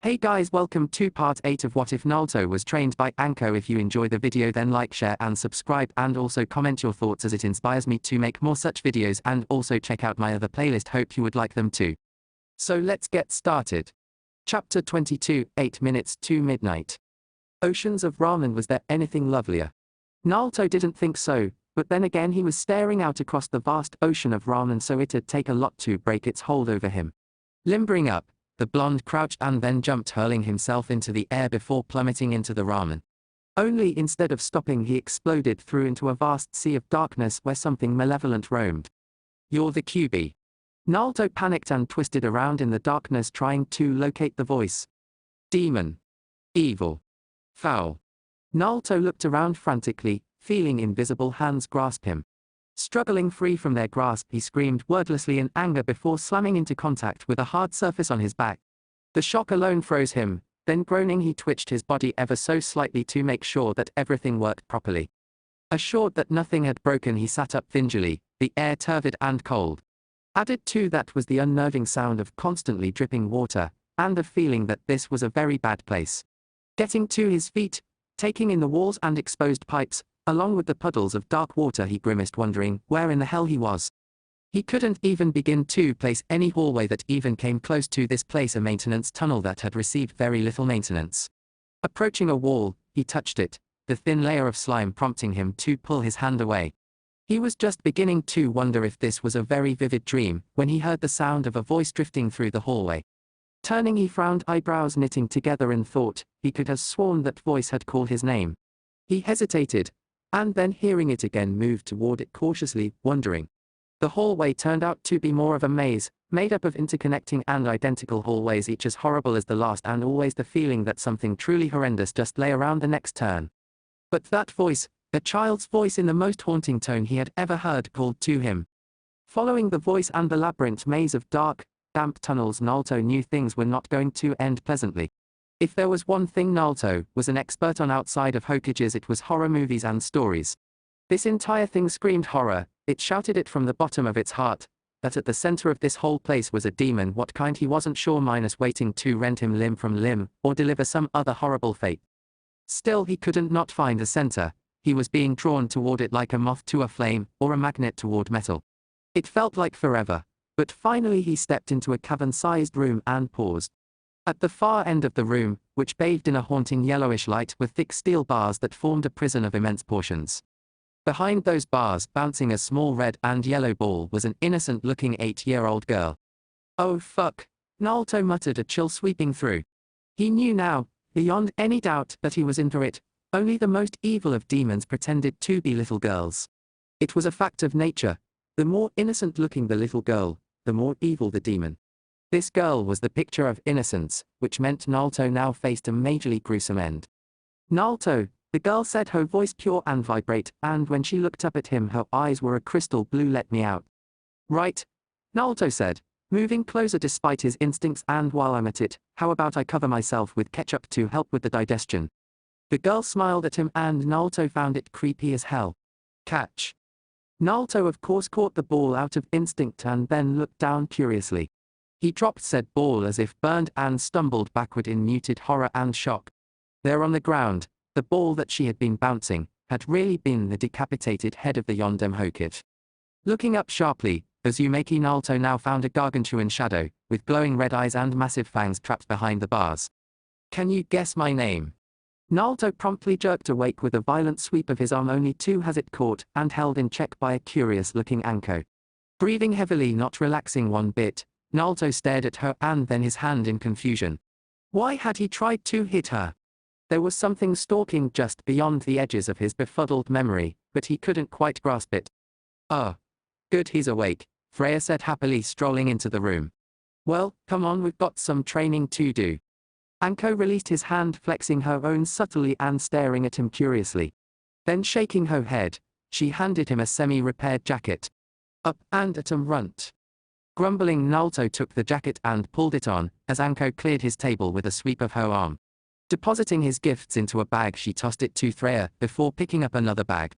Hey guys, welcome to part 8 of What If Nalto Was Trained by Anko. If you enjoy the video, then like, share and subscribe, and also comment your thoughts as it inspires me to make more such videos, and also check out my other playlist, hope you would like them too. So let's get started. Chapter 22, 8 minutes to midnight. Oceans of ramen, was there anything lovelier? Nalto didn't think so, but then again he was staring out across the vast ocean of ramen, so it'd take a lot to break its hold over him. Limbering up, the blonde crouched and then jumped, hurling himself into the air before plummeting into the ramen. Only instead of stopping, he exploded through into a vast sea of darkness where something malevolent roamed. You're the QB. Nalto panicked and twisted around in the darkness, trying to locate the voice. Demon. Evil. Foul. Nalto looked around frantically, feeling invisible hands grasp him. Struggling free from their grasp, he screamed wordlessly in anger before slamming into contact with a hard surface on his back. The shock alone froze him, then groaning he twitched his body ever so slightly to make sure that everything worked properly. Assured that nothing had broken, he sat up gingerly, the air turbid and cold. Added to that was the unnerving sound of constantly dripping water, and the feeling that this was a very bad place. Getting to his feet, taking in the walls and exposed pipes, along with the puddles of dark water, he grimaced, wondering where in the hell he was. He couldn't even begin to place any hallway that even came close to this place, a maintenance tunnel that had received very little maintenance. Approaching a wall, he touched it, the thin layer of slime prompting him to pull his hand away. He was just beginning to wonder if this was a very vivid dream, when he heard the sound of a voice drifting through the hallway. Turning, he frowned, eyebrows knitting together in thought. He could have sworn that voice had called his name. He hesitated, and then hearing it again moved toward it cautiously, wondering. The hallway turned out to be more of a maze, made up of interconnecting and identical hallways, each as horrible as the last, and always the feeling that something truly horrendous just lay around the next turn. But that voice, a child's voice in the most haunting tone he had ever heard, called to him. Following the voice and the labyrinth maze of dark, damp tunnels, Nalto knew things were not going to end pleasantly. If there was one thing Nalto was an expert on outside of Hokages, it was horror movies and stories. This entire thing screamed horror, it shouted it from the bottom of its heart, that at the center of this whole place was a demon. What kind he wasn't sure, minus waiting to rend him limb from limb, or deliver some other horrible fate. Still, he couldn't not find the center. He was being drawn toward it like a moth to a flame, or a magnet toward metal. It felt like forever, but finally he stepped into a cavern-sized room and paused. At the far end of the room, which bathed in a haunting yellowish light, were thick steel bars that formed a prison of immense portions. Behind those bars, bouncing a small red and yellow ball, was an innocent-looking 8-year-old girl. Oh fuck, Nalto muttered, a chill sweeping through. He knew now, beyond any doubt, that he was in for it. Only the most evil of demons pretended to be little girls. It was a fact of nature. The more innocent-looking the little girl, the more evil the demon. This girl was the picture of innocence, which meant Nalto now faced a majorly gruesome end. Nalto, the girl said, her voice pure and vibrate, and when she looked up at him her eyes were a crystal blue. Let me out. Right. Nalto said, moving closer despite his instincts, and while I'm at it, how about I cover myself with ketchup to help with the digestion? The girl smiled at him and Nalto found it creepy as hell. Catch. Nalto of course caught the ball out of instinct and then looked down curiously. He dropped said ball as if burned and stumbled backward in muted horror and shock. There on the ground, the ball that she had been bouncing, had really been the decapitated head of the Yondem Hokage. Looking up sharply, Uzumaki, Nalto now found a gargantuan shadow, with glowing red eyes and massive fangs trapped behind the bars. Can you guess my name? Nalto promptly jerked awake with a violent sweep of his arm, only to has it caught and held in check by a curious-looking Anko. Breathing heavily, not relaxing one bit, Nalto stared at her and then his hand in confusion. Why had he tried to hit her? There was something stalking just beyond the edges of his befuddled memory, but he couldn't quite grasp it. Oh. Good, he's awake, Freya said happily, strolling into the room. Well, come on, we've got some training to do. Anko released his hand, flexing her own subtly and staring at him curiously. Then shaking her head, she handed him a semi-repaired jacket. Up and at 'em runt. Grumbling, Nalto took the jacket and pulled it on, as Anko cleared his table with a sweep of her arm. Depositing his gifts into a bag, she tossed it to Freya, before picking up another bag.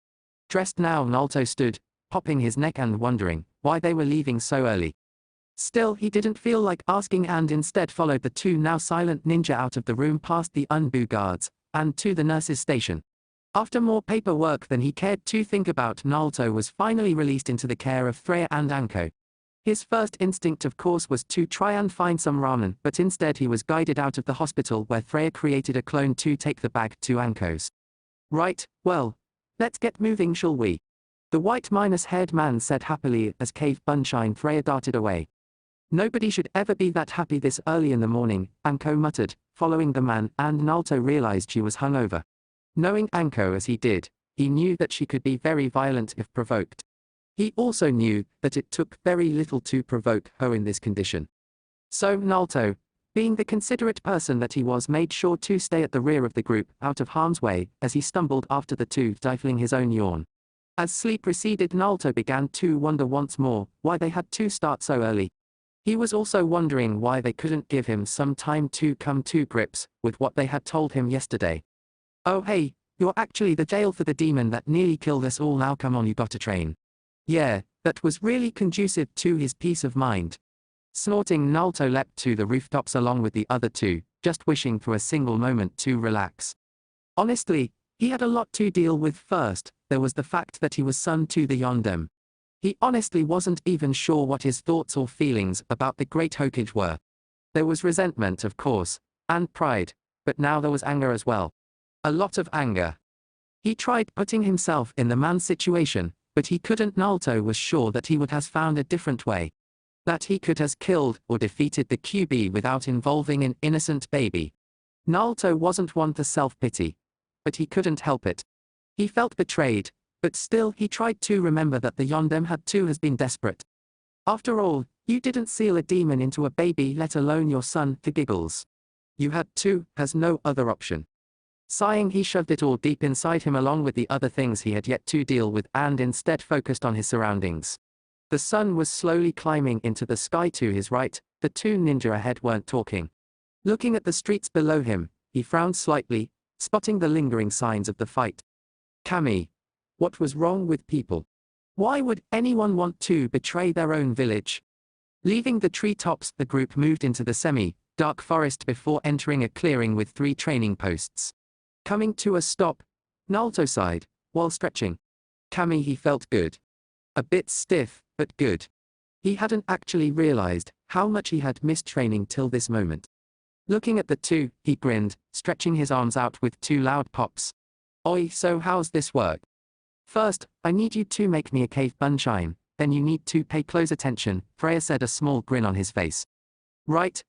Dressed now, Nalto stood, popping his neck and wondering why they were leaving so early. Still, he didn't feel like asking and instead followed the two now silent ninja out of the room past the UNBU guards, and to the nurse's station. After more paperwork than he cared to think about, Nalto was finally released into the care of Freya and Anko. His first instinct of course was to try and find some ramen, but instead he was guided out of the hospital where Freya created a clone to take the bag to Anko's. Right, well, let's get moving, shall we? The white-haired man said happily as Cave Bunshine Freya darted away. Nobody should ever be that happy this early in the morning, Anko muttered, following the man, and Nalto realized she was hungover. Knowing Anko as he did, he knew that she could be very violent if provoked. He also knew that it took very little to provoke her in this condition. So Nalto, being the considerate person that he was, made sure to stay at the rear of the group, out of harm's way, as he stumbled after the two, stifling his own yawn. As sleep receded, Nalto began to wonder once more why they had to start so early. He was also wondering why they couldn't give him some time to come to grips with what they had told him yesterday. Oh hey, you're actually the jail for the demon that nearly killed us all. Now come on, you gotta train. Yeah, that was really conducive to his peace of mind. Snorting, Nalto leapt to the rooftops along with the other two, just wishing for a single moment to relax. Honestly, he had a lot to deal with. First, there was the fact that he was son to the Yondem. He honestly wasn't even sure what his thoughts or feelings about the Great Hokage were. There was resentment, of course, and pride, but now there was anger as well. A lot of anger. He tried putting himself in the man's situation, but he couldn't. Nalto was sure that he would have found a different way. That he could have killed or defeated the QB without involving an innocent baby. Nalto wasn't one to self-pity, but he couldn't help it. He felt betrayed, but still he tried to remember that the Yondem had to has been desperate. After all, you didn't seal a demon into a baby, let alone your son, for giggles. You had to, has no other option. Sighing, he shoved it all deep inside him along with the other things he had yet to deal with and instead focused on his surroundings. The sun was slowly climbing into the sky to his right, the two ninja ahead weren't talking. Looking at the streets below him, he frowned slightly, spotting the lingering signs of the fight. Kami. What was wrong with people? Why would anyone want to betray their own village? Leaving the treetops, the group moved into the semi-dark forest before entering a clearing with 3 training posts. Coming to a stop, Nalto sighed, while stretching. Kami, he felt good. A bit stiff, but good. He hadn't actually realized how much he had missed training till this moment. Looking at the two, he grinned, stretching his arms out with 2 loud pops. Oi, so how's this work? First, I need you to make me a cave bunshine, then you need to pay close attention, Freya said, a small grin on his face. Right,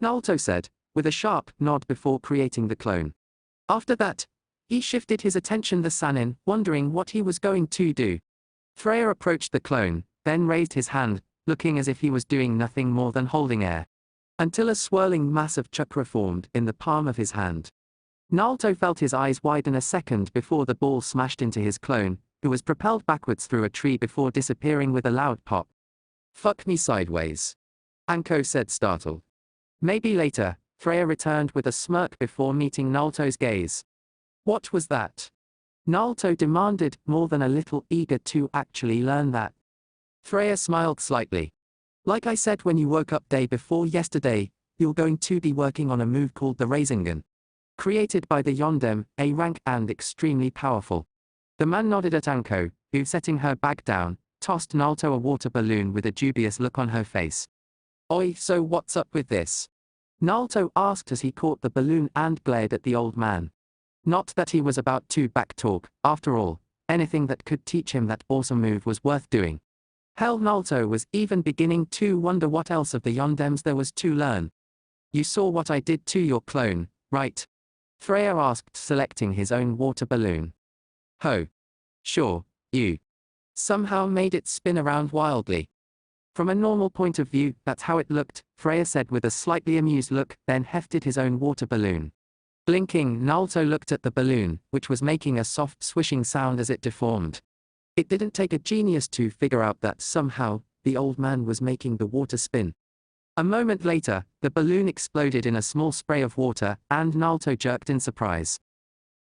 Nalto said, with a sharp nod before creating the clone. After that, he shifted his attention to the Sannin, wondering what he was going to do. Freya approached the clone, then raised his hand, looking as if he was doing nothing more than holding air. Until a swirling mass of chakra formed in the palm of his hand. Nalto felt his eyes widen a second before the ball smashed into his clone, who was propelled backwards through a tree before disappearing with a loud pop. Fuck me sideways. Anko said, startled. Maybe later, Freya returned with a smirk before meeting Nalto's gaze. What was that? Nalto demanded, more than a little eager to actually learn that. Freya smiled slightly. Like I said when you woke up day before yesterday, you're going to be working on a move called the Rasengan. Created by the Yondem, A rank and extremely powerful. The man nodded at Anko, who, setting her bag down, tossed Nalto a water balloon with a dubious look on her face. Oi, so what's up with this? Nalto asked as he caught the balloon and glared at the old man. Not that he was about to backtalk, after all, anything that could teach him that awesome move was worth doing. Hell, Nalto was even beginning to wonder what else of the Yondems there was to learn. You saw what I did to your clone, right? Freya asked, selecting his own water balloon. Ho. Sure, you somehow made it spin around wildly. From a normal point of view, that's how it looked, Freya said with a slightly amused look, then hefted his own water balloon. Blinking, Nalto looked at the balloon, which was making a soft swishing sound as it deformed. It didn't take a genius to figure out that somehow, the old man was making the water spin. A moment later, the balloon exploded in a small spray of water, and Nalto jerked in surprise.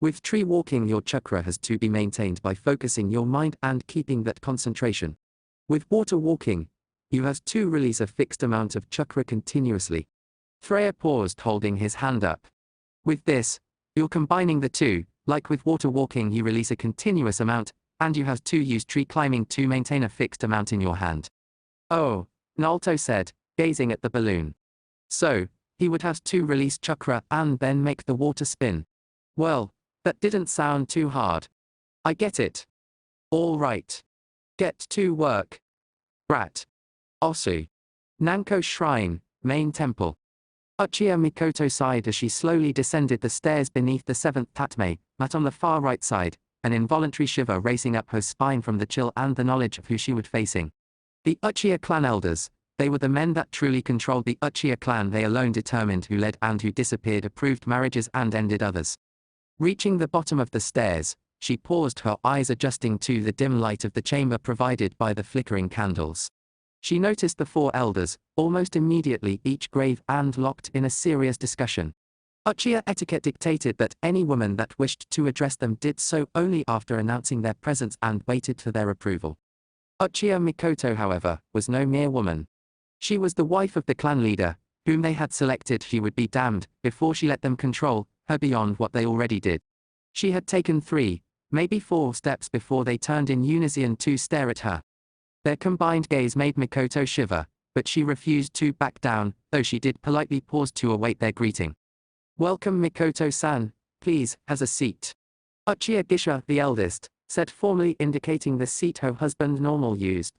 With tree walking, your chakra has to be maintained by focusing your mind and keeping that concentration. With water walking, You have to release a fixed amount of chakra continuously. Freya paused, holding his hand up. With this, you're combining the two, like with water walking you release a continuous amount, and you have to use tree climbing to maintain a fixed amount in your hand. Oh, Nalto said, gazing at the balloon. So, he would have to release chakra and then make the water spin. Well, that didn't sound too hard. I get it. All right. Get to work. Brat. Osu. Nanko Shrine, Main Temple. Uchiha Mikoto sighed as she slowly descended the stairs beneath the 7th tatame, mat on the far right side, an involuntary shiver racing up her spine from the chill and the knowledge of who she would facing. The Uchiha clan elders, they were the men that truly controlled the Uchiha clan. They alone determined who led and who disappeared, approved marriages and ended others. Reaching the bottom of the stairs, she paused, her eyes adjusting to the dim light of the chamber provided by the flickering candles. She noticed the 4 elders, almost immediately each grave and locked in a serious discussion. Uchiha etiquette dictated that any woman that wished to address them did so only after announcing their presence and waited for their approval. Uchiha Mikoto, however, was no mere woman. She was the wife of the clan leader, whom they had selected. She would be damned before she let them control her beyond what they already did. She had taken 3, maybe 4 steps before they turned in unison to stare at her. Their combined gaze made Mikoto shiver, but she refused to back down, though she did politely pause to await their greeting. Welcome Mikoto-san, please, has a seat. Uchiha Gisha, the eldest, said formally, indicating the seat her husband normal used.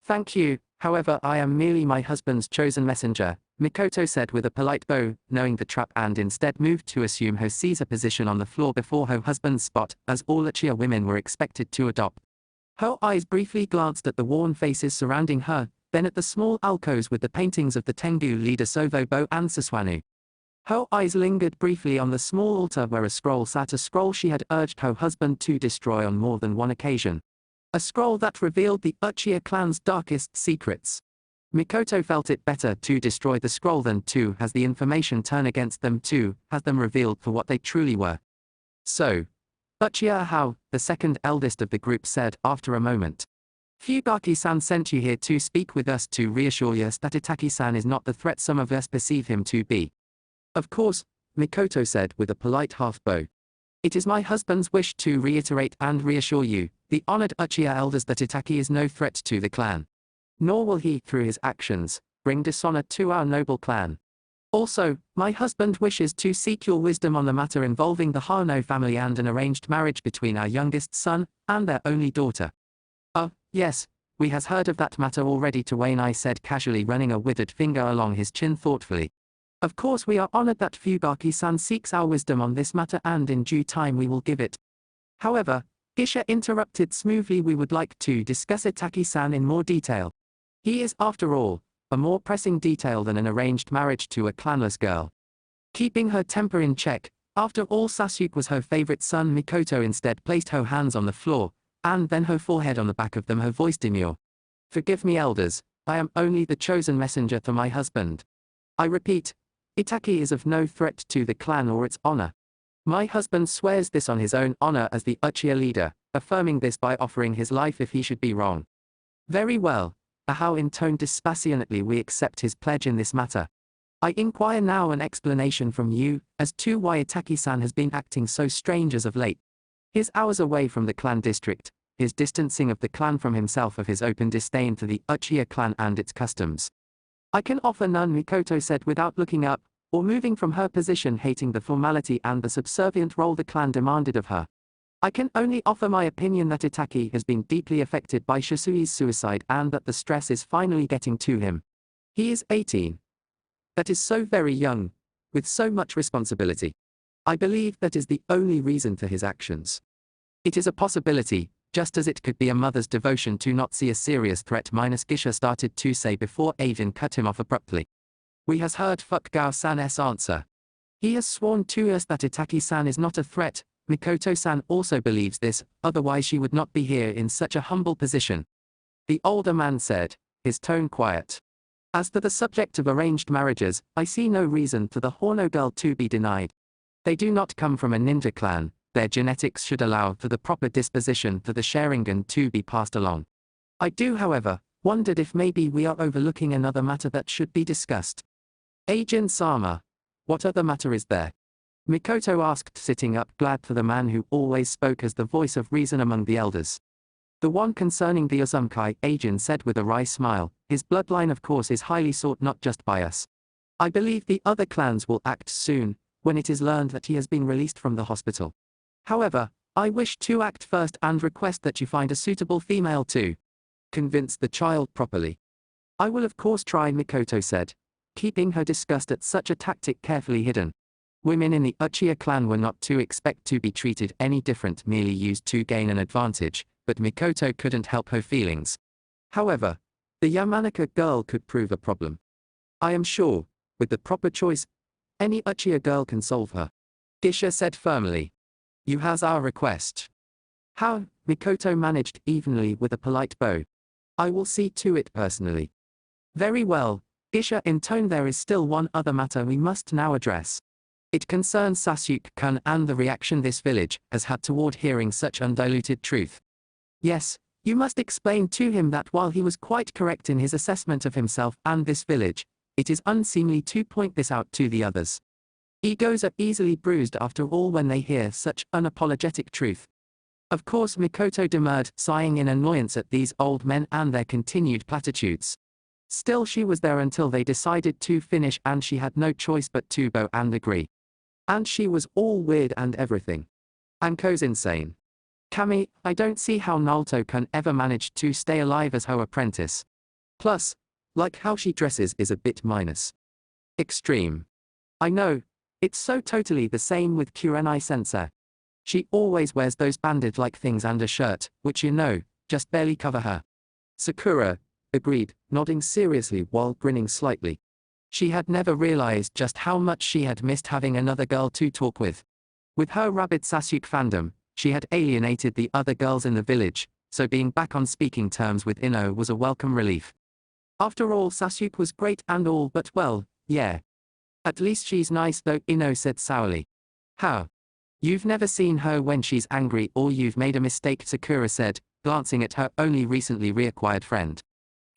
Thank you, however I am merely my husband's chosen messenger, Mikoto said with a polite bow, knowing the trap, and instead moved to assume her Caesar position on the floor before her husband's spot, as all Uchiha women were expected to adopt. Her eyes briefly glanced at the worn faces surrounding her, then at the small alcoves with the paintings of the Tengu leader Sovobo and Saswanu. Her eyes lingered briefly on the small altar where a scroll sat, a scroll she had urged her husband to destroy on more than one occasion. A scroll that revealed the Uchiha clan's darkest secrets. Mikoto felt it better to destroy the scroll than to have the information turn against them, to have them revealed for what they truly were. So, Uchiha Hao, the second eldest of the group, said after a moment. Fugaki-san sent you here to speak with us to reassure us that Itachi-san is not the threat some of us perceive him to be. Of course, Mikoto said with a polite half-bow. It is my husband's wish to reiterate and reassure you, the honored Uchiha elders, that Itachi is no threat to the clan. Nor will he, through his actions, bring dishonor to our noble clan. Also, my husband wishes to seek your wisdom on the matter involving the Hano family and an arranged marriage between our youngest son and their only daughter. Yes, we has heard of that matter already, I said casually, running a withered finger along his chin thoughtfully. Of course we are honored that Fugaki-san seeks our wisdom on this matter, and in due time we will give it. However, Gisha interrupted smoothly, we would like to discuss Itachi-san in more detail. He is, after all, a more pressing detail than an arranged marriage to a clanless girl. Keeping her temper in check, after all Sasuke was her favorite son, Mikoto instead placed her hands on the floor, and then her forehead on the back of them, her voice demure. Forgive me elders, I am only the chosen messenger for my husband. I repeat, Itachi is of no threat to the clan or its honor. My husband swears this on his own honor as the Uchiha leader, affirming this by offering his life if he should be wrong. Very well, Ahau intoned dispassionately, we accept his pledge in this matter. I inquire now an explanation from you, as to why Itachi-san has been acting so strange as of late. His hours away from the clan district, his distancing of the clan from himself, of his open disdain for the Uchiha clan and its customs. I can offer none, Mikoto said without looking up, or moving from her position, hating the formality and the subservient role the clan demanded of her. I can only offer my opinion that Itachi has been deeply affected by Shisui's suicide and that the stress is finally getting to him. He is 18. That is so very young, with so much responsibility. I believe that is the only reason for his actions. It is a possibility, just as it could be a mother's devotion to not see a serious threat, Gisha started to say before Avin cut him off abruptly. We has heard Fukao-san's answer. He has sworn to us that Itachi-san is not a threat. Mikoto-san also believes this, otherwise she would not be here in such a humble position. The older man said, his tone quiet. As to the subject of arranged marriages, I see no reason for the Horno girl to be denied. They do not come from a ninja clan, their genetics should allow for the proper disposition for the Sharingan to be passed along. I do, however, Wondered if maybe we are overlooking another matter that should be discussed. Agent-sama, what other matter is there? Mikoto asked, sitting up, glad for the man who always spoke as the voice of reason among the elders. The one concerning the Uzumaki, agent said with a wry smile. His bloodline of course is highly sought not just by us. I believe the other clans will act soon, when it is learned that he has been released from the hospital. However, I wish to act first and request that you find a suitable female to convince the child properly. I will of course try, Mikoto said, keeping her disgust at such a tactic carefully hidden. Women in the Uchiha clan were not to expect to be treated any different, merely used to gain an advantage, but Mikoto couldn't help her feelings. However, the Yamanaka girl could prove a problem. I am sure, with the proper choice, any Uchiha girl can solve her. Gisha said firmly. You has our request. How? Mikoto managed evenly with a polite bow. I will see to it personally. Very well, Gisha in tone. There is still one other matter we must now address. It concerns Sasuke-kun and the reaction this village has had toward hearing such undiluted truth. Yes, you must explain to him that while he was quite correct in his assessment of himself and this village, it is unseemly to point this out to the others. Egos are easily bruised after all when they hear such unapologetic truth. Of course, Mikoto demurred, sighing in annoyance at these old men and their continued platitudes. Still, she was there until they decided to finish and she had no choice but to bow and agree. And she was all weird and everything. Anko's insane. Kami, I don't see how Nalto can ever manage to stay alive as her apprentice. Plus, like how she dresses is a bit minus. Extreme. I know, it's so totally the same with Kurenai-sensei. She always wears those bandit-like things and a shirt, which just barely cover her. Sakura agreed, nodding seriously while grinning slightly. She had never realized just how much she had missed having another girl to talk with. With her rabid Sasuke fandom, she had alienated the other girls in the village, so being back on speaking terms with INO was a welcome relief. After all, Sasuke was great and all, but well, yeah. At least she's nice though, INO said sourly. How? You've never seen her when she's angry, or you've made a mistake, Sakura said, glancing at her only recently reacquired friend.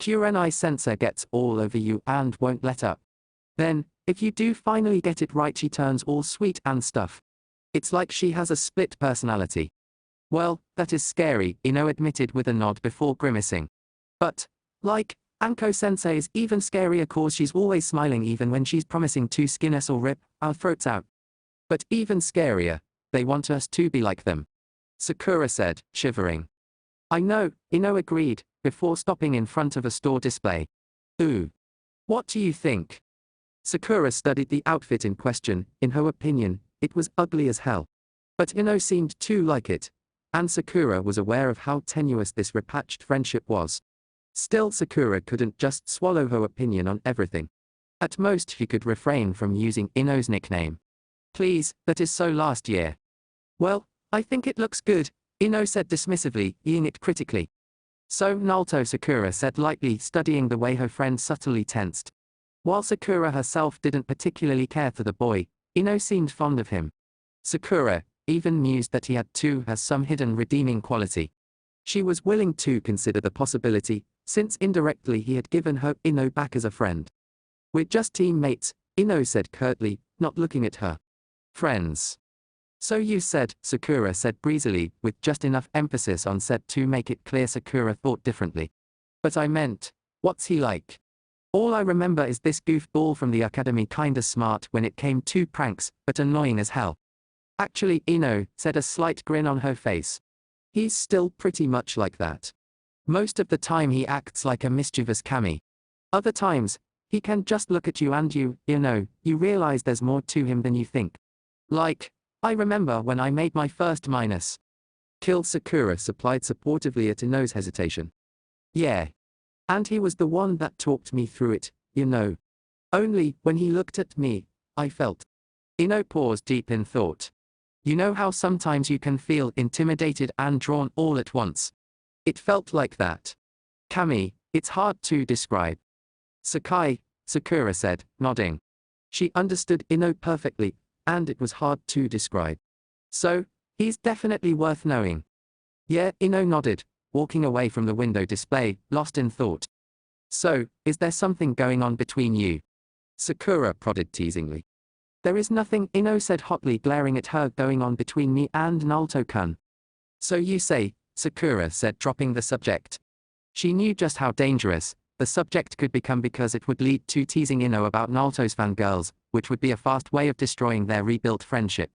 Kurenai-sensei gets all over you and won't let up. Then, if you do finally get it right, she turns all sweet and stuff. It's like she has a split personality. Well, that is scary, INO admitted with a nod before grimacing. But, like, Anko-sensei is even scarier cause she's always smiling even when she's promising to skin us or rip our throats out. But even scarier, they want us to be like them. Sakura said, shivering. I know, INO agreed, before stopping in front of a store display. Ooh. What do you think? Sakura studied the outfit in question. In her opinion, it was ugly as hell. But INO seemed to like it. And Sakura was aware of how tenuous this repatched friendship was. Still, Sakura couldn't just swallow her opinion on everything. At most, she could refrain from using INO's nickname. Please, that is so last year. Well, I think it looks good, INO said dismissively, eyeing it critically. So, Nalto, Sakura said lightly, studying the way her friend subtly tensed. While Sakura herself didn't particularly care for the boy, INO seemed fond of him. Sakura even mused that he had too has some hidden redeeming quality. She was willing to consider the possibility, since indirectly he had given her INO back as a friend. We're just teammates, INO said curtly, not looking at her. Friends. So you said, Sakura said breezily, with just enough emphasis on said to make it clear Sakura thought differently. But I meant, what's he like? All I remember is this goofball from the academy, kinda smart when it came to pranks, but annoying as hell. Actually, INO said, a slight grin on her face. He's still pretty much like that. Most of the time he acts like a mischievous Kami. Other times, he can just look at you and you realize there's more to him than you think. Like, I remember when I made my first minus kill, Sakura supplied supportively at INO's hesitation. Yeah. And he was the one that talked me through it, Only, when he looked at me, I felt. INO paused deep in thought. You know how sometimes you can feel intimidated and drawn all at once? It felt like that. Kami, it's hard to describe. Sakai, Sakura said, nodding. She understood INO perfectly, and it was hard to describe. So, he's definitely worth knowing. Yeah, INO nodded, walking away from the window display, lost in thought. So, is there something going on between you? Sakura prodded teasingly. There is nothing, Ino said hotly, glaring at her, going on between me and Nalto-kun. So you say, Sakura said, dropping the subject. She knew just how dangerous the subject could become because it would lead to teasing Ino about Nalto's fangirls, which would be a fast way of destroying their rebuilt friendship.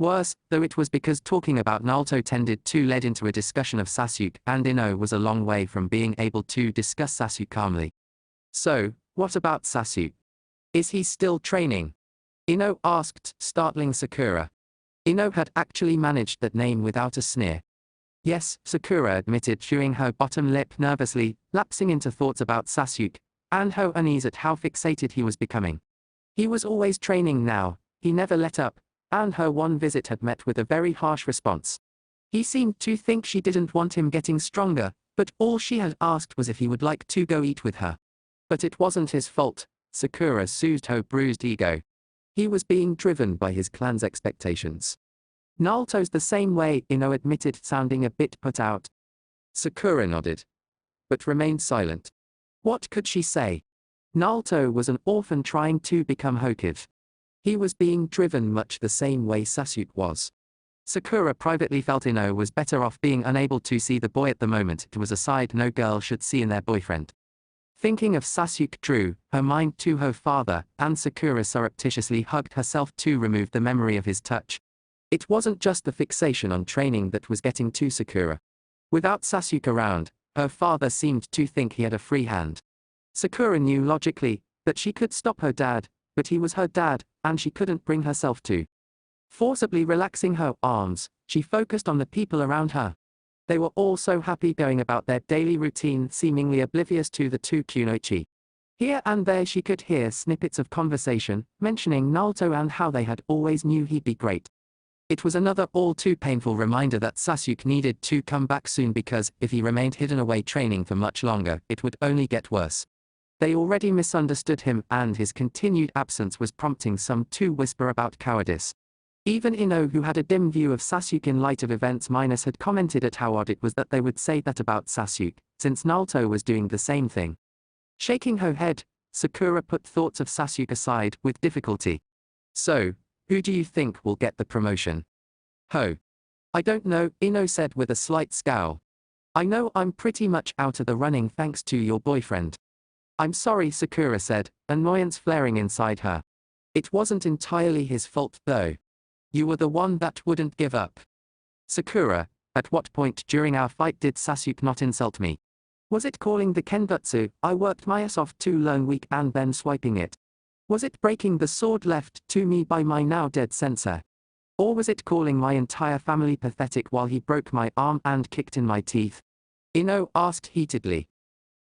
Worse, though, it was because talking about Nalto tended to lead into a discussion of Sasuke, and Ino was a long way from being able to discuss Sasuke calmly. So, what about Sasuke? Is he still training? Ino asked, startling Sakura. Ino had actually managed that name without a sneer. Yes, Sakura admitted, chewing her bottom lip nervously, lapsing into thoughts about Sasuke, and her unease at how fixated he was becoming. He was always training now, he never let up, and her one visit had met with a very harsh response. He seemed to think she didn't want him getting stronger, but all she had asked was if he would like to go eat with her. But it wasn't his fault, Sakura soothed her bruised ego. He was being driven by his clan's expectations. Nalto's the same way, Ino admitted, sounding a bit put out. Sakura nodded, but remained silent. What could she say? Nalto was an orphan trying to become Hokage. He was being driven much the same way Sasuke was. Sakura privately felt Ino was better off being unable to see the boy at the moment. It was a side no girl should see in their boyfriend. Thinking of Sasuke drew her mind to her father, and Sakura surreptitiously hugged herself to remove the memory of his touch. It wasn't just the fixation on training that was getting to Sakura. Without Sasuke around, her father seemed to think he had a free hand. Sakura knew logically that she could stop her dad, but he was her dad, and she couldn't bring herself to. Forcibly relaxing her arms, she focused on the people around her. They were all so happy going about their daily routine, seemingly oblivious to the two kunoichi. Here and there she could hear snippets of conversation, mentioning Nalto and how they had always knew he'd be great. It was another all too painful reminder that Sasuke needed to come back soon, because if he remained hidden away training for much longer, it would only get worse. They already misunderstood him, and his continued absence was prompting some to whisper about cowardice. Even Ino, who had a dim view of Sasuke in light of events minus, had commented at how odd it was that they would say that about Sasuke, since Nalto was doing the same thing. Shaking her head, Sakura put thoughts of Sasuke aside with difficulty. So, who do you think will get the promotion? Ho. I don't know, Ino said with a slight scowl. I know I'm pretty much out of the running thanks to your boyfriend. I'm sorry, Sakura said, annoyance flaring inside her. It wasn't entirely his fault though. You were the one that wouldn't give up. Sakura, at what point during our fight did Sasuke not insult me? Was it calling the Kenbutsu I worked my ass off to learn weak and then swiping it? Was it breaking the sword left to me by my now dead sensei? Or was it calling my entire family pathetic while he broke my arm and kicked in my teeth? Ino asked heatedly.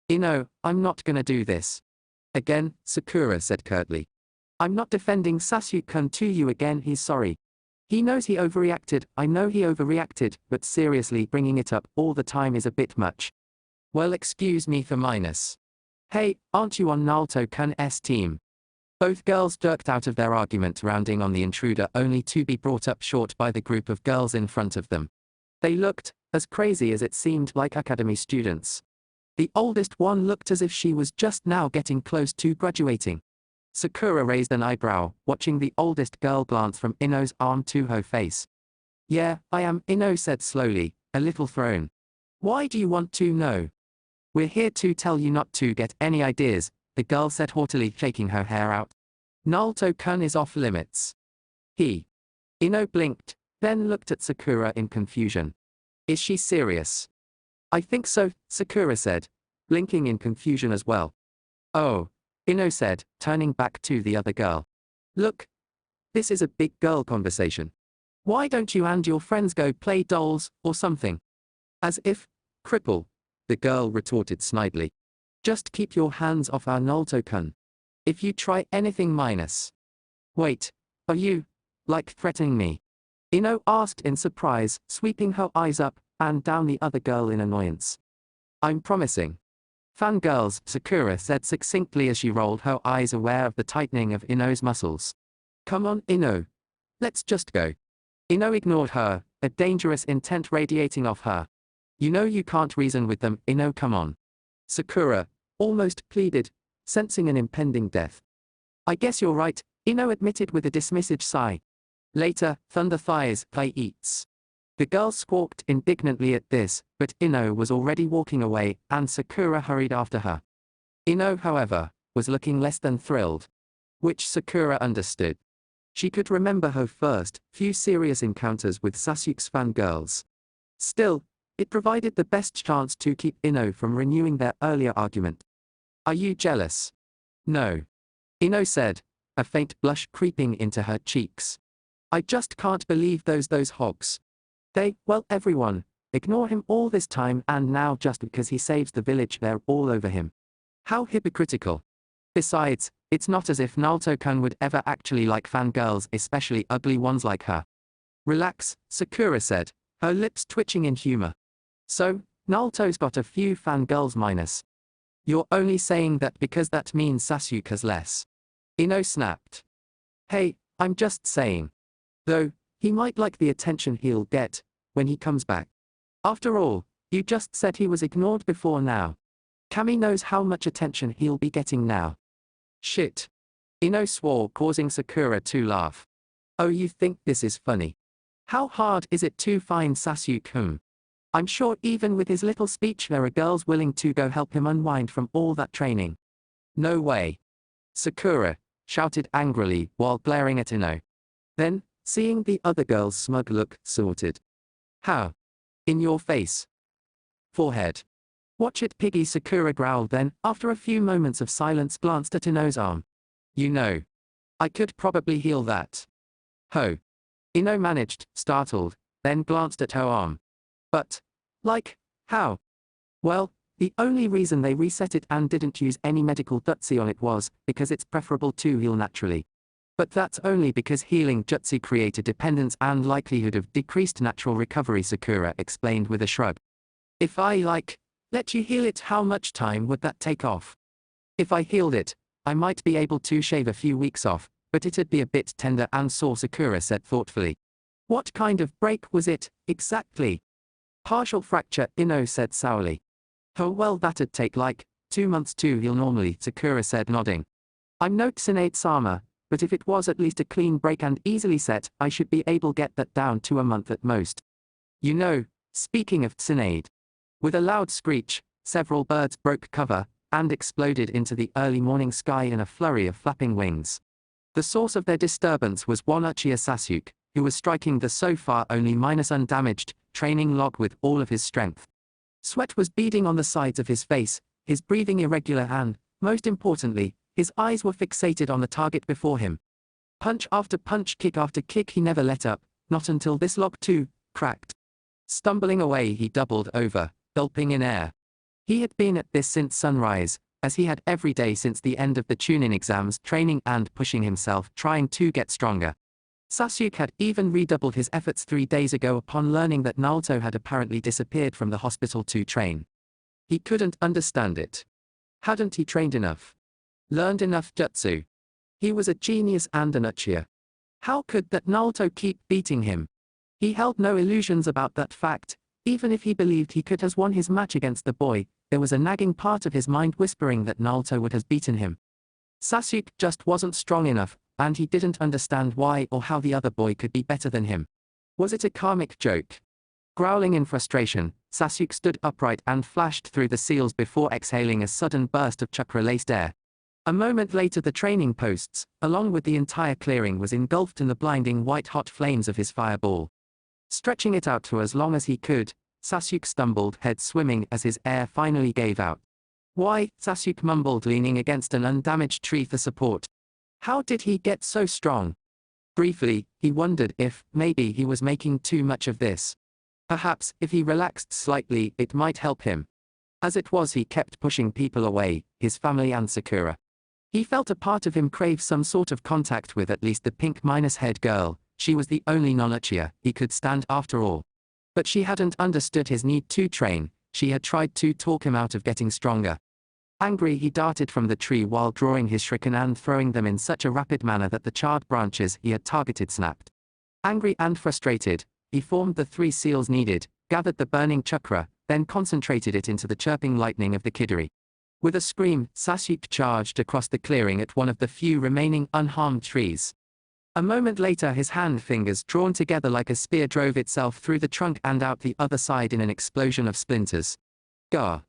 Ino, I'm not gonna do this. Again, Sakura said curtly. I'm not defending Sasuke-kun to you again, he's sorry. He knows he overreacted, I know he overreacted, but seriously, bringing it up all the time is a bit much. Well, excuse me for minus. Hey, aren't you on Nalto-kun's team? Both girls jerked out of their argument, rounding on the intruder only to be brought up short by the group of girls in front of them. They looked as crazy as it seemed like academy students. The oldest one looked as if she was just now getting close to graduating. Sakura raised an eyebrow, watching the oldest girl glance from Ino's arm to her face. Yeah, I am, Ino said slowly, a little thrown. Why do you want to know? We're here to tell you not to get any ideas, the girl said haughtily, shaking her hair out. Nalto-kun is off limits. Ino blinked, then looked at Sakura in confusion. Is she serious? I think so, Sakura said, blinking in confusion as well. Oh, Ino said, turning back to the other girl. Look, this is a big girl conversation. Why don't you and your friends go play dolls, or something? As if, cripple, the girl retorted snidely. Just keep your hands off our Nalto-kun. If you try anything minus. Wait, are you, like, threatening me? Ino asked in surprise, sweeping her eyes up and down the other girl in annoyance. I'm promising. Fangirls, Sakura said succinctly as she rolled her eyes, aware of the tightening of Ino's muscles. Come on, Ino. Let's just go. Ino ignored her, a dangerous intent radiating off her. You know you can't reason with them, Ino, come on. Sakura, almost pleaded, sensing an impending death. I guess you're right, Ino admitted with a dismissive sigh. Later, Thunder Thighs play eats. The girl squawked indignantly at this, but Ino was already walking away, and Sakura hurried after her. Ino, however, was looking less than thrilled. Which Sakura understood. She could remember her first few serious encounters with Sasuke's fangirls. Still, it provided the best chance to keep Ino from renewing their earlier argument. Are you jealous? No. Ino said, a faint blush creeping into her cheeks. I just can't believe those hogs. Well, everyone, ignore him all this time and now just because he saves the village they're all over him. How hypocritical. Besides, it's not as if Nalto-kun would ever actually like fangirls, especially ugly ones like her. Relax, Sakura said, her lips twitching in humor. So, Nalto's got a few fangirls minus. You're only saying that because that means Sasuke has less. Ino snapped. Hey, I'm just saying. Though, he might like the attention he'll get when he comes back. After all, you just said he was ignored before now. Kami knows how much attention he'll be getting now. Shit. Ino swore, causing Sakura to laugh. Oh, you think this is funny? How hard is it to find Sasuke? I'm sure even with his little speech there are girls willing to go help him unwind from all that training. No way. Sakura shouted angrily while glaring at Ino. Then, seeing the other girl's smug look, sorted. How? In your face. Forehead. Watch it, piggy, Sakura growled, then, after a few moments of silence, glanced at Ino's arm. You know. I could probably heal that. Ho. Ino managed, startled, then glanced at her arm. But, like, how? Well, the only reason they reset it and didn't use any medical jutsu on it was because it's preferable to heal naturally. But that's only because healing jutsu create a dependence and likelihood of decreased natural recovery, Sakura explained with a shrug. If I, let you heal it, how much time would that take off? If I healed it, I might be able to shave a few weeks off, but it'd be a bit tender and sore, Sakura said thoughtfully. What kind of break was it, exactly? Partial fracture, Ino said sourly. Oh well, that'd take 2 months to heal normally, Sakura said, nodding. I'm no Tsunade-sama, but if it was at least a clean break and easily set, I should be able to get that down to a month at most. You know, speaking of Tsunade. With a loud screech, several birds broke cover, and exploded into the early morning sky in a flurry of flapping wings. The source of their disturbance was one Uchiha Sasuke, who was striking the so far only undamaged training log with all of his strength. Sweat was beading on the sides of his face, his breathing irregular and, most importantly, his eyes were fixated on the target before him. Punch after punch, kick after kick, he never let up, not until this log too cracked. Stumbling away, he doubled over, gulping in air. He had been at this since sunrise, as he had every day since the end of the Chunin exams, training and pushing himself, trying to get stronger. Sasuke had even redoubled his efforts 3 days ago upon learning that Nalto had apparently disappeared from the hospital to train. He couldn't understand it. Hadn't he trained enough? Learned enough jutsu? He was a genius and an Uchiha. How could that Nalto keep beating him? He held no illusions about that fact. Even if he believed he could have won his match against the boy, there was a nagging part of his mind whispering that Nalto would have beaten him. Sasuke just wasn't strong enough, and he didn't understand why or how the other boy could be better than him. Was it a karmic joke? Growling in frustration, Sasuke stood upright and flashed through the seals before exhaling a sudden burst of chakra-laced air. A moment later, the training posts, along with the entire clearing, was engulfed in the blinding white-hot flames of his fireball. Stretching it out to as long as he could, Sasuke stumbled, head swimming, as his air finally gave out. Why, Sasuke mumbled, leaning against an undamaged tree for support. How did he get so strong? Briefly, he wondered if, maybe he was making too much of this. Perhaps, if he relaxed slightly, it might help him. As it was, he kept pushing people away, his family and Sakura. He felt a part of him crave some sort of contact with at least the pink-head girl. She was the only non-Uchiha he could stand after all. But she hadn't understood his need to train. She had tried to talk him out of getting stronger. Angry, he darted from the tree while drawing his shuriken and throwing them in such a rapid manner that the charred branches he had targeted snapped. Angry and frustrated, he formed the 3 seals needed, gathered the burning chakra, then concentrated it into the chirping lightning of the Kidari. With a scream, Sasuke charged across the clearing at one of the few remaining unharmed trees. A moment later, his hand fingers drawn together like a spear drove itself through the trunk and out the other side in an explosion of splinters. Gah!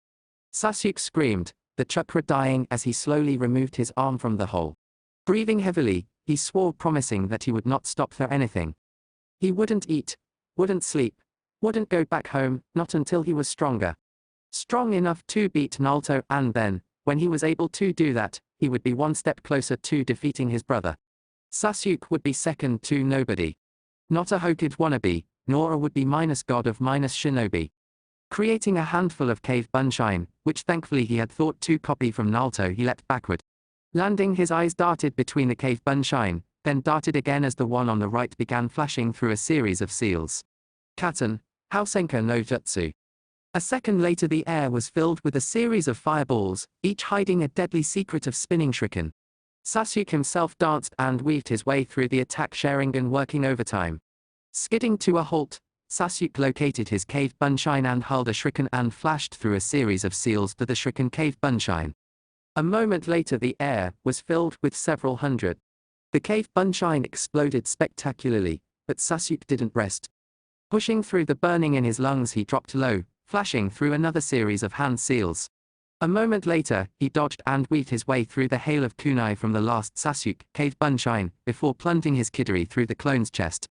Sasuke screamed, the chakra dying as he slowly removed his arm from the hole. Breathing heavily, he swore, promising that he would not stop for anything. He wouldn't eat, wouldn't sleep, wouldn't go back home, not until he was stronger. Strong enough to beat Nalto, and then, when he was able to do that, he would be one step closer to defeating his brother. Sasuke would be second to nobody. Not a Hokage wannabe, nor a would-be minus god of minus shinobi. Creating a handful of cave bunshine, which thankfully he had thought to copy from Nalto, he leapt backward. Landing, his eyes darted between the cave bunshine, then darted again as the one on the right began flashing through a series of seals. Katen, Housenka no Jutsu. A second later, the air was filled with a series of fireballs, each hiding a deadly secret of spinning shuriken. Sasuke himself danced and weaved his way through the attack Sharingan, working overtime. Skidding to a halt, Sasuke located his cave bunshine and hurled a shuriken and flashed through a series of seals to the shuriken cave bunshine. A moment later, the air was filled with several hundred. The cave bunshine exploded spectacularly, but Sasuke didn't rest. Pushing through the burning in his lungs, he dropped low, flashing through another series of hand seals. A moment later, he dodged and weaved his way through the hail of kunai from the last Sasuke cave bunshine, before plunging his kidari through the clone's chest.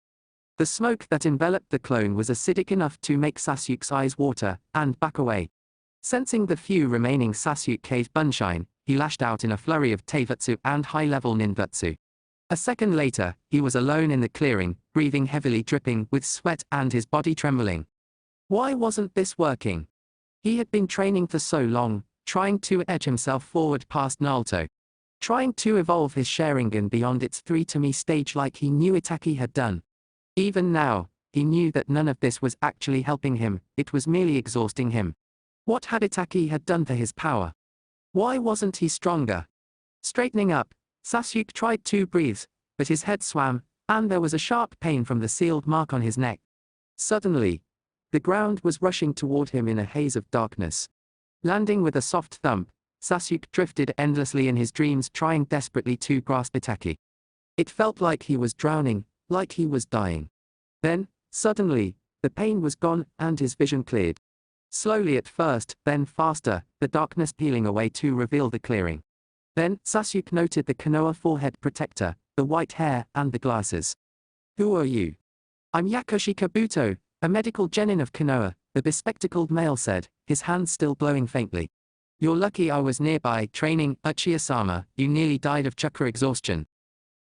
The smoke that enveloped the clone was acidic enough to make Sasuke's eyes water, and back away. Sensing the few remaining Sasuke cave bunshine, he lashed out in a flurry of taijutsu and high-level ninjutsu. A second later, he was alone in the clearing, breathing heavily, dripping with sweat and his body trembling. Why wasn't this working? He had been training for so long, trying to edge himself forward past Nalto. Trying to evolve his Sharingan beyond its 3-to-me stage like he knew Itachi had done. Even now, he knew that none of this was actually helping him, it was merely exhausting him. What had Itachi had done for his power? Why wasn't he stronger? Straightening up, Sasuke tried to breathe, but his head swam, and there was a sharp pain from the sealed mark on his neck. Suddenly, the ground was rushing toward him in a haze of darkness. Landing with a soft thump, Sasuke drifted endlessly in his dreams, trying desperately to grasp Itachi. It felt like he was drowning, like he was dying. Then, suddenly, the pain was gone and his vision cleared. Slowly at first, then faster, the darkness peeling away to reveal the clearing. Then, Sasuke noted the konoha forehead protector, the white hair, and the glasses. "Who are you?" "I'm Yakushi Kabuto, a medical genin of Konoha," the bespectacled male said, his hands still glowing faintly. "You're lucky I was nearby training, Uchiha-sama, you nearly died of chakra exhaustion."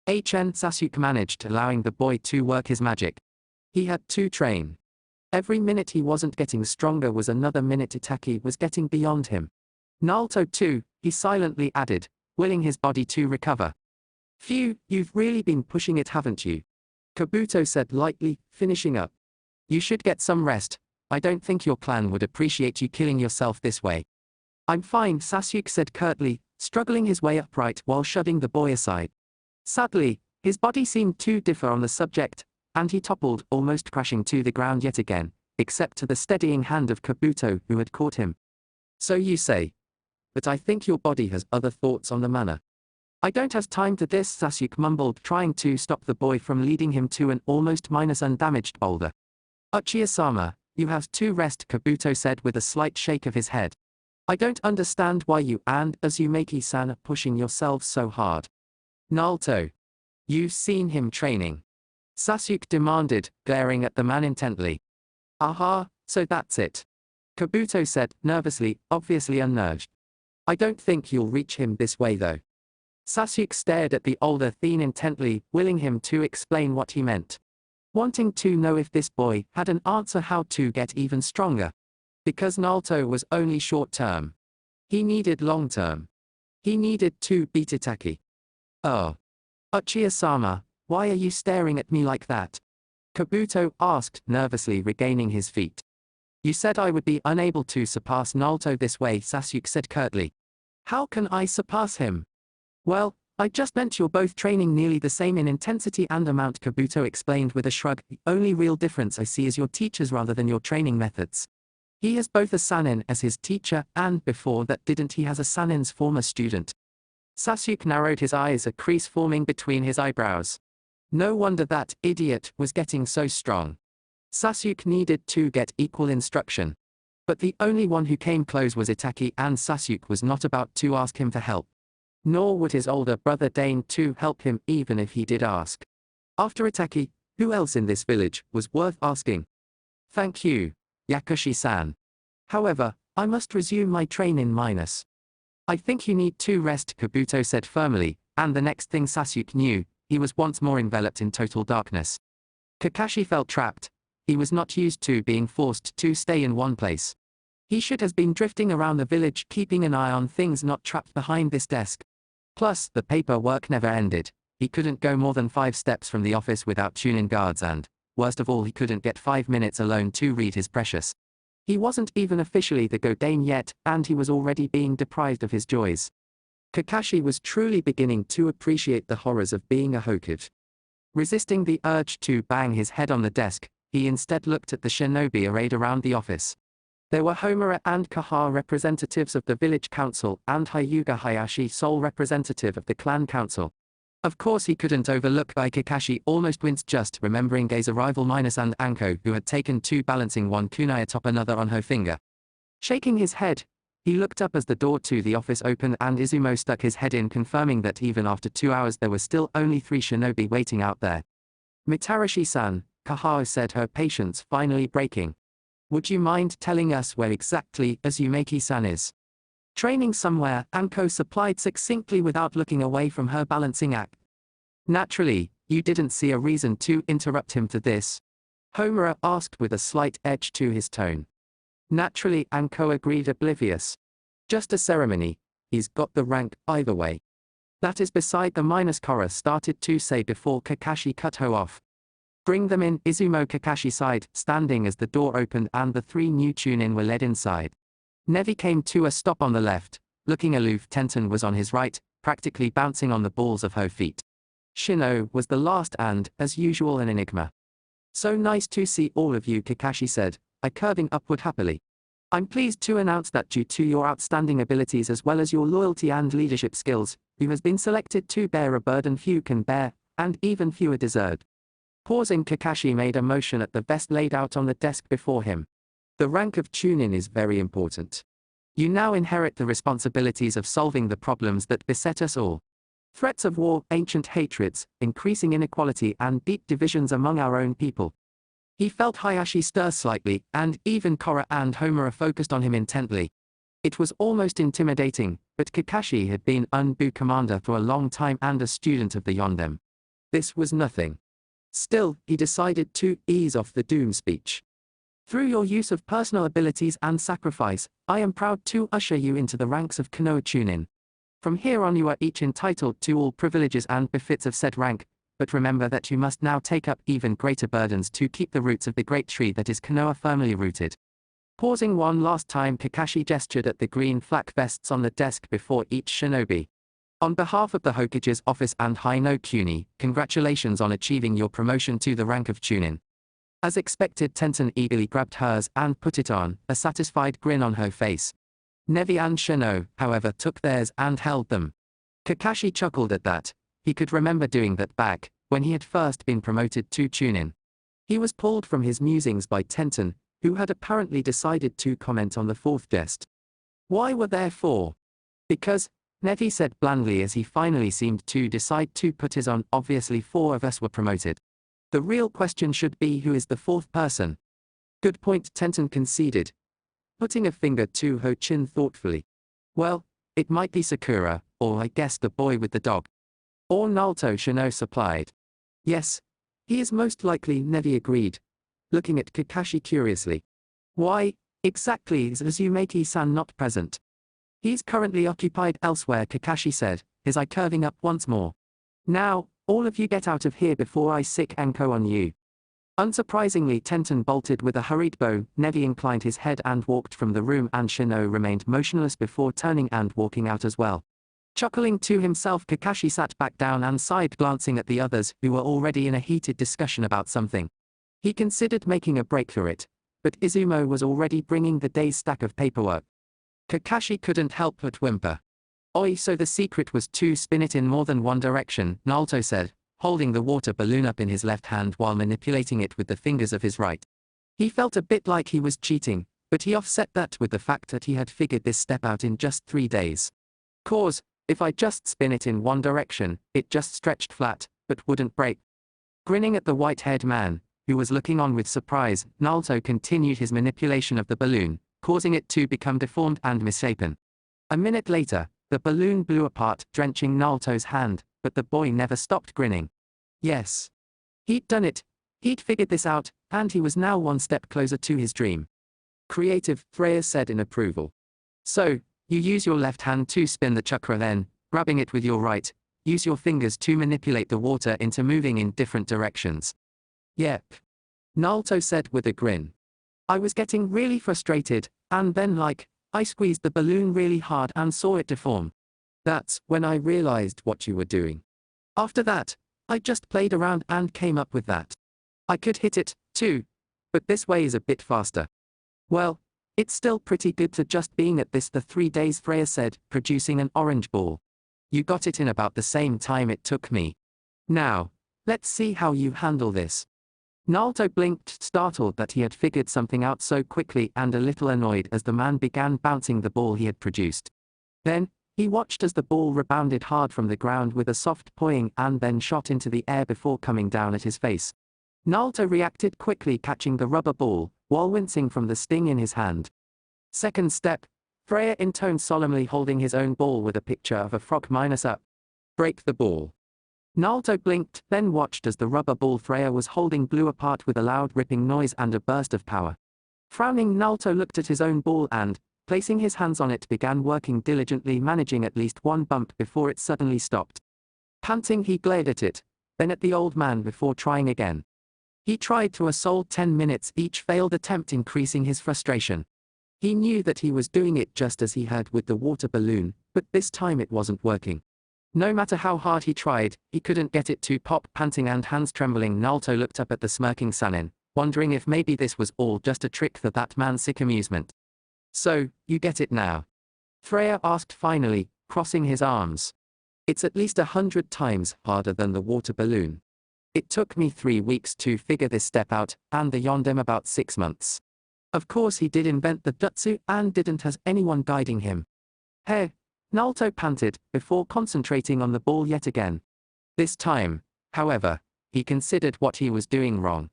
Sasuke managed, allowing the boy to work his magic. He had to train. Every minute he wasn't getting stronger was another minute Itachi was getting beyond him. "Nalto too," he silently added, willing his body to recover. "Phew, you've really been pushing it, haven't you?" Kabuto said lightly, finishing up. "You should get some rest. I don't think your clan would appreciate you killing yourself this way." "I'm fine," Sasuke said curtly, struggling his way upright while shoving the boy aside. Sadly, his body seemed to differ on the subject, and he toppled, almost crashing to the ground yet again, except to the steadying hand of Kabuto, who had caught him. "So you say. But I think your body has other thoughts on the matter." "I don't have time for this," Sasuke mumbled, trying to stop the boy from leading him to an almost minus undamaged boulder. "Uchiha-sama, you have to rest," Kabuto said with a slight shake of his head. "I don't understand why you and Uzumaki-san are pushing yourselves so hard." "Nalto. You've seen him training?" Sasuke demanded, glaring at the man intently. "Aha, so that's it," Kabuto said, nervously, obviously unnerved. "I don't think you'll reach him this way though." Sasuke stared at the older Thien intently, willing him to explain what he meant. Wanting to know if this boy had an answer how to get even stronger. Because Nalto was only short-term. He needed long-term. He needed to beat Itachi. "Oh. Uchiha-sama, why are you staring at me like that?" Kabuto asked, nervously regaining his feet. "You said I would be unable to surpass Nalto this way," Sasuke said curtly. "How can I surpass him?" "Well, I just meant you're both training nearly the same in intensity and amount," Kabuto explained with a shrug. "The only real difference I see is your teachers rather than your training methods." He has both a Sannin as his teacher and before that didn't he has a Sannin's former student. Sasuke narrowed his eyes, a crease forming between his eyebrows. No wonder that idiot was getting so strong. Sasuke needed to get equal instruction. But the only one who came close was Itachi, and Sasuke was not about to ask him for help. Nor would his older brother deign to help him even if he did ask. After Itachi, who else in this village was worth asking? Thank you, Yakushi-san. However, I must resume my training minus. I think you need to rest, Kabuto said firmly, and the next thing Sasuke knew, he was once more enveloped in total darkness. Kakashi felt trapped. He was not used to being forced to stay in one place. He should have been drifting around the village, keeping an eye on things, not trapped behind this desk. Plus, the paperwork never ended. He couldn't go more than 5 steps from the office without Chunin guards, and, worst of all, he couldn't get 5 minutes alone to read his precious. He wasn't even officially the Godain yet, and he was already being deprived of his joys. Kakashi was truly beginning to appreciate the horrors of being a Hokage. Resisting the urge to bang his head on the desk, he instead looked at the shinobi arrayed around the office. There were Homura and Kaha, representatives of the village council, and Hyuga Hayashi, sole representative of the clan council. Of course he couldn't overlook Kakashi almost winced just remembering Gei's arrival minus and Anko, who had taken to balancing one kunai atop another on her finger. Shaking his head, he looked up as the door to the office opened and Izumo stuck his head in, confirming that even after 2 hours there were still only 3 shinobi waiting out there. Mitarashi-san, Kaha said, her patience finally breaking. Would you mind telling us where exactly Azumaki-san is? Training somewhere, Anko supplied succinctly without looking away from her balancing act. Naturally, you didn't see a reason to interrupt him to this? Homura asked with a slight edge to his tone. Naturally, Anko agreed, oblivious. Just a ceremony, he's got the rank either way. That is beside the minus, Korra started to say before Kakashi cut her off. Bring them in, Izumo Kakashi sighed, standing as the door opened and the 3 new Chunin were led inside. Nevi came to a stop on the left. Looking aloof, Tenten was on his right, practically bouncing on the balls of her feet. Shino was the last and, as usual, an enigma. So nice to see all of you, Kakashi said, curving upward happily. I'm pleased to announce that due to your outstanding abilities as well as your loyalty and leadership skills, you has been selected to bear a burden few can bear, and even fewer deserve. Pausing, Kakashi made a motion at the vest laid out on the desk before him. The rank of Chunin is very important. You now inherit the responsibilities of solving the problems that beset us all. Threats of war, ancient hatreds, increasing inequality and deep divisions among our own people. He felt Hayashi stir slightly, and even Korra and Homura focused on him intently. It was almost intimidating, but Kakashi had been UNBU commander for a long time and a student of the Yondem. This was nothing. Still, he decided to ease off the doom speech. Through your use of personal abilities and sacrifice, I am proud to usher you into the ranks of Konoha Chunin. From here on you are each entitled to all privileges and befits of said rank, but remember that you must now take up even greater burdens to keep the roots of the great tree that is Konoha firmly rooted. Pausing one last time, Kakashi gestured at the green flak vests on the desk before each shinobi. On behalf of the Hokage's office and Hi-No Kuni, congratulations on achieving your promotion to the rank of Chunin. As expected, Tenten eagerly grabbed hers and put it on, a satisfied grin on her face. Nevi and Shino, however, took theirs and held them. Kakashi chuckled at that. He could remember doing that back when he had first been promoted to Chunin. He was pulled from his musings by Tenten, who had apparently decided to comment on the 4th jest. Why were there 4? Because, Nevi said blandly as he finally seemed to decide to put his on, obviously 4 of us were promoted. The real question should be who is the 4th person. Good point, Tenten conceded, putting a finger to her chin thoughtfully. Well, it might be Sakura, or I guess the boy with the dog. Or Nalto, Shino supplied. Yes, he is most likely, Nevi agreed, looking at Kakashi curiously. Why, exactly is Azumaki-san not present? He's currently occupied elsewhere, Kakashi said, his eye curving up once more. Now, all of you get out of here before I sick Anko on you. Unsurprisingly, Tenten bolted with a hurried bow. Nevi inclined his head and walked from the room, and Shino remained motionless before turning and walking out as well. Chuckling to himself, Kakashi sat back down and sighed, glancing at the others, who were already in a heated discussion about something. He considered making a break for it, but Izumo was already bringing the day's stack of paperwork. Kakashi couldn't help but whimper. Oi, so the secret was to spin it in more than one direction, Nalto said, holding the water balloon up in his left hand while manipulating it with the fingers of his right. He felt a bit like he was cheating, but he offset that with the fact that he had figured this step out in just 3 days. Cause, if I just spin it in one direction, it just stretched flat, but wouldn't break. Grinning at the white-haired man, who was looking on with surprise, Nalto continued his manipulation of the balloon, causing it to become deformed and misshapen. A minute later, the balloon blew apart, drenching Nalto's hand, but the boy never stopped grinning. Yes. He'd done it. He'd figured this out, and he was now one step closer to his dream. Creative, Freya said in approval. So, you use your left hand to spin the chakra, then, grabbing it with your right, use your fingers to manipulate the water into moving in different directions. Yep. Nalto said with a grin. I was getting really frustrated, and then I squeezed the balloon really hard and saw it deform. That's when I realized what you were doing. After that, I just played around and came up with that. I could hit it, too. But this way is a bit faster. Well, it's still pretty good to just being at this the 3 days, Freya said, producing an orange ball. You got it in about the same time it took me. Now, let's see how you handle this. Nalto blinked, startled that he had figured something out so quickly and a little annoyed as the man began bouncing the ball he had produced. Then, he watched as the ball rebounded hard from the ground with a soft poing and then shot into the air before coming down at his face. Nalto reacted quickly, catching the rubber ball, while wincing from the sting in his hand. Second step, Freya intoned solemnly, holding his own ball with a picture of a frog minus up. Break the ball. Nalto blinked, then watched as the rubber ball Freya was holding blew apart with a loud ripping noise and a burst of power. Frowning, Nalto looked at his own ball and, placing his hands on it, began working diligently, managing at least one bump before it suddenly stopped. Panting, he glared at it, then at the old man before trying again. He tried to a solid 10 minutes, each failed attempt increasing his frustration. He knew that he was doing it just as he had with the water balloon, but this time it wasn't working. No matter how hard he tried, he couldn't get it to pop. Panting and hands trembling, Nalto looked up at the smirking Sanin, wondering if maybe this was all just a trick for that man's sick amusement. So, you get it now? Freya asked finally, crossing his arms. It's at least 100 times harder than the water balloon. It took me 3 weeks to figure this step out, and the Yondim about 6 months. Of course he did invent the jutsu and didn't has anyone guiding him. Hey, Nalto panted, before concentrating on the ball yet again. This time, however, he considered what he was doing wrong.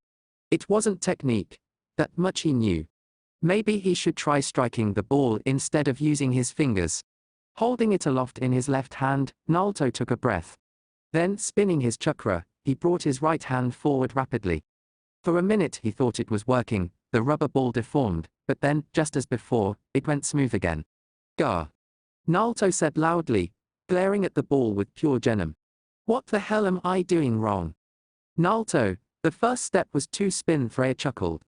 It wasn't technique. That much he knew. Maybe he should try striking the ball instead of using his fingers. Holding it aloft in his left hand, Nalto took a breath. Then, spinning his chakra, he brought his right hand forward rapidly. For a minute he thought it was working, the rubber ball deformed, but then, just as before, it went smooth again. Gah! Nalto said loudly, glaring at the ball with pure venom. What the hell am I doing wrong? Nalto, the first step was to spin, Freya chuckled.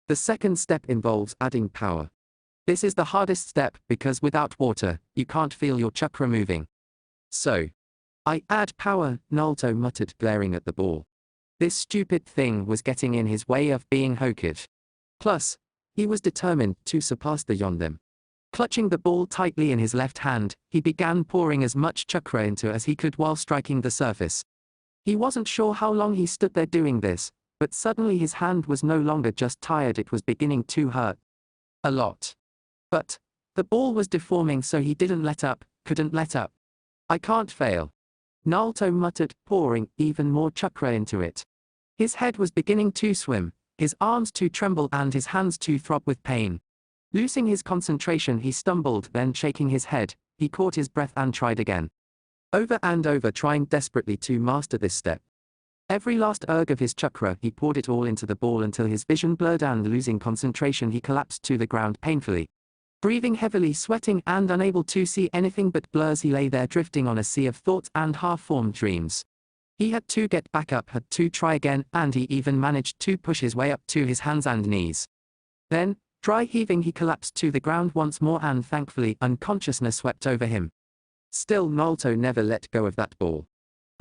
The second step involves adding power. This is the hardest step because without water, you can't feel your chakra moving. So, I add power, Nalto muttered, glaring at the ball. This stupid thing was getting in his way of being Hokage. Plus, he was determined to surpass the Yondim. Clutching the ball tightly in his left hand, he began pouring as much chakra into as he could while striking the surface. He wasn't sure how long he stood there doing this, but suddenly his hand was no longer just tired, it was beginning to hurt. A lot. But the ball was deforming, so he couldn't let up. I can't fail. Nalto muttered, pouring even more chakra into it. His head was beginning to swim, his arms to tremble and his hands to throb with pain. Losing his concentration, he stumbled, then shaking his head, he caught his breath and tried again. Over and over, trying desperately to master this step. Every last erg of his chakra, he poured it all into the ball until his vision blurred and losing concentration, he collapsed to the ground painfully. Breathing heavily, sweating and unable to see anything but blurs, he lay there drifting on a sea of thoughts and half-formed dreams. He had to get back up, had to try again, and he even managed to push his way up to his hands and knees. Then, dry heaving, he collapsed to the ground once more and thankfully unconsciousness swept over him. Still, Nalto never let go of that ball.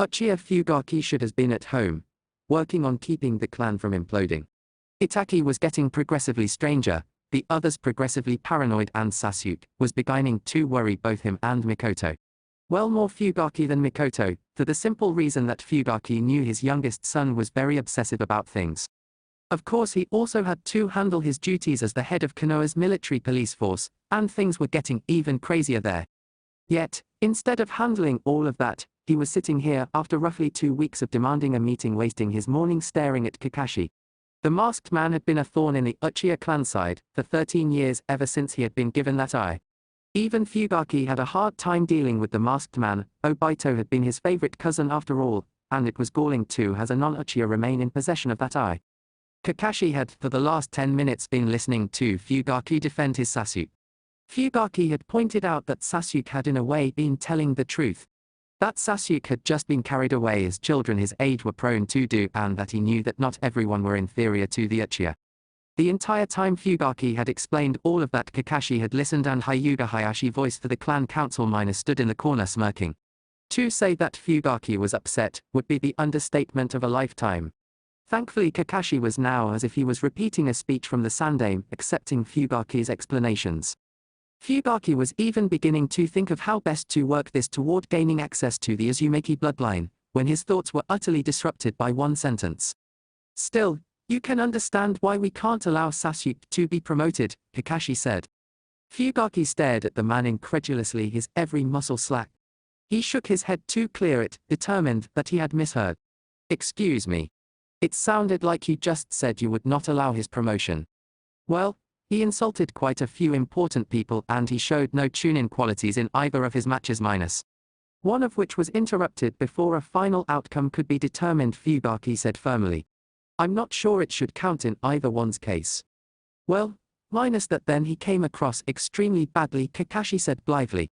Uchiha Fugaki should have been at home, working on keeping the clan from imploding. Itachi was getting progressively stranger, the others progressively paranoid, and Sasuke was beginning to worry both him and Mikoto. Well, more Fugaki than Mikoto, for the simple reason that Fugaki knew his youngest son was very obsessive about things. Of course, he also had to handle his duties as the head of Konoha's military police force, and things were getting even crazier there. Yet, instead of handling all of that, he was sitting here after roughly 2 weeks of demanding a meeting, wasting his morning staring at Kakashi. The masked man had been a thorn in the Uchiha clan side for 13 years, ever since he had been given that eye. Even Fugaki had a hard time dealing with the masked man. Obito had been his favorite cousin after all, and it was galling to have a non-Uchiha remain in possession of that eye. Kakashi had for the last 10 minutes been listening to Fugaki defend his Sasuke. Fugaki had pointed out that Sasuke had in a way been telling the truth. That Sasuke had just been carried away as children his age were prone to do, and that he knew that not everyone were inferior to the Uchiha. The entire time Fugaki had explained all of that, Kakashi had listened, and Hyuga Hayashi, voice for the clan council minor, stood in the corner smirking. To say that Fugaki was upset would be the understatement of a lifetime. Thankfully, Kakashi was now as if he was repeating a speech from the Sandaime, accepting Fugaki's explanations. Fugaki was even beginning to think of how best to work this toward gaining access to the Uzumaki bloodline, when his thoughts were utterly disrupted by one sentence. "Still, you can understand why we can't allow Sasuke to be promoted," Kakashi said. Fugaki stared at the man incredulously, his every muscle slack. He shook his head to clear it, determined that he had misheard. "Excuse me. It sounded like you just said you would not allow his promotion." Well, he insulted quite a few important people, and he showed no tune-in qualities in either of his matches, minus one of which was interrupted before a final outcome could be determined, Fugaki said firmly. "I'm not sure it should count in either one's case." "Well, minus that then he came across extremely badly," Kakashi said blithely.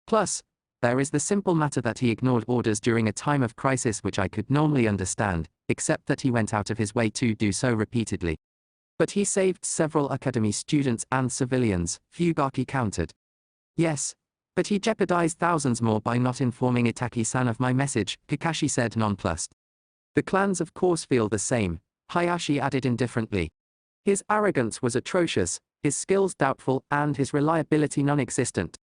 "Plus, there is the simple matter that he ignored orders during a time of crisis, which I could normally understand, except that he went out of his way to do so repeatedly." "But he saved several academy students and civilians," Fugaki countered. "Yes, but he jeopardized thousands more by not informing Itachi-san of my message," Kakashi said nonplussed. "The clans of course feel the same," Hayashi added indifferently. "His arrogance was atrocious, his skills doubtful, and his reliability non-existent."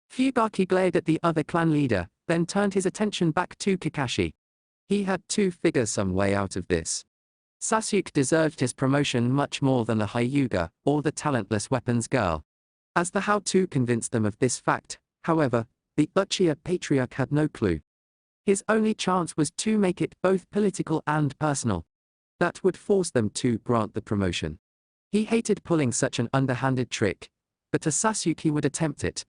Fugaki glared at the other clan leader, then turned his attention back to Kakashi. He had to figure some way out of this. Sasuke deserved his promotion much more than the Hyuga, or the talentless weapons girl. As to how to convince them of this fact, however, the Uchiha patriarch had no clue. His only chance was to make it both political and personal. That would force them to grant the promotion. He hated pulling such an underhanded trick, but to Sasuke he would attempt it.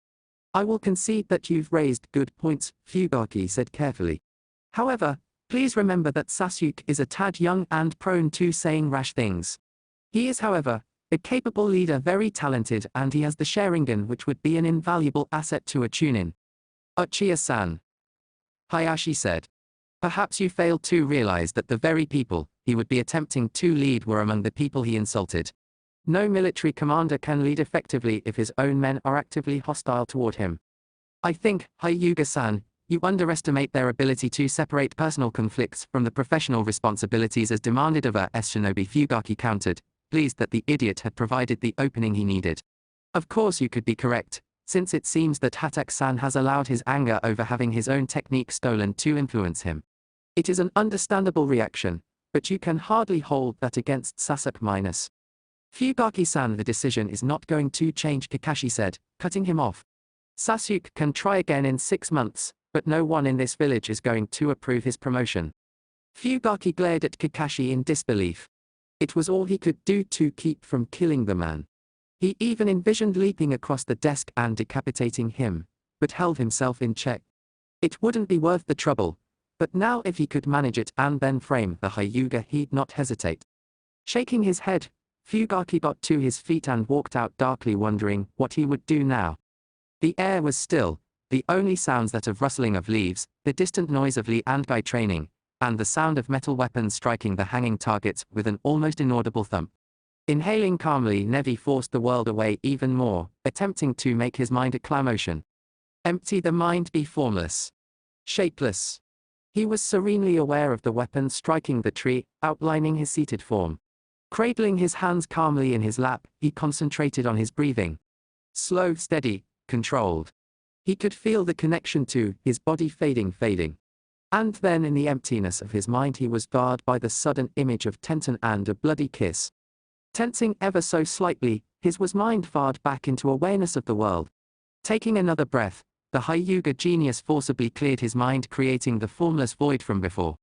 "I will concede that you've raised good points," Fugaki said carefully. "However, please remember that Sasuke is a tad young and prone to saying rash things. He is, however, a capable leader, very talented, and he has the Sharingan, which would be an invaluable asset to a Chunin." "Uchiha-san," Hayashi said. "Perhaps you failed to realize that the very people he would be attempting to lead were among the people he insulted. No military commander can lead effectively if his own men are actively hostile toward him. I think, Hyuga-san, you underestimate their ability to separate personal conflicts from the professional responsibilities as demanded of a shinobi," Fugaki countered, pleased that the idiot had provided the opening he needed. "Of course you could be correct, since it seems that Hatake-san has allowed his anger over having his own technique stolen to influence him. It is an understandable reaction, but you can hardly hold that against Sasuke minus. Fugaki-san, the decision is not going to change," Kakashi said, cutting him off. "Sasuke can try again in 6 months, but no one in this village is going to approve his promotion." Fugaki glared at Kakashi in disbelief. It was all he could do to keep from killing the man. He even envisioned leaping across the desk and decapitating him, but held himself in check. It wouldn't be worth the trouble, but now if he could manage it and then frame the Hyuga, he'd not hesitate. Shaking his head, Fugaki got to his feet and walked out, darkly wondering what he would do now. The air was still, the only sounds that of rustling of leaves, the distant noise of Lee and Guy training, and the sound of metal weapons striking the hanging targets with an almost inaudible thump. Inhaling calmly, Nevi forced the world away even more, attempting to make his mind a clam-ocean. Empty the mind, be formless. Shapeless. He was serenely aware of the weapon striking the tree, outlining his seated form. Cradling his hands calmly in his lap, he concentrated on his breathing. Slow, steady, controlled. He could feel the connection to his body fading. And then in the emptiness of his mind he was barred by the sudden image of Tenten and a bloody kiss. Tensing ever so slightly, his mind fared back into awareness of the world. Taking another breath, the Hyuga genius forcibly cleared his mind, creating the formless void from before.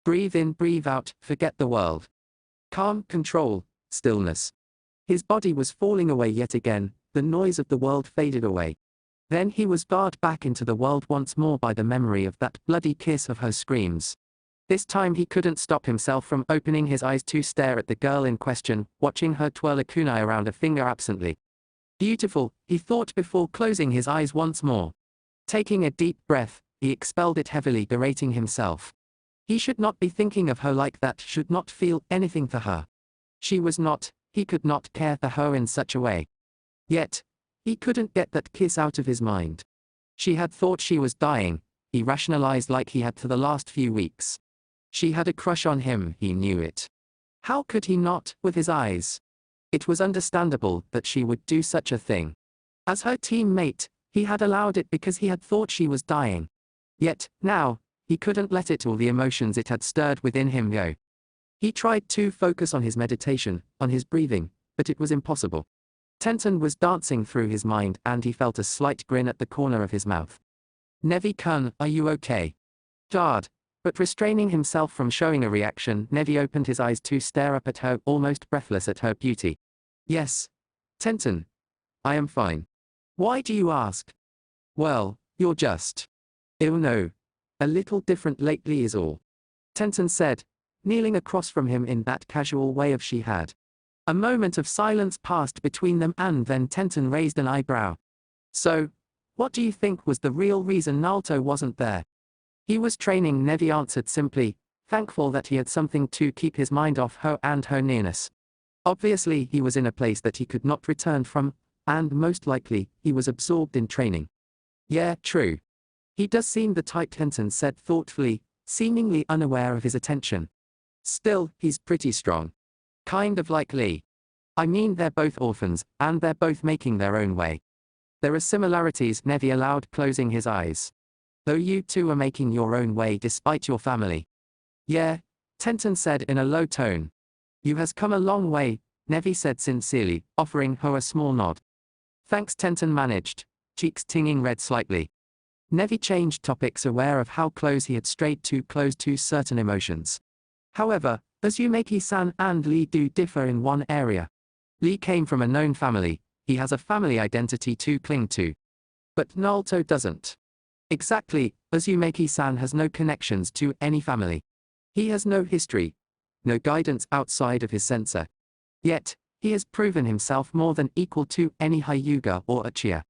Breathe in, breathe out, forget the world. Calm, control, stillness. His body was falling away yet again, the noise of the world faded away. Then he was barred back into the world once more by the memory of that bloody kiss, of her screams. This time he couldn't stop himself from opening his eyes to stare at the girl in question, watching her twirl a kunai around a finger absently. Beautiful, he thought before closing his eyes once more. Taking a deep breath, he expelled it heavily, berating himself. He should not be thinking of her like that, should not feel anything for her. She was not, he could not care for her in such a way. Yet, he couldn't get that kiss out of his mind. She had thought she was dying, he rationalized like he had for the last few weeks. She had a crush on him, he knew it. How could he not, with his eyes? It was understandable that she would do such a thing. As her teammate, he had allowed it because he had thought she was dying. Yet, now, he couldn't let it, all the emotions it had stirred within him, go. He tried to focus on his meditation, on his breathing, but it was impossible. Tenten was dancing through his mind and he felt a slight grin at the corner of his mouth. Nevi-kun, are you okay? Jarred, but restraining himself from showing a reaction, Nevi opened his eyes to stare up at her, almost breathless at her beauty. Yes. Tenten. I am fine. Why do you ask? Well, you're just. No. A little different lately is all. Tenten said, kneeling across from him in that casual way of she had. A moment of silence passed between them and then Tenten raised an eyebrow. So, what do you think was the real reason Nalto wasn't there? He was training, Nevi answered simply, thankful that he had something to keep his mind off her and her nearness. Obviously he was in a place that he could not return from, and most likely, he was absorbed in training. Yeah, true. He does seem the type, Tenten said thoughtfully, seemingly unaware of his attention. Still, he's pretty strong. Kind of like Lee. I mean, they're both orphans, and they're both making their own way. There are similarities, Nevi allowed, closing his eyes. Though you two are making your own way despite your family. Yeah, Tenten said in a low tone. You has come a long way, Nevi said sincerely, offering her a small nod. Thanks, Tenten managed, cheeks tinging red slightly. Nevi changed topics, aware of how close he had strayed too close to certain emotions. However, Uzumaki-san and Lee do differ in one area. Lee came from a known family, he has a family identity to cling to. But Nalto doesn't. Exactly, Uzumaki-san has no connections to any family. He has no history, no guidance outside of his sensor. Yet, he has proven himself more than equal to any Hyuga or Uchiha.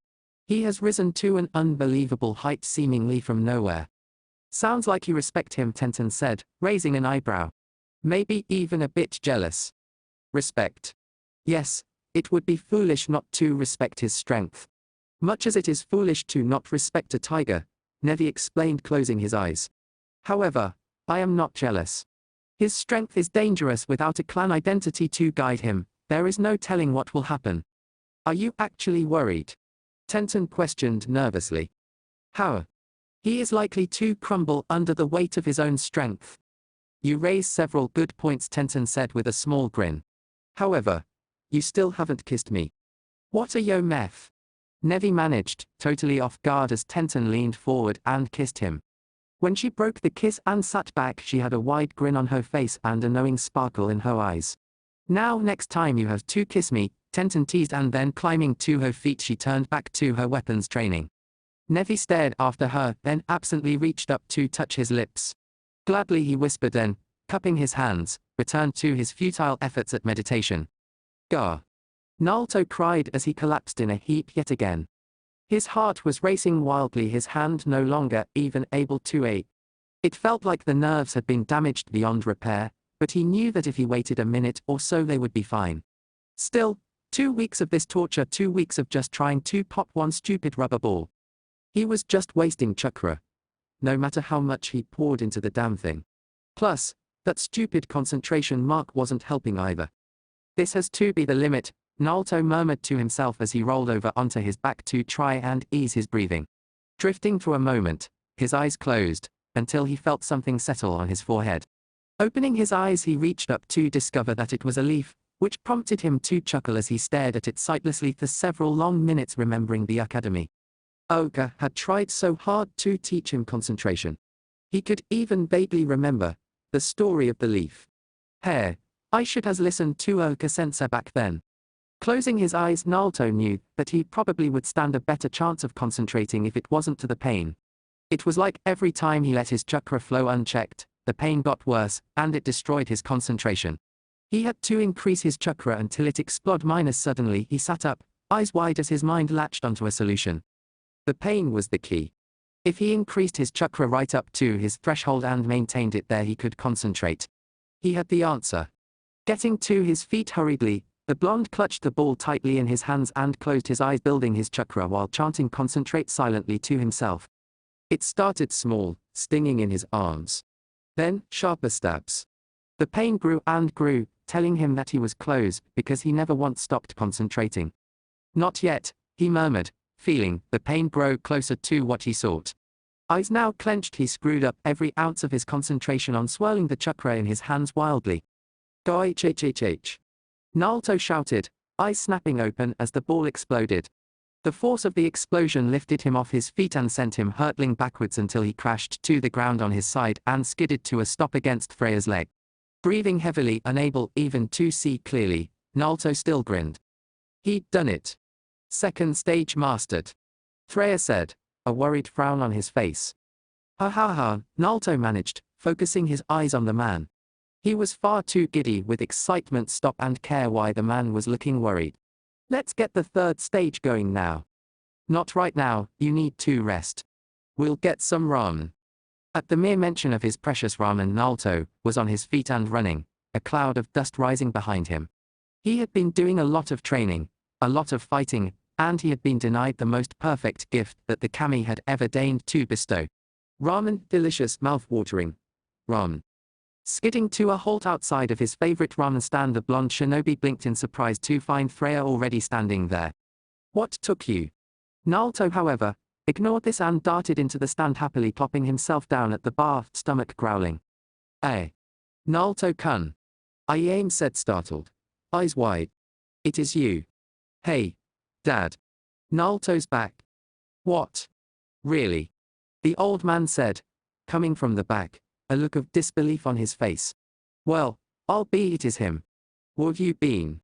He has risen to an unbelievable height seemingly from nowhere. Sounds like you respect him, Tenten said, raising an eyebrow. Maybe even a bit jealous. Respect. Yes, it would be foolish not to respect his strength. Much as it is foolish to not respect a tiger, Nevi explained, closing his eyes. However, I am not jealous. His strength is dangerous without a clan identity to guide him, there is no telling what will happen. Are you actually worried? Tenten questioned nervously. How? He is likely to crumble under the weight of his own strength. You raise several good points, Tenten said with a small grin. However, you still haven't kissed me. What are yo meth? Nevi managed, totally off guard as Tenten leaned forward and kissed him. When she broke the kiss and sat back, she had a wide grin on her face and a knowing sparkle in her eyes. Now next time you have to kiss me, Tenten teased, and then climbing to her feet she turned back to her weapons training. Nevi stared after her, then absently reached up to touch his lips. Gladly he whispered, then, cupping his hands, returned to his futile efforts at meditation. Gah! Nalto cried as he collapsed in a heap yet again. His heart was racing wildly, his hand no longer even able to ache. It felt like the nerves had been damaged beyond repair, but he knew that if he waited a minute or so they would be fine. Still, 2 weeks of this torture, 2 weeks of just trying to pop one stupid rubber ball. He was just wasting chakra. No matter how much he poured into the damn thing. Plus, that stupid concentration mark wasn't helping either. This has to be the limit, Nalto murmured to himself as he rolled over onto his back to try and ease his breathing. Drifting for a moment, his eyes closed, until he felt something settle on his forehead. Opening his eyes, he reached up to discover that it was a leaf, which prompted him to chuckle as he stared at it sightlessly for several long minutes, remembering the academy. Oka had tried so hard to teach him concentration. He could even vaguely remember the story of the leaf. Hey, I should have listened to Oka-sensei back then. Closing his eyes, Nalto knew that he probably would stand a better chance of concentrating if it wasn't to the pain. It was like every time he let his chakra flow unchecked, the pain got worse, and it destroyed his concentration. He had to increase his chakra until it exploded. Suddenly he sat up, eyes wide as his mind latched onto a solution. The pain was the key. If he increased his chakra right up to his threshold and maintained it there, he could concentrate. He had the answer. Getting to his feet hurriedly, the blonde clutched the ball tightly in his hands and closed his eyes, building his chakra while chanting "concentrate" silently to himself. It started small, stinging in his arms. Then, sharper stabs. The pain grew and grew, telling him that he was close, because he never once stopped concentrating. Not yet, he murmured, feeling the pain grow closer to what he sought. Eyes now clenched, he screwed up every ounce of his concentration on swirling the chakra in his hands wildly. Go hhhh. Nalto shouted, eyes snapping open as the ball exploded. The force of the explosion lifted him off his feet and sent him hurtling backwards until he crashed to the ground on his side and skidded to a stop against Freya's leg. Breathing heavily, unable even to see clearly, Nalto still grinned. He'd done it. Second stage mastered. Freya said, a worried frown on his face. Ha ha ha, Nalto managed, focusing his eyes on the man. He was far too giddy with excitement to stop and care why the man was looking worried. Let's get the third stage going now. Not right now, you need to rest. We'll get some ramen. At the mere mention of his precious ramen, Nalto was on his feet and running, a cloud of dust rising behind him. He had been doing a lot of training, a lot of fighting, and he had been denied the most perfect gift that the kami had ever deigned to bestow. Ramen, delicious, mouth-watering. Ramen. Skidding to a halt outside of his favorite ramen stand, the blonde shinobi blinked in surprise to find Freya already standing there. What took you? Nalto, however, ignored this and darted into the stand, happily plopping himself down at the bar, stomach growling. Eh? Nalto-kun. I said, startled. Eyes wide. It is you. Hey. Dad. Nalto's back. What? Really? The old man said, coming from the back, a look of disbelief on his face. Well, I'll be it is him. Where've you been?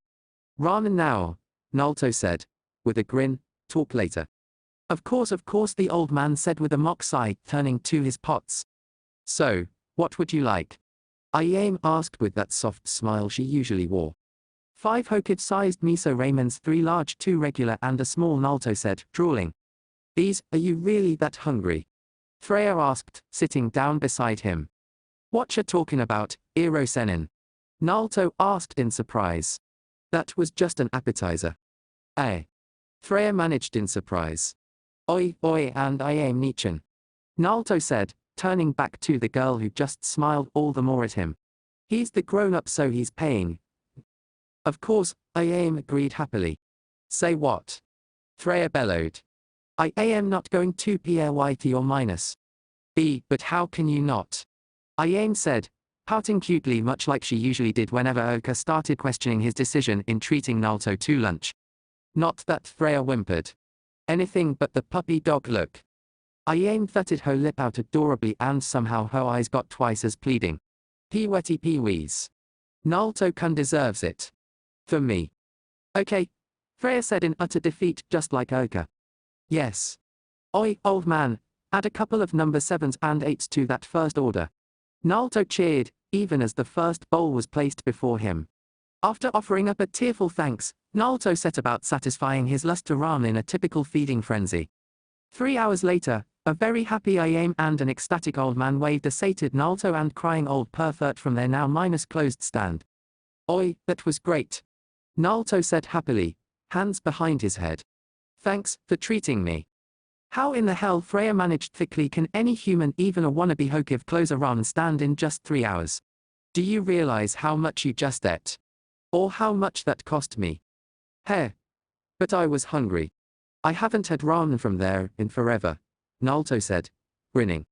Ramen now, Nalto said, with a grin, talk later. Of course, the old man said with a mock sigh, turning to his pots. So, what would you like? I asked with that soft smile she usually wore. 5 Hokage-sized miso ramens, 3 large, 2 regular and a small, Nalto said, drooling. These, are you really that hungry? Freya asked, sitting down beside him. What you talking about, Iro-senin? Nalto asked in surprise. That was just an appetizer. Eh? Freya managed in surprise. Oi, and I am Nichin. Nalto said, turning back to the girl who just smiled all the more at him. He's the grown-up, so he's paying. Of course, I agreed happily. Say what? Freya bellowed. I am not going to pyt or minus. B, but how can you not? I said, pouting cutely, much like she usually did whenever Oka started questioning his decision in treating Nalto to lunch. Not that, Freya whimpered. Anything but the puppy dog look. I thutted her lip out adorably, and somehow her eyes got twice as pleading. Peewetty peewees. Nalto-kun deserves it. For me. Okay. Freya said in utter defeat, just like Oka. Yes. Oi, old man, add a couple of number 7s and 8s to that first order. Nalto cheered, even as the first bowl was placed before him. After offering up a tearful thanks, Nalto set about satisfying his lust for ramen in a typical feeding frenzy. 3 hours later, a very happy I and an ecstatic old man waved a sated Nalto and crying old pervert from their now closed stand. Oi, that was great. Nalto said happily, hands behind his head. Thanks for treating me. How in the hell, Freya managed thickly, can any human, even a wannabe Hokage, close a ramen stand in just 3 hours? Do you realize how much you just ate? Or how much that cost me. Hey. But I was hungry. I haven't had ramen from there in forever, Nalto said, grinning.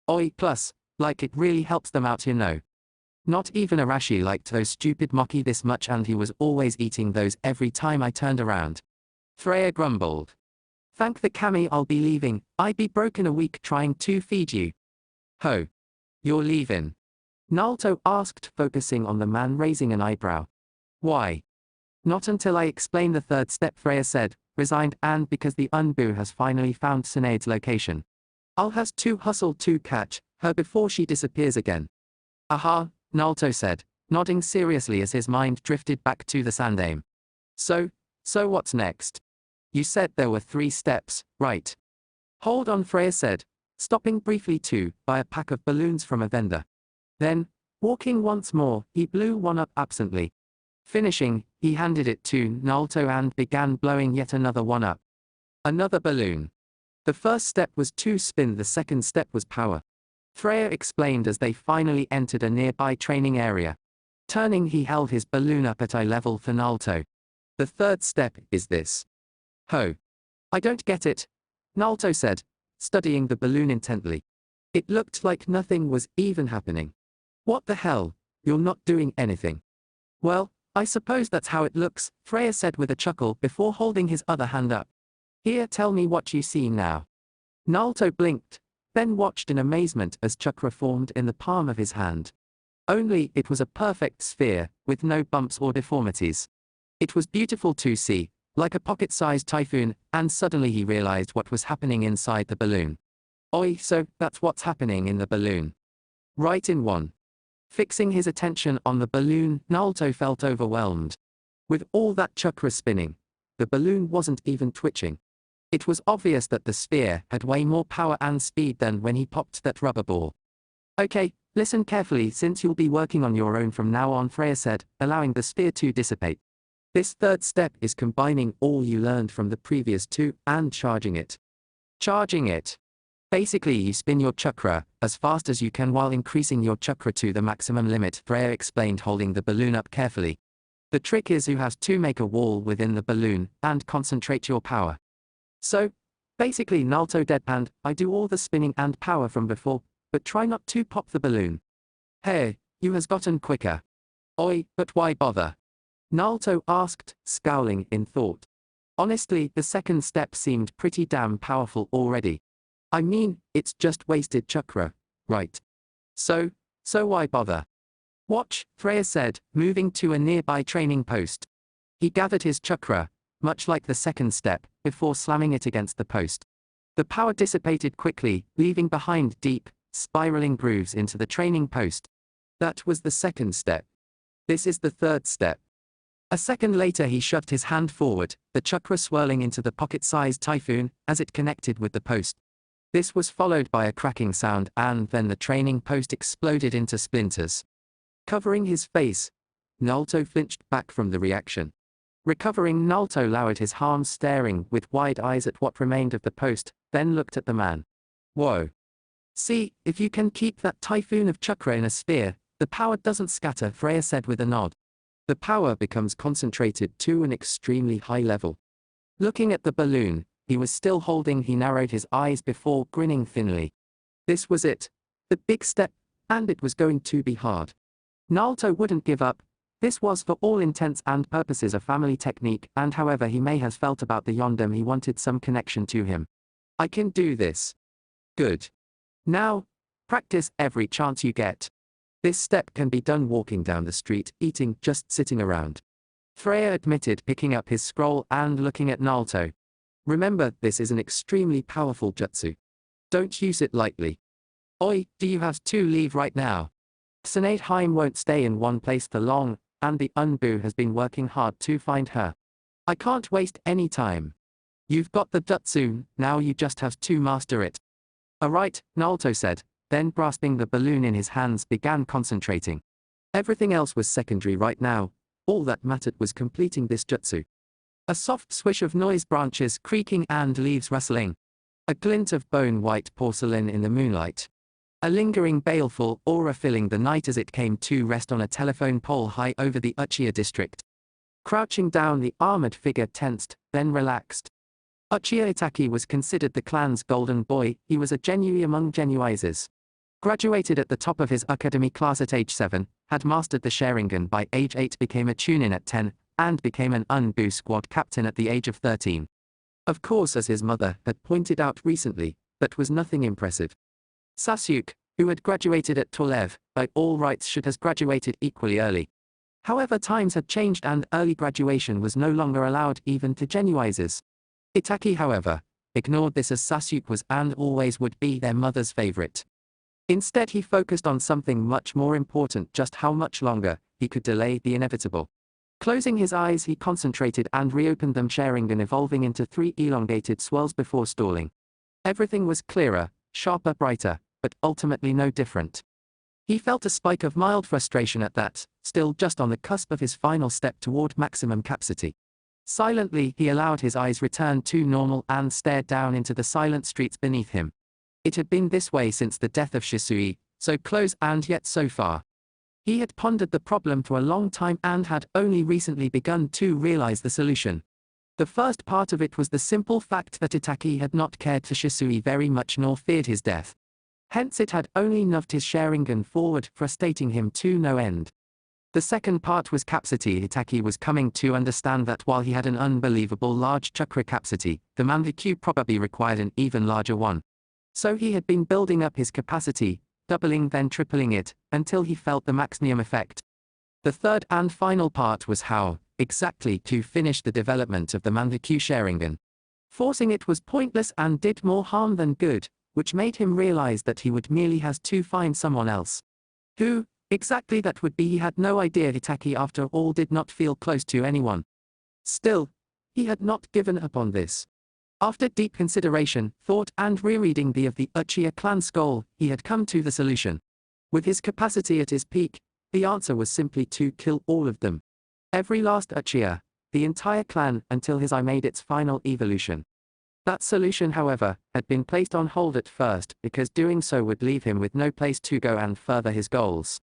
Oi, plus, like it really helps them out, you know. Not even Arashi liked those stupid Mochi this much, and he was always eating those every time I turned around. Freya grumbled. Thank the kami I'll be leaving, I'd be broken a week trying to feed you. Ho. You're leaving? Nalto asked, focusing on the man raising an eyebrow. Why? Not until I explain the third step, Freya said, resigned, and because the Unbu has finally found Tsunade's location. I'll has to hustle to catch her before she disappears again. Aha, Nalto said, nodding seriously as his mind drifted back to the Sandaime. So what's next? You said there were 3 steps, right? Hold on, Freya said, stopping briefly to buy a pack of balloons from a vendor. Then, walking once more, he blew one up absently. Finishing, he handed it to Nalto and began blowing yet another one up. Another balloon. The first step was to spin, the second step was power. Freya explained as they finally entered a nearby training area. Turning, he held his balloon up at eye level for Nalto. The third step is this. Ho. I don't get it, Nalto said, studying the balloon intently. It looked like nothing was even happening. What the hell, you're not doing anything. Well, I suppose that's how it looks, Freya said with a chuckle before holding his other hand up. Here, tell me what you see now. Nalto blinked, then watched in amazement as chakra formed in the palm of his hand. Only it was a perfect sphere, with no bumps or deformities. It was beautiful to see, like a pocket-sized typhoon, and suddenly he realized what was happening inside the balloon. Oi, so that's what's happening in the balloon. Right in one. Fixing his attention on the balloon, Nalto felt overwhelmed. With all that chakra spinning, the balloon wasn't even twitching. It was obvious that the sphere had way more power and speed than when he popped that rubber ball. Okay, listen carefully since you'll be working on your own from now on, Freya said, allowing the sphere to dissipate. This third step is combining all you learned from the previous 2 and charging it. Charging it. Basically, you spin your chakra as fast as you can while increasing your chakra to the maximum limit, Freya explained, holding the balloon up carefully. The trick is you have to make a wall within the balloon and concentrate your power. So, basically, Nalto deadpanned, I do all the spinning and power from before, but try not to pop the balloon. Hey, you has gotten quicker. Oi, but why bother? Nalto asked, scowling in thought. Honestly, the second step seemed pretty damn powerful already. I mean, it's just wasted chakra, right? So why bother? Watch, Freya said, moving to a nearby training post. He gathered his chakra, much like the second step, before slamming it against the post. The power dissipated quickly, leaving behind deep, spiraling grooves into the training post. That was the second step. This is the third step. A second later he shoved his hand forward, the chakra swirling into the pocket-sized typhoon as it connected with the post. This was followed by a cracking sound, and then the training post exploded into splinters. Covering his face, Nalto flinched back from the reaction. Recovering, Nalto lowered his arms, staring with wide eyes at what remained of the post, then looked at the man. Whoa. See, if you can keep that typhoon of chakra in a sphere, the power doesn't scatter, Freya said with a nod. The power becomes concentrated to an extremely high level. Looking at the balloon he was still holding, he narrowed his eyes before grinning thinly. This was it. The big step, and it was going to be hard. Nalto wouldn't give up. This was for all intents and purposes a family technique, and however he may have felt about the Yondam, he wanted some connection to him. I can do this. Good. Now, practice every chance you get. This step can be done walking down the street, eating, just sitting around. Freya admitted, picking up his scroll and looking at Nalto. Remember, this is an extremely powerful jutsu. Don't use it lightly. Oi, do you have to leave right now? Tsunade Haim won't stay in one place for long, and the Unbu has been working hard to find her. I can't waste any time. You've got the jutsu, now you just have to master it. Alright, Nalto said, then grasping the balloon in his hands began concentrating. Everything else was secondary right now, all that mattered was completing this jutsu. A soft swish of noise, branches creaking and leaves rustling. A glint of bone-white porcelain in the moonlight. A lingering baleful aura filling the night as it came to rest on a telephone pole high over the Uchiha district. Crouching down, the armored figure tensed, then relaxed. Uchiha Itachi was considered the clan's golden boy. He was a genui among genuizers. Graduated at the top of his academy class at age 7, had mastered the Sharingan by age 8, became a Chunin at 10, and became an UNBU squad captain at the age of 13. Of course, as his mother had pointed out recently, that was nothing impressive. Sasuke, who had graduated at 12, by all rights should have graduated equally early. However, times had changed and early graduation was no longer allowed even to genuizers. Itachi, however, ignored this, as Sasuke was and always would be their mother's favorite. Instead, he focused on something much more important: just how much longer he could delay the inevitable. Closing his eyes, he concentrated and reopened them, Sharingan evolving into 3 elongated swirls before stalling. Everything was clearer, sharper, brighter, but ultimately no different. He felt a spike of mild frustration at that, still just on the cusp of his final step toward maximum capacity. Silently, he allowed his eyes return to normal and stared down into the silent streets beneath him. It had been this way since the death of Shisui, so close and yet so far. He had pondered the problem for a long time and had only recently begun to realize the solution. The first part of it was the simple fact that Itachi had not cared for Shisui very much nor feared his death. Hence it had only nudged his Sharingan forward, frustrating him to no end. The second part was capacity. Itachi was coming to understand that while he had an unbelievable large chakra capacity, the Manrikyu probably required an even larger one. So he had been building up his capacity, doubling then tripling it, until he felt the maximum effect. The third and final part was how, exactly, to finish the development of the Manrikyu Sharingan. Forcing it was pointless and did more harm than good, which made him realize that he would merely have to find someone else. Who exactly that would be, he had no idea. Itachi, after all, did not feel close to anyone. Still, he had not given up on this. After deep consideration, thought, and rereading the Uchiha clan scroll, he had come to the solution. With his capacity at his peak, the answer was simply to kill all of them. Every last Uchiha, the entire clan, until his eye made its final evolution. That solution, however, had been placed on hold at first, because doing so would leave him with no place to go and further his goals.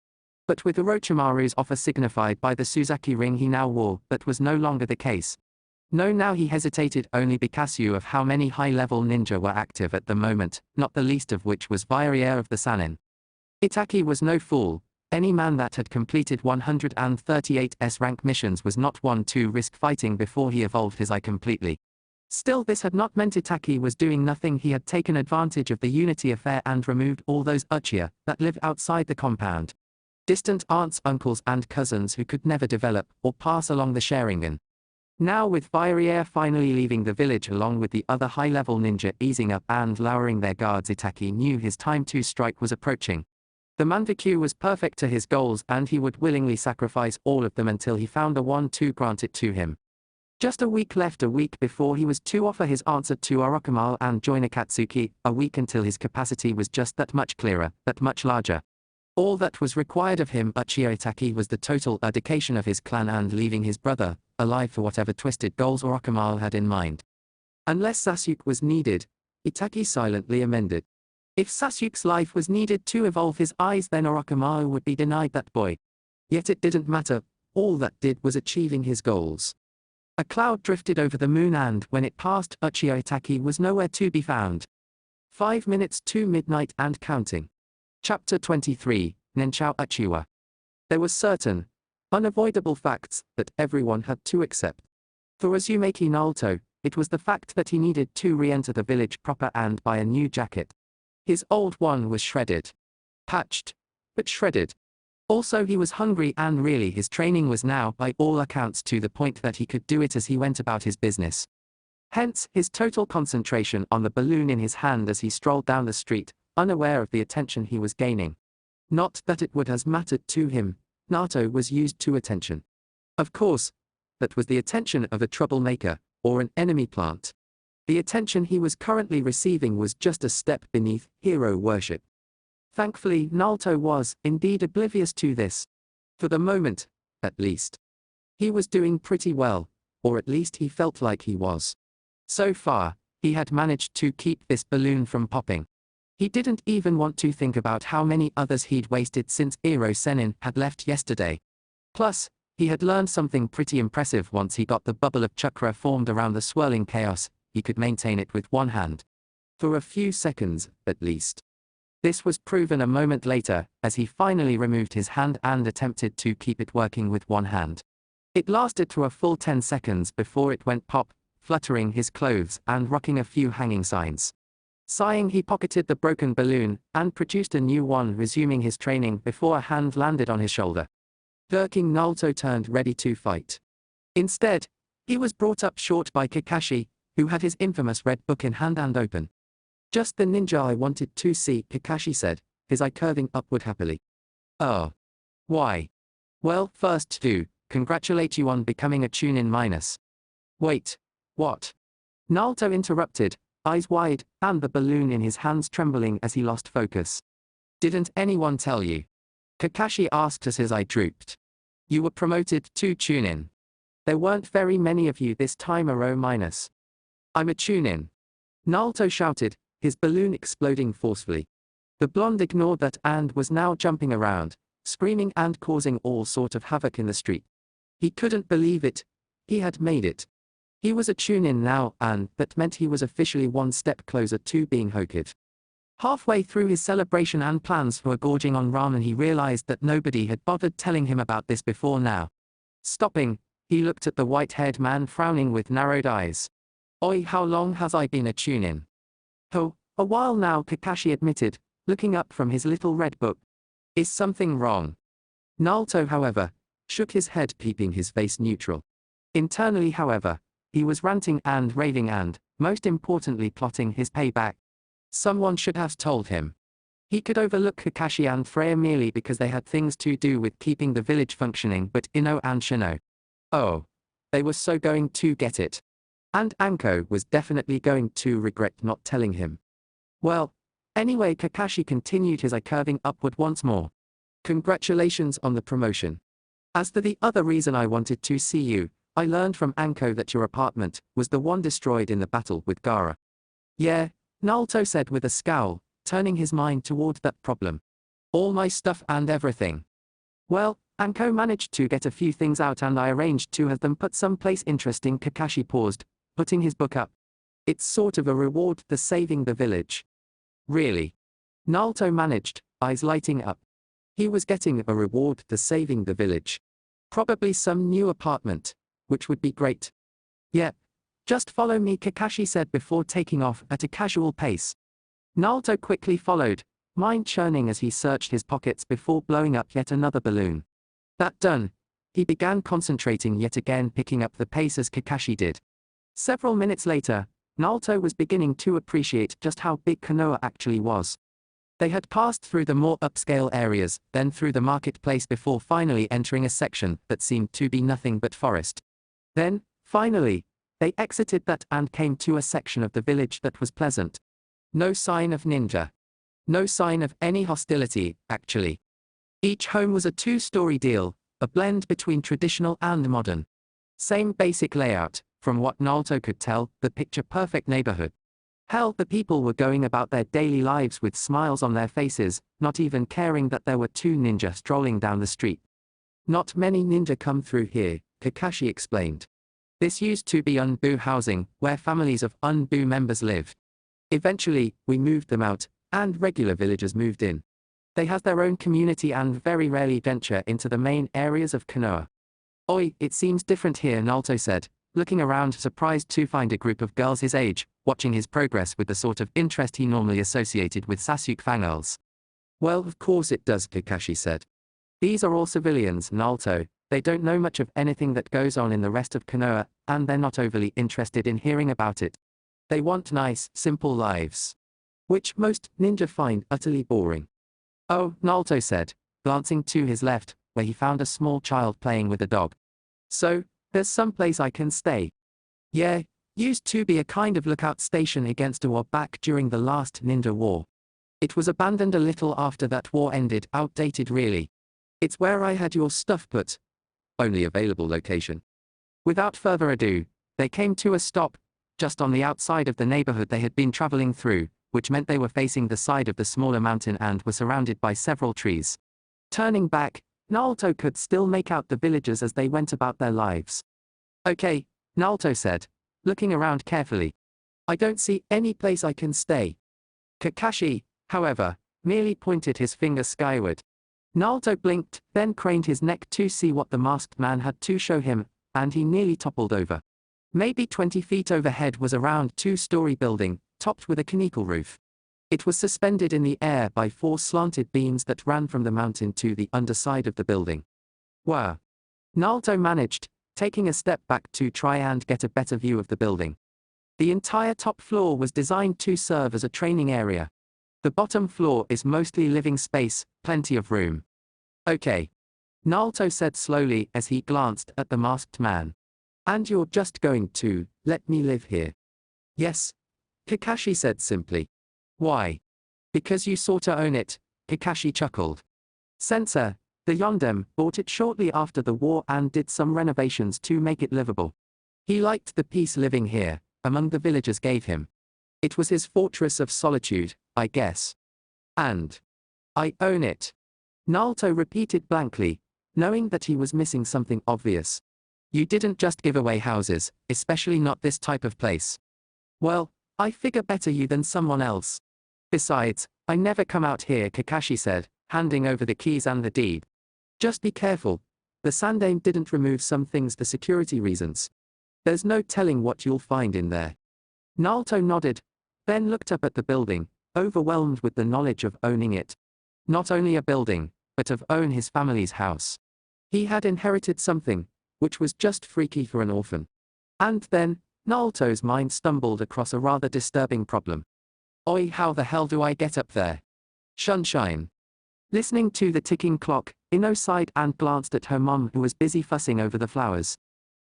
But with Orochimaru's offer signified by the Suzaki ring he now wore, that was no longer the case. No, now he hesitated only because of how many high-level ninja were active at the moment, not the least of which was Virier of the Sannin. Itachi was no fool. Any man that had completed 138 S-rank missions was not one to risk fighting before he evolved his eye completely. Still, this had not meant Itachi was doing nothing. He had taken advantage of the unity affair and removed all those Uchiha that live outside the compound. Distant aunts, uncles and cousins who could never develop or pass along the Sharingan. Now, with Virier finally leaving the village along with the other high-level ninja easing up and lowering their guards, Itachi knew his time to strike was approaching. The Manrikyu was perfect to his goals and he would willingly sacrifice all of them until he found the one to grant it to him. Just a week left, a week before he was to offer his answer to Orochimaru and join Akatsuki, a week until his capacity was just that much clearer, that much larger. All that was required of him, Uchiha Itachi, was the total dedication of his clan and leaving his brother alive for whatever twisted goals Orochimaru had in mind. Unless Sasuke was needed, Itachi silently amended. If Sasuke's life was needed to evolve his eyes, then Orochimaru would be denied that boy. Yet it didn't matter, all that did was achieving his goals. A cloud drifted over the moon and when it passed, Uchiha Itachi was nowhere to be found. 5 minutes to midnight and counting. Chapter 23, Nenchou Uchiwa. There were certain, unavoidable facts that everyone had to accept. For Uzumaki Nalto, it was the fact that he needed to re-enter the village proper and buy a new jacket. His old one was shredded. Patched, but shredded. Also, he was hungry and really his training was now by all accounts to the point that he could do it as he went about his business. Hence, his total concentration on the balloon in his hand as he strolled down the street, unaware of the attention he was gaining. Not that it would have mattered to him. Naruto was used to attention. Of course, that was the attention of a troublemaker, or an enemy plant. The attention he was currently receiving was just a step beneath hero worship. Thankfully, Nalto was, indeed, oblivious to this. For the moment, at least. He was doing pretty well, or at least he felt like he was. So far, he had managed to keep this balloon from popping. He didn't even want to think about how many others he'd wasted since Ero Sennin had left yesterday. Plus, He had learned something pretty impressive once he got the bubble of chakra formed around the swirling chaos. He could maintain it with one hand. For a few seconds, at least. This was proven a moment later, as he finally removed his hand and attempted to keep it working with one hand. It lasted to a full 10 seconds before it went pop, fluttering his clothes and rocking a few hanging signs. Sighing, he pocketed the broken balloon and produced a new one, resuming his training before a hand landed on his shoulder. Gurking Nalto turned ready to fight. Instead, he was brought up short by Kakashi, who had his infamous red book in hand and open. "Just the ninja I wanted to see," Kakashi said, his eye curving upward happily. "Oh. Why? Well, first to congratulate you on becoming a Chunin minus." "Wait. What?" Nalto interrupted, eyes wide, and the balloon in his hands trembling as he lost focus. "Didn't anyone tell you?" Kakashi asked as his eye drooped. "You were promoted to Chunin. There weren't very many of you this time around minus." "I'm a Chunin," Nalto shouted, his balloon exploding forcefully. The blonde ignored that and was now jumping around, screaming and causing all sort of havoc in the street. He couldn't believe it. He had made it. He was a Chunin now, and that meant he was officially one step closer to being Hokage. Halfway through his celebration and plans for gorging on ramen, he realized that nobody had bothered telling him about this before now. Stopping, he looked at the white-haired man frowning with narrowed eyes. "Oi, how long has I been a Chunin?" "Oh, a while now," Kakashi admitted, looking up from his little red book. "Is something wrong?" Nalto, however, shook his head, keeping his face neutral. Internally, however, he was ranting and raving and, most importantly, plotting his payback. Someone should have told him. He could overlook Kakashi and Freya merely because they had things to do with keeping the village functioning, but INO and Shino. Oh. They were so going to get it. And Anko was definitely going to regret not telling him. Well, anyway, Kakashi continued, his eye curving upward once more. "Congratulations on the promotion. As for the other reason I wanted to see you, I learned from Anko that your apartment was the one destroyed in the battle with Gaara." "Yeah," Nalto said with a scowl, turning his mind toward that problem. "All my stuff and everything." "Well, Anko managed to get a few things out and I arranged to have them put someplace interesting." Kakashi paused, putting his book up. "It's sort of a reward for saving the village." "Really?" Nalto managed, eyes lighting up. He was getting a reward for saving the village. Probably some new apartment, which would be great. "Yeah. Just follow me," Kakashi said before taking off at a casual pace. Nalto quickly followed, mind churning as he searched his pockets before blowing up yet another balloon. That done, he began concentrating yet again, picking up the pace as Kakashi did. Several minutes later, Nalto was beginning to appreciate just how big Konoha actually was. They had passed through the more upscale areas, then through the marketplace before finally entering a section that seemed to be nothing but forest. Then, finally, they exited that and came to a section of the village that was pleasant. No sign of ninja. No sign of any hostility, actually. Each home was a two-story deal, a blend between traditional and modern. Same basic layout, from what Nalto could tell, the picture-perfect neighborhood. Hell, the people were going about their daily lives with smiles on their faces, not even caring that there were two ninja strolling down the street. "Not many ninja come through here," Kakashi explained. "This used to be Unbu housing, where families of Unbu members lived. Eventually, we moved them out, and regular villagers moved in. They have their own community and very rarely venture into the main areas of Konoha." "Oi, it seems different here," Nalto said, looking around, surprised to find a group of girls his age, watching his progress with the sort of interest he normally associated with Sasuke fangirls. "Well, of course it does," Kakashi said. "These are all civilians, Nalto. They don't know much of anything that goes on in the rest of Konoha, and they're not overly interested in hearing about it. They want nice, simple lives. Which most ninja find utterly boring." "Oh," Nalto said, glancing to his left, where he found a small child playing with a dog. "So, there's some place I can stay." "Yeah, used to be a kind of lookout station against a war back during the last ninja war. It was abandoned a little after that war ended, outdated really. It's where I had your stuff put. Only available location." Without further ado, they came to a stop, just on the outside of the neighborhood they had been traveling through, which meant they were facing the side of the smaller mountain and were surrounded by several trees. Turning back, Naruto could still make out the villagers as they went about their lives. Okay, Naruto said, looking around carefully. I don't see any place I can stay. Kakashi, however, merely pointed his finger skyward. Naruto blinked, then craned his neck to see what the masked man had to show him, and he nearly toppled over. Maybe 20 feet overhead was a round two-story building, topped with a conical roof. It was suspended in the air by 4 slanted beams that ran from the mountain to the underside of the building. Wow! Naruto managed, taking a step back to try and get a better view of the building. The entire top floor was designed to serve as a training area. The bottom floor is mostly living space, plenty of room. Okay. Naruto said slowly as he glanced at the masked man. And you're just going to let me live here? Yes. Kakashi said simply. Why? Because you sorta own it, Kakashi chuckled. Sensei, the Yondem bought it shortly after the war and did some renovations to make it livable. He liked the peace living here, among the villagers gave him. It was his fortress of solitude, I guess. And I own it. Nalto repeated blankly, knowing that he was missing something obvious. You didn't just give away houses, especially not this type of place. Well, I figure better you than someone else. Besides, I never come out here, Kakashi said, handing over the keys and the deed. Just be careful. The Sandaime didn't remove some things for security reasons. There's no telling what you'll find in there. Naruto nodded, then looked up at the building, overwhelmed with the knowledge of owning it. Not only a building, but of own his family's house. He had inherited something, which was just freaky for an orphan. And then, Naruto's mind stumbled across a rather disturbing problem. Oi, how the hell do I get up there? Sunshine. Listening to the ticking clock, Ino sighed and glanced at her mom who was busy fussing over the flowers.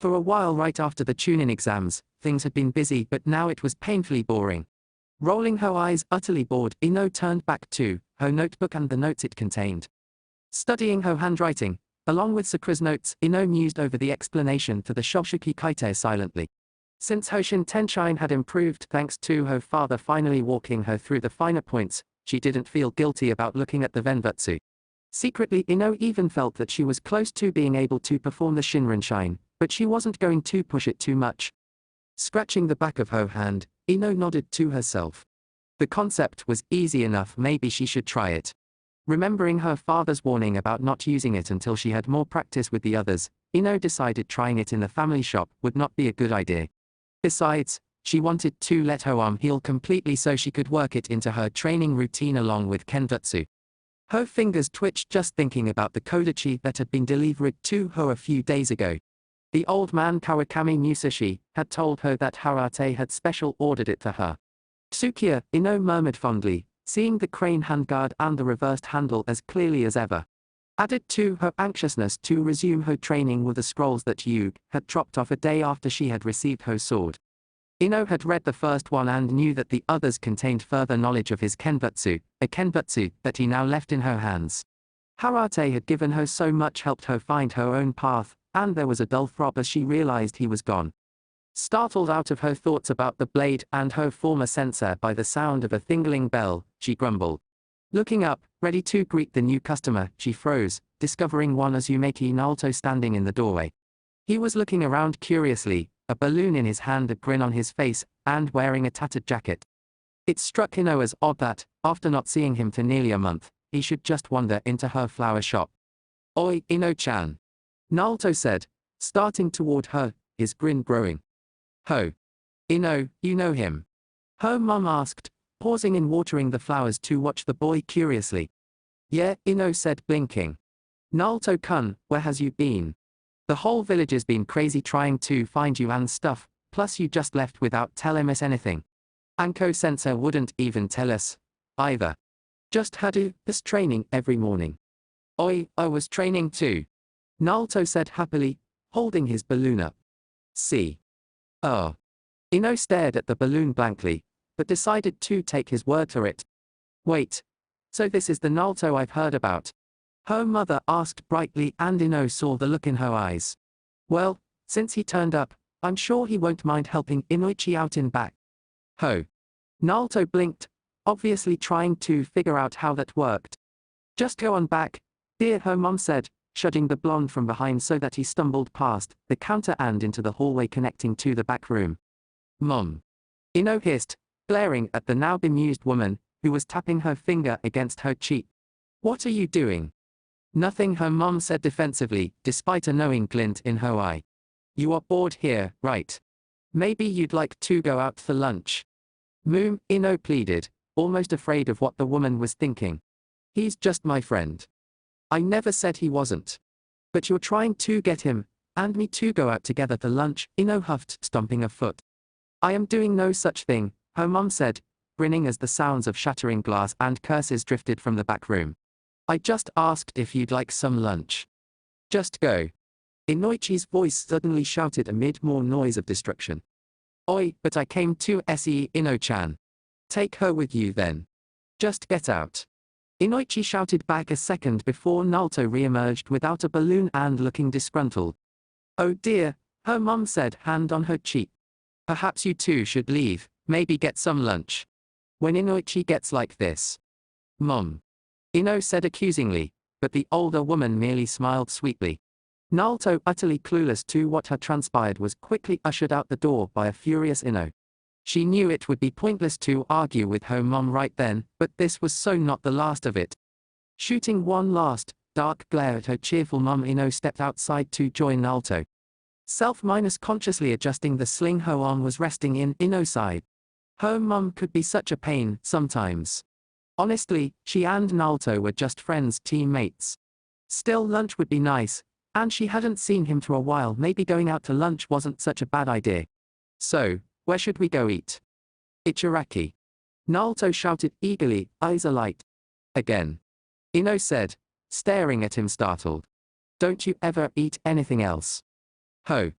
For a while right after the Chunin exams, things had been busy but now it was painfully boring. Rolling her eyes utterly bored, Ino turned back to her notebook and the notes it contained. Studying her handwriting, along with Sakura's notes, Ino mused over the explanation to the Shoshuki Kaite silently. Since Hoshin Tenshin had improved thanks to her father finally walking her through the finer points, she didn't feel guilty about looking at the Venbutsu. Secretly, Ino even felt that she was close to being able to perform the Shinrin, but she wasn't going to push it too much. Scratching the back of her hand, Ino nodded to herself. The concept was easy enough, maybe she should try it. Remembering her father's warning about not using it until she had more practice with the others, Ino decided trying it in the family shop would not be a good idea. Besides, she wanted to let her arm heal completely so she could work it into her training routine along with Kenbutsu. Her fingers twitched just thinking about the kodachi that had been delivered to her a few days ago. The old man Kawakami Musashi had told her that Harate had special ordered it for her. Tsukiya, Ino murmured fondly, seeing the crane handguard and the reversed handle as clearly as ever. Added to her anxiousness to resume her training were the scrolls that Yuge had dropped off a day after she had received her sword. Ino had read the first one and knew that the others contained further knowledge of his Kenbutsu, a Kenbutsu that he now left in her hands. Harate had given her so much, helped her find her own path, and there was a dull throb as she realized he was gone. Startled out of her thoughts about the blade and her former sensei by the sound of a thingling bell, she grumbled. Looking up, ready to greet the new customer, she froze, discovering one Azumaki Nalto standing in the doorway. He was looking around curiously, a balloon in his hand, a grin on his face, and wearing a tattered jacket. It struck Ino as odd that, after not seeing him for nearly a month, he should just wander into her flower shop. Oi, Ino-chan. Nalto said, starting toward her, his grin growing. Ho. Ino, you know him? Her mum asked, pausing in watering the flowers to watch the boy curiously. Yeah, Ino said, blinking. Nalto-kun, where has you been? The whole village has been crazy trying to find you and stuff, plus you just left without telling us anything. Anko-sensei wouldn't even tell us, either. Just had this training every morning. Oi, I was training too. Nalto said happily, holding his balloon up. See. Oh. Ino stared at the balloon blankly, but decided to take his word for it. Wait. So this is the Nalto I've heard about? Her mother asked brightly, and Ino saw the look in her eyes. Well, since he turned up, I'm sure he won't mind helping Inoichi out in back. Ho. Nalto blinked, obviously trying to figure out how that worked. Just go on back, dear, her mom said, shoving the blonde from behind so that he stumbled past the counter and into the hallway connecting to the back room. Mom. Ino hissed, glaring at the now bemused woman, who was tapping her finger against her cheek. What are you doing? Nothing, her mom said defensively, despite a knowing glint in her eye. You are bored here, right? Maybe you'd like to go out for lunch. Moom, Ino pleaded, almost afraid of what the woman was thinking. He's just my friend. I never said he wasn't. But you're trying to get him, and me to go out together for lunch, Ino huffed, stomping a foot. I am doing no such thing, her mom said, grinning as the sounds of shattering glass and curses drifted from the back room. I just asked if you'd like some lunch. Just go. Inoichi's voice suddenly shouted amid more noise of destruction. Oi, but I came to see Ino-chan. Take her with you then. Just get out. Inoichi shouted back a second before Nalto re-emerged without a balloon and looking disgruntled. Oh dear, her mom said, hand on her cheek. Perhaps you two should leave, maybe get some lunch. When Inoichi gets like this. Mom. Ino said accusingly, but the older woman merely smiled sweetly. Nalto, utterly clueless to what had transpired, was quickly ushered out the door by a furious Ino. She knew it would be pointless to argue with her mom right then, but this was so not the last of it. Shooting one last, dark glare at her cheerful mom, Ino stepped outside to join Nalto. Self-consciously adjusting the sling her arm was resting in Ino's side. Her mom could be such a pain, sometimes. Honestly, she and Nalto were just friends, teammates. Still, lunch would be nice, and she hadn't seen him for a while. Maybe going out to lunch wasn't such a bad idea. So, where should we go eat? Ichiraki. Nalto shouted eagerly, eyes alight. Again. Ino said, staring at him startled. Don't you ever eat anything else? Ho.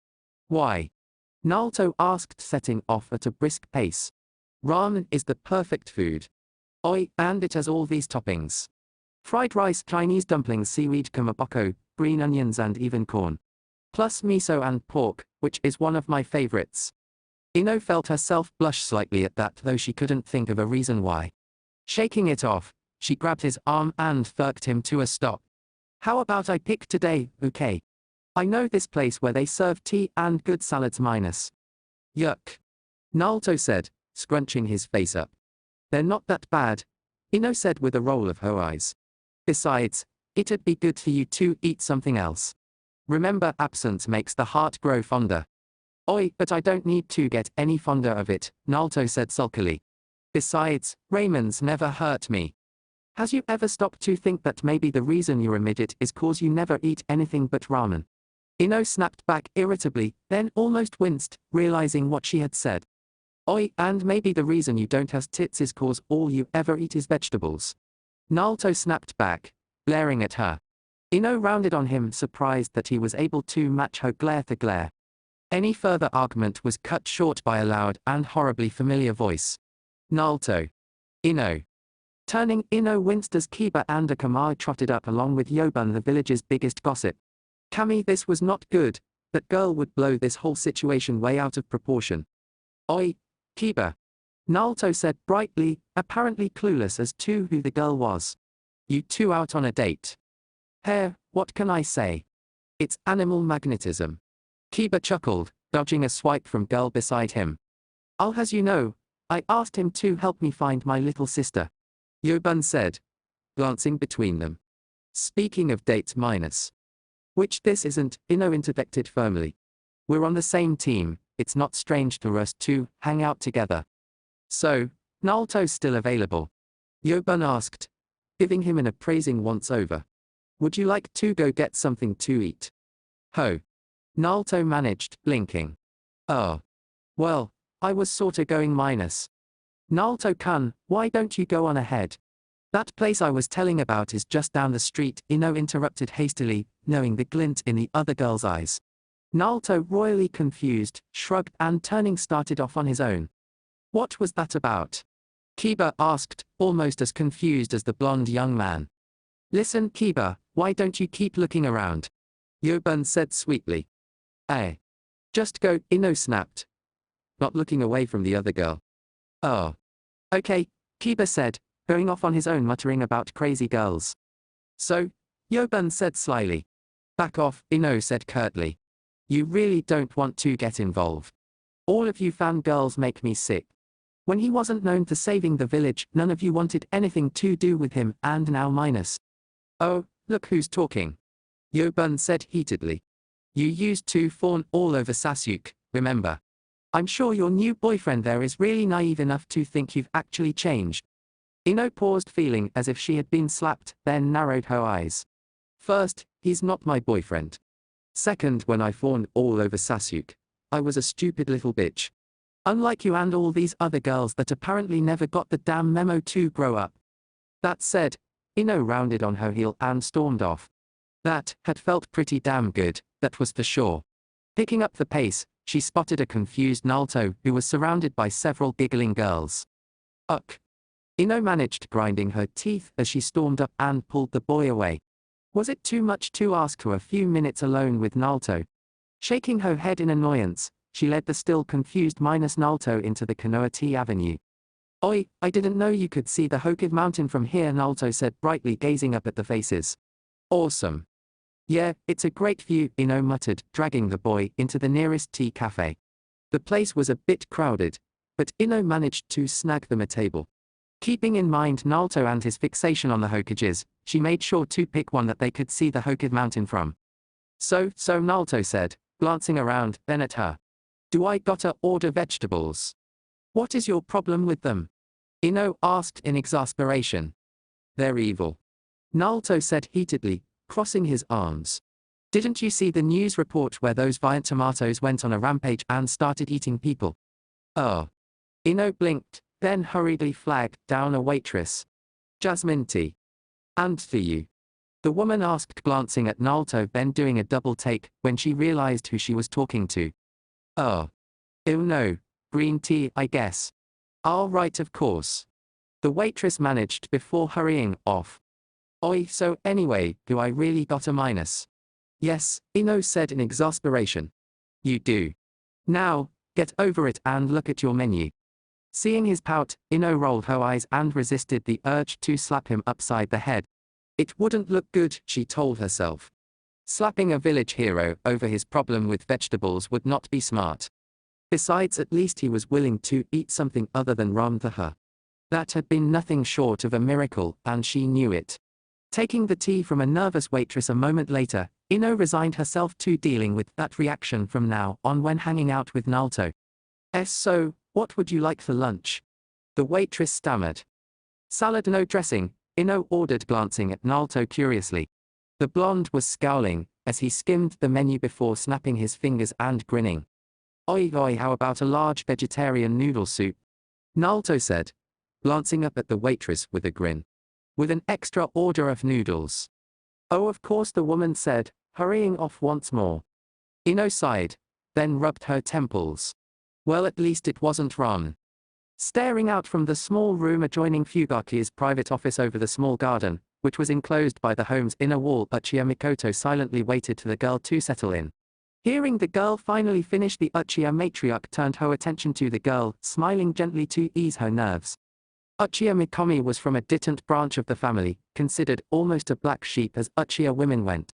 Why? Nalto asked, setting off at a brisk pace. Ramen is the perfect food. Oi, and it has all these toppings. Fried rice, Chinese dumplings, seaweed, kamaboko, green onions and even corn. Plus miso and pork, which is one of my favorites. Ino felt herself blush slightly at that, though she couldn't think of a reason why. Shaking it off, she grabbed his arm and jerked him to a stop. How about I pick today, okay? I know this place where they serve tea and good salads minus. Yuck. Nalto said, scrunching his face up. They're not that bad, Ino said with a roll of her eyes. Besides, it'd be good for you to eat something else. Remember, absence makes the heart grow fonder. Oi, but I don't need to get any fonder of it, Nalto said sulkily. Besides, ramen's never hurt me. Has you ever stopped to think that maybe the reason you're a midget is cause you never eat anything but ramen? Ino snapped back irritably, then almost winced, realizing what she had said. Oi, and maybe the reason you don't has tits is cause all you ever eat is vegetables. Nalto snapped back, glaring at her. Ino rounded on him, surprised that he was able to match her glare to glare. Any further argument was cut short by a loud and horribly familiar voice. Nalto. Ino. Turning, Ino winced as Kiba and Akamai trotted up along with Yobun, the village's biggest gossip. Kami, this was not good. That girl would blow this whole situation way out of proportion. Oi, Kiba. Nalto said brightly, apparently clueless as to who the girl was. You two out on a date. Hair, what can I say? It's animal magnetism. Kiba chuckled, dodging a swipe from girl beside him. As you know, I asked him to help me find my little sister. Yobun said, glancing between them. Speaking of dates minus. Which this isn't, Ino interjected firmly. We're on the same team, it's not strange for us to hang out together. So, Nalto's still available? Yobun asked, giving him an appraising once-over. Would you like to go get something to eat? Ho. Nalto managed, blinking. Oh. Well, I was sorta going minus. Nalto-kun, why don't you go on ahead? That place I was telling about is just down the street, Ino interrupted hastily, knowing the glint in the other girl's eyes. Nalto, royally confused, shrugged and turning started off on his own. What was that about? Kiba asked, almost as confused as the blonde young man. Listen, Kiba, why don't you keep looking around? Yobun said sweetly. Just go, Ino snapped. Not looking away from the other girl. Oh. Okay, Kiba said, going off on his own muttering about crazy girls. So, Yobun said slyly. Back off, Ino said curtly. You really don't want to get involved. All of you fangirls make me sick. When he wasn't known for saving the village, none of you wanted anything to do with him, and now minus. Oh, look who's talking. Yobun said heatedly. You used to fawn all over Sasuke, remember? I'm sure your new boyfriend there is really naive enough to think you've actually changed. Ino paused, feeling as if she had been slapped, then narrowed her eyes. First, he's not my boyfriend. Second, when I fawned all over Sasuke, I was a stupid little bitch. Unlike you and all these other girls that apparently never got the damn memo to grow up. That said, Ino rounded on her heel and stormed off. That had felt pretty damn good, that was for sure. Picking up the pace, she spotted a confused Nalto who was surrounded by several giggling girls. Ugh. Ino managed grinding her teeth as she stormed up and pulled the boy away. Was it too much to ask for a few minutes alone with Nalto? Shaking her head in annoyance, she led the still confused minus Nalto into the Konoha Tea Avenue. Oi, I didn't know you could see the Hokage Mountain from here, Nalto said brightly, gazing up at the faces. Awesome. Yeah, it's a great view, Ino muttered, dragging the boy into the nearest tea cafe. The place was a bit crowded, but Ino managed to snag them a table. Keeping in mind Nalto and his fixation on the Hokages, she made sure to pick one that they could see the Hokage Mountain from. So Nalto said, glancing around, then at her. Do I gotta order vegetables? What is your problem with them? Ino asked in exasperation. They're evil. Nalto said heatedly, crossing his arms. Didn't you see the news report where those giant tomatoes went on a rampage and started eating people? Oh. Ino blinked, then hurriedly flagged down a waitress. Jasmine tea. And for you? The woman asked, glancing at Nalto, then doing a double take when she realized who she was talking to. Oh. Oh no, green tea, I guess. All right, of course. The waitress managed before hurrying off. Oi, so anyway, do I really got a minus? Yes, Ino said in exasperation. You do. Now, get over it and look at your menu. Seeing his pout, Ino rolled her eyes and resisted the urge to slap him upside the head. It wouldn't look good, she told herself. Slapping a village hero over his problem with vegetables would not be smart. Besides, at least he was willing to eat something other than rum to her. That had been nothing short of a miracle, and she knew it. Taking the tea from a nervous waitress a moment later, Ino resigned herself to dealing with that reaction from now on when hanging out with Nalto. So, what would you like for lunch? The waitress stammered. Salad no dressing, Ino ordered, glancing at Nalto curiously. The blonde was scowling as he skimmed the menu before snapping his fingers and grinning. Oi, how about a large vegetarian noodle soup? Nalto said, glancing up at the waitress with a grin. With an extra order of noodles. Oh, of course, the woman said, hurrying off once more. Ino sighed, then rubbed her temples. Well, at least it wasn't ramen. Staring out from the small room adjoining Fugaki's private office over the small garden, which was enclosed by the home's inner wall, Uchiha Mikoto silently waited for the girl to settle in. Hearing the girl finally finish, the Uchiha matriarch turned her attention to the girl, smiling gently to ease her nerves. Uchiha Mikomi was from a distant branch of the family, considered almost a black sheep as Uchiha women went.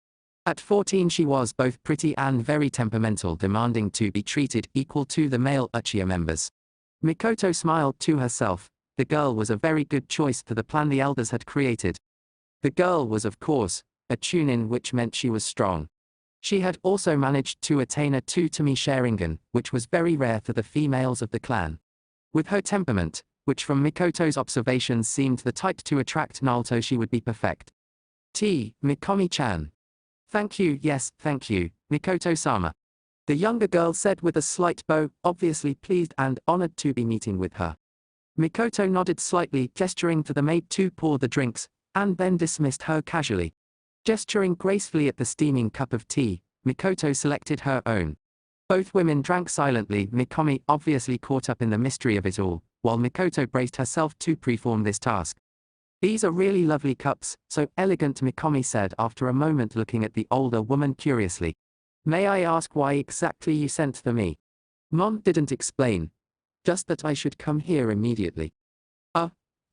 At 14 she was both pretty and very temperamental, demanding to be treated equal to the male Uchiha members. Mikoto smiled to herself. The girl was a very good choice for the plan the elders had created. The girl was, of course, a Chunin, which meant she was strong. She had also managed to attain a 2-to-me Sharingan, which was very rare for the females of the clan. With her temperament, which from Mikoto's observations seemed the type to attract Nalto, she would be perfect. Mikomi-chan. Thank you, yes, thank you, Mikoto-sama. The younger girl said with a slight bow, obviously pleased and honored to be meeting with her. Mikoto nodded slightly, gesturing to the maid to pour the drinks, and then dismissed her casually. Gesturing gracefully at the steaming cup of tea, Mikoto selected her own. Both women drank silently, Mikomi obviously caught up in the mystery of it all, while Mikoto braced herself to perform this task. These are really lovely cups, so elegant, Mikomi said after a moment, looking at the older woman curiously. May I ask why exactly you sent for me? Mom didn't explain. Just that I should come here immediately.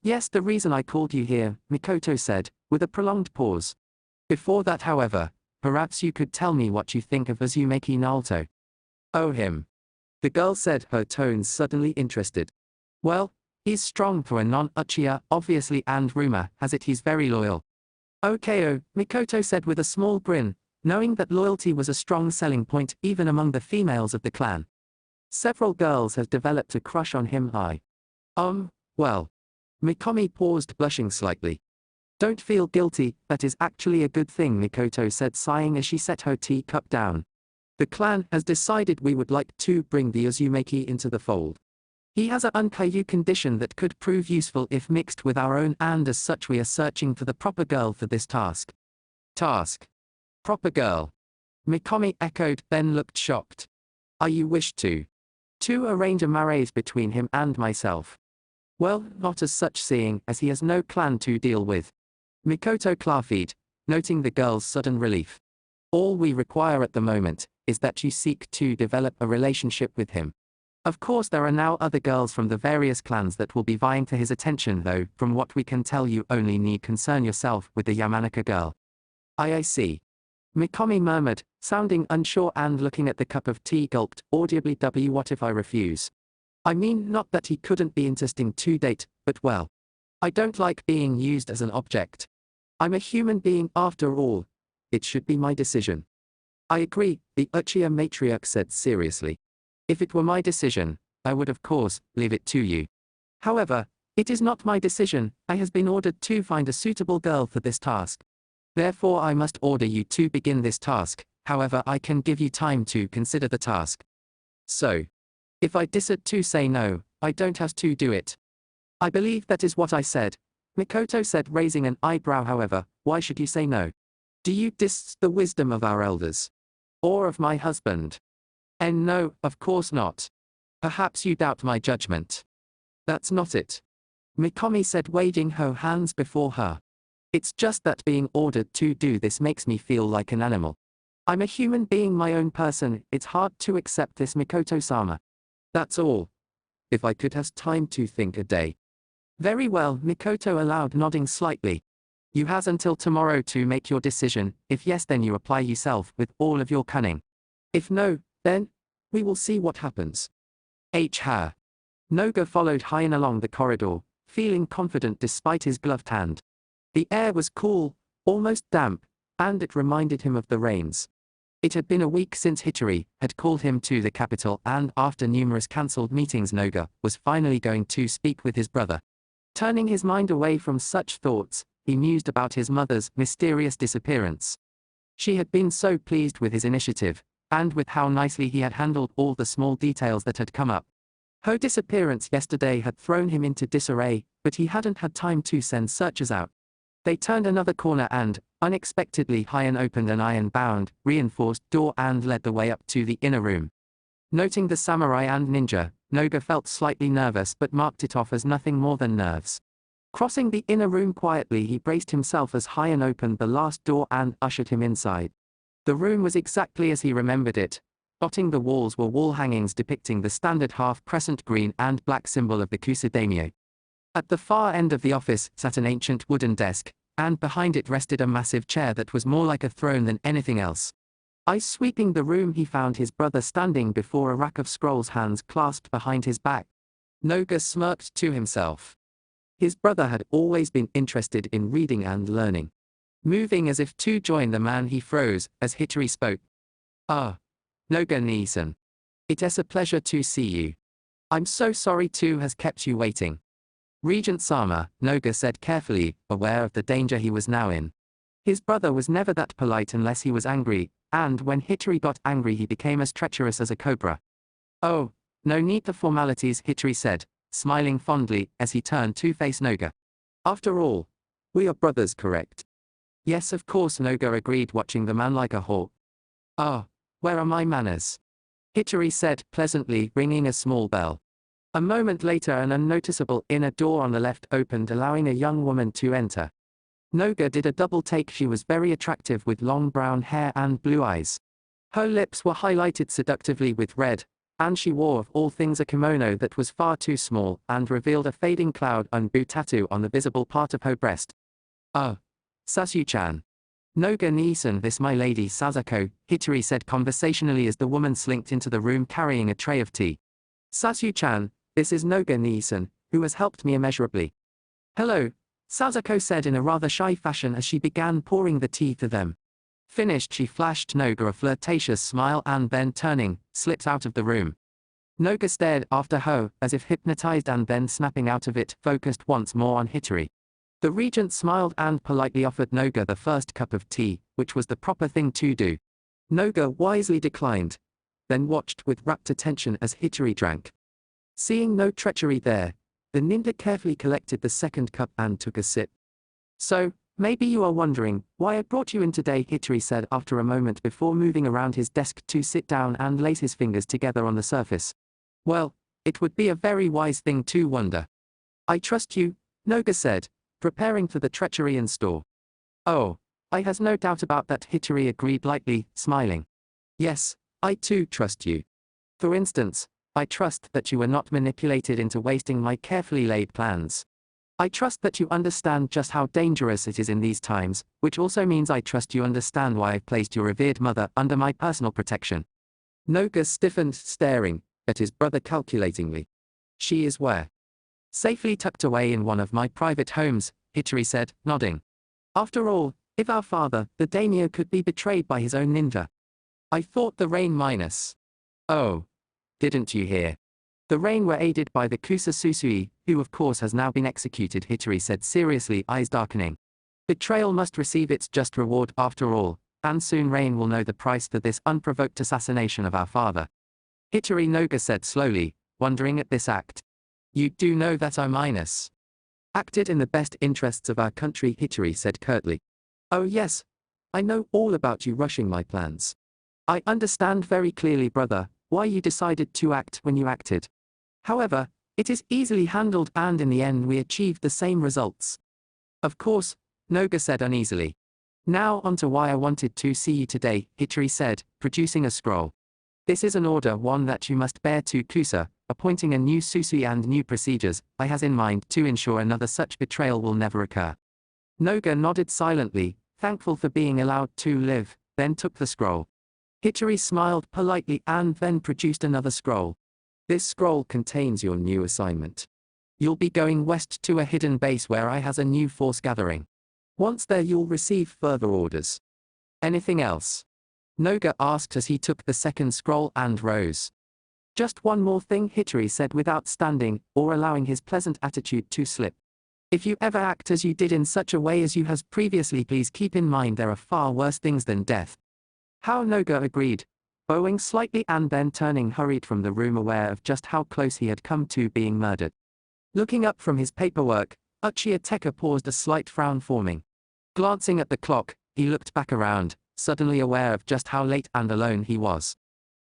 Yes, the reason I called you here, Mikoto said, with a prolonged pause. Before that, however, Perhaps you could tell me what you think of Uzumaki Nalto. Oh, him. The girl said, her tones suddenly interested. Well, he's strong for a non-Uchiha, obviously, and rumor has it he's very loyal. Okay, Mikoto said with a small grin, knowing that loyalty was a strong selling point even among the females of the clan. Several girls have developed a crush on him. Well. Mikami paused, blushing slightly. Don't feel guilty, that is actually a good thing, Mikoto said, sighing as she set her teacup down. The clan has decided we would like to bring the Uzumaki into the fold. He has a unkaiyu condition that could prove useful if mixed with our own, and as such we are searching for the proper girl for this task. Task? Proper girl? Mikami echoed, then looked shocked. Are you wish to arrange a marriage between him and myself? Well, not as such, seeing as he has no clan to deal with. Mikoto clarified, noting the girl's sudden relief. All we require at the moment is that you seek to develop a relationship with him. Of course there are now other girls from the various clans that will be vying for his attention, though from what we can tell you only need concern yourself with the Yamanaka girl. I see. Mikami murmured, sounding unsure and looking at the cup of tea, gulped audibly. What if I refuse? I mean, not that he couldn't be interesting to date, but well. I don't like being used as an object. I'm a human being after all. It should be my decision. I agree, the Uchiha matriarch said seriously. If it were my decision, I would of course leave it to you. However, it is not my decision. I has been ordered to find a suitable girl for this task. Therefore I must order you to begin this task. However, I can give you time to consider the task. So, if I decide to say no, I don't have to do it. I believe that is what I said. Mikoto said, raising an eyebrow. However, why should you say no? Do you distrust the wisdom of our elders? Or of my husband? And no, of course not. Perhaps you doubt my judgment. That's not it. Mikami said, waving her hands before her. It's just that being ordered to do this makes me feel like an animal. I'm a human being, my own person. It's hard to accept this, Mikoto-sama. That's all. If I could have time to think a day. Very well, Mikoto allowed, nodding slightly. You has until tomorrow to make your decision. If yes, then you apply yourself with all of your cunning. If no, then we will see what happens. Ha. Noga followed Hien along the corridor, feeling confident despite his gloved hand. The air was cool, almost damp, and it reminded him of the rains. It had been a week since Hitori had called him to the capital, and after numerous cancelled meetings, Noga was finally going to speak with his brother. Turning his mind away from such thoughts, he mused about his mother's mysterious disappearance. She had been so pleased with his initiative, and with how nicely he had handled all the small details that had come up. Her disappearance yesterday had thrown him into disarray, but he hadn't had time to send searchers out. They turned another corner and, unexpectedly, Hien opened an iron-bound, reinforced door and led the way up to the inner room. Noting the samurai and ninja, Noga felt slightly nervous but marked it off as nothing more than nerves. Crossing the inner room quietly, he braced himself as Hien opened the last door and ushered him inside. The room was exactly as he remembered it. Dotting the walls were wall hangings depicting the standard half-crescent green and black symbol of the Kusudaimyo. At the far end of the office sat an ancient wooden desk, and behind it rested a massive chair that was more like a throne than anything else. Eyes sweeping the room, he found his brother standing before a rack of scrolls, hands clasped behind his back. Noga smirked to himself. His brother had always been interested in reading and learning. Moving as if to join the man, he froze as Hitori spoke. Noga-ni-san. It is a pleasure to see you. I'm so sorry to has kept you waiting. Regent-sama, Noga said carefully, aware of the danger he was now in. His brother was never that polite unless he was angry, and when Hitori got angry he became as treacherous as a cobra. Oh, no need for formalities, Hitori said, smiling fondly as he turned to face Noga. After all, we are brothers, correct? Yes, of course, Noga agreed, watching the man like a hawk. Where are my manners? Hitori said pleasantly, ringing a small bell. A moment later, an unnoticeable inner door on the left opened, allowing a young woman to enter. Noga did a double take. She was very attractive with long brown hair and blue eyes. Her lips were highlighted seductively with red, and she wore of all things a kimono that was far too small and revealed a fading cloud unbu tattoo on the visible part of her breast. Sasu-chan. Noga Nisan, this my lady Sasuke, Hitori said conversationally as the woman slinked into the room carrying a tray of tea. Sasu-chan, this is Noga Nisan, who has helped me immeasurably. Hello, Sasuke said in a rather shy fashion as she began pouring the tea to them. Finished, she flashed Noga a flirtatious smile and then turning, slipped out of the room. Noga stared after her, as if hypnotized, and then snapping out of it, focused once more on Hitori. The regent smiled and politely offered Noga the first cup of tea, which was the proper thing to do. Noga wisely declined, then watched with rapt attention as Hitori drank. Seeing no treachery there, the ninja carefully collected the second cup and took a sip. So, maybe you are wondering why I brought you in today, Hitori said after a moment before moving around his desk to sit down and lace his fingers together on the surface. Well, it would be a very wise thing to wonder. I trust you, Noga said, preparing for the treachery in store. Oh, I has no doubt about that, Hitori agreed lightly, smiling. Yes, I too trust you. For instance, I trust that you were not manipulated into wasting my carefully laid plans. I trust that you understand just how dangerous it is in these times, which also means I trust you understand why I've placed your revered mother under my personal protection. Noga stiffened, staring at his brother calculatingly. She is where? Safely tucked away in one of my private homes, Hitori said, nodding. After all, if our father, the daimyo, could be betrayed by his own ninja. I thought the rain minus. Oh. Didn't you hear? The rain were aided by the Kusa Susui, who of course has now been executed, Hitori said seriously, eyes darkening. Betrayal must receive its just reward after all, and soon Rain will know the price for this unprovoked assassination of our father. Hitori, Noga said slowly, wondering at this act. You do know that I minus acted in the best interests of our country, Hitori said curtly. Oh yes. I know all about you rushing my plans. I understand very clearly, brother, why you decided to act when you acted. However, it is easily handled and in the end we achieved the same results. Of course, Noga said uneasily. Now onto why I wanted to see you today, Hitori said, producing a scroll. This is an order, one that you must bear to Kusa, appointing a new Susui and new procedures I has in mind to ensure another such betrayal will never occur. Noga nodded silently, thankful for being allowed to live, then took the scroll. Hitori smiled politely and then produced another scroll. This scroll contains your new assignment. You'll be going west to a hidden base where I has a new force gathering. Once there you'll receive further orders. Anything else? Noga asked as he took the second scroll and rose. Just one more thing, Hitori said without standing or allowing his pleasant attitude to slip. If you ever act as you did in such a way as you has previously, please keep in mind there are far worse things than death. How? Noga agreed, bowing slightly and then turning hurried from the room, aware of just how close he had come to being murdered. Looking up from his paperwork, Uchiha Tekka paused, a slight frown forming. Glancing at the clock, he looked back around, suddenly aware of just how late and alone he was.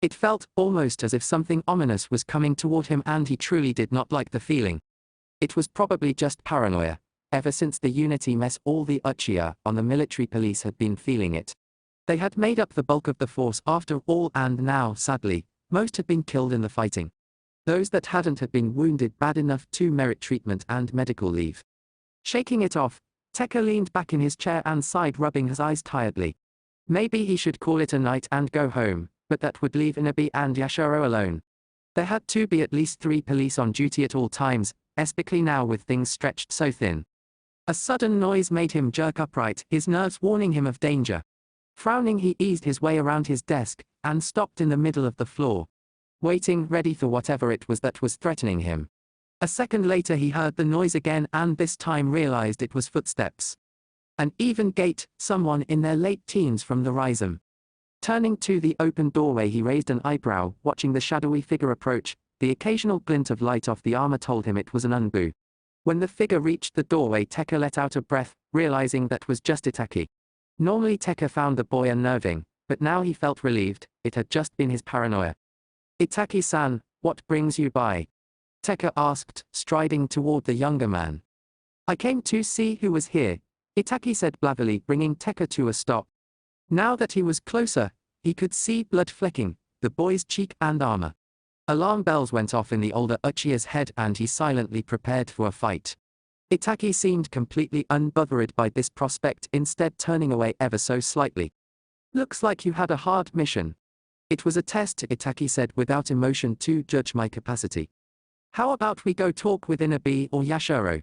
It felt almost as if something ominous was coming toward him, and he truly did not like the feeling. It was probably just paranoia. Ever since the Unity mess, all the Uchiha on the military police had been feeling it. They had made up the bulk of the force after all, and now, sadly, most had been killed in the fighting. Those that hadn't had been wounded bad enough to merit treatment and medical leave. Shaking it off, Tekka leaned back in his chair and sighed, rubbing his eyes tiredly. Maybe he should call it a night and go home, but that would leave Inabi and Yashiro alone. There had to be at least 3 police on duty at all times, especially now with things stretched so thin. A sudden noise made him jerk upright, his nerves warning him of danger. Frowning, he eased his way around his desk, and stopped in the middle of the floor. Waiting, ready for whatever it was that was threatening him. A second later he heard the noise again, and this time realized it was footsteps. An even gait, someone in their late teens from the rhizome. Turning to the open doorway, he raised an eyebrow, watching the shadowy figure approach. The occasional glint of light off the armor told him it was an Anbu. When the figure reached the doorway, Tekka let out a breath, realizing that was just Itachi. Normally Tekka found the boy unnerving, but now he felt relieved. It had just been his paranoia. Itaki-san, what brings you by? Tekka asked, striding toward the younger man. I came to see who was here, Itachi said blathily, bringing Tekka to a stop. Now that he was closer, he could see blood flecking the boy's cheek and armor. Alarm bells went off in the older Uchiha's head, and he silently prepared for a fight. Itachi seemed completely unbothered by this prospect, instead turning away ever so slightly. "Looks like you had a hard mission." "It was a test," Itachi said without emotion, "to judge my capacity." "How about we go talk with Inabi or Yashiro?"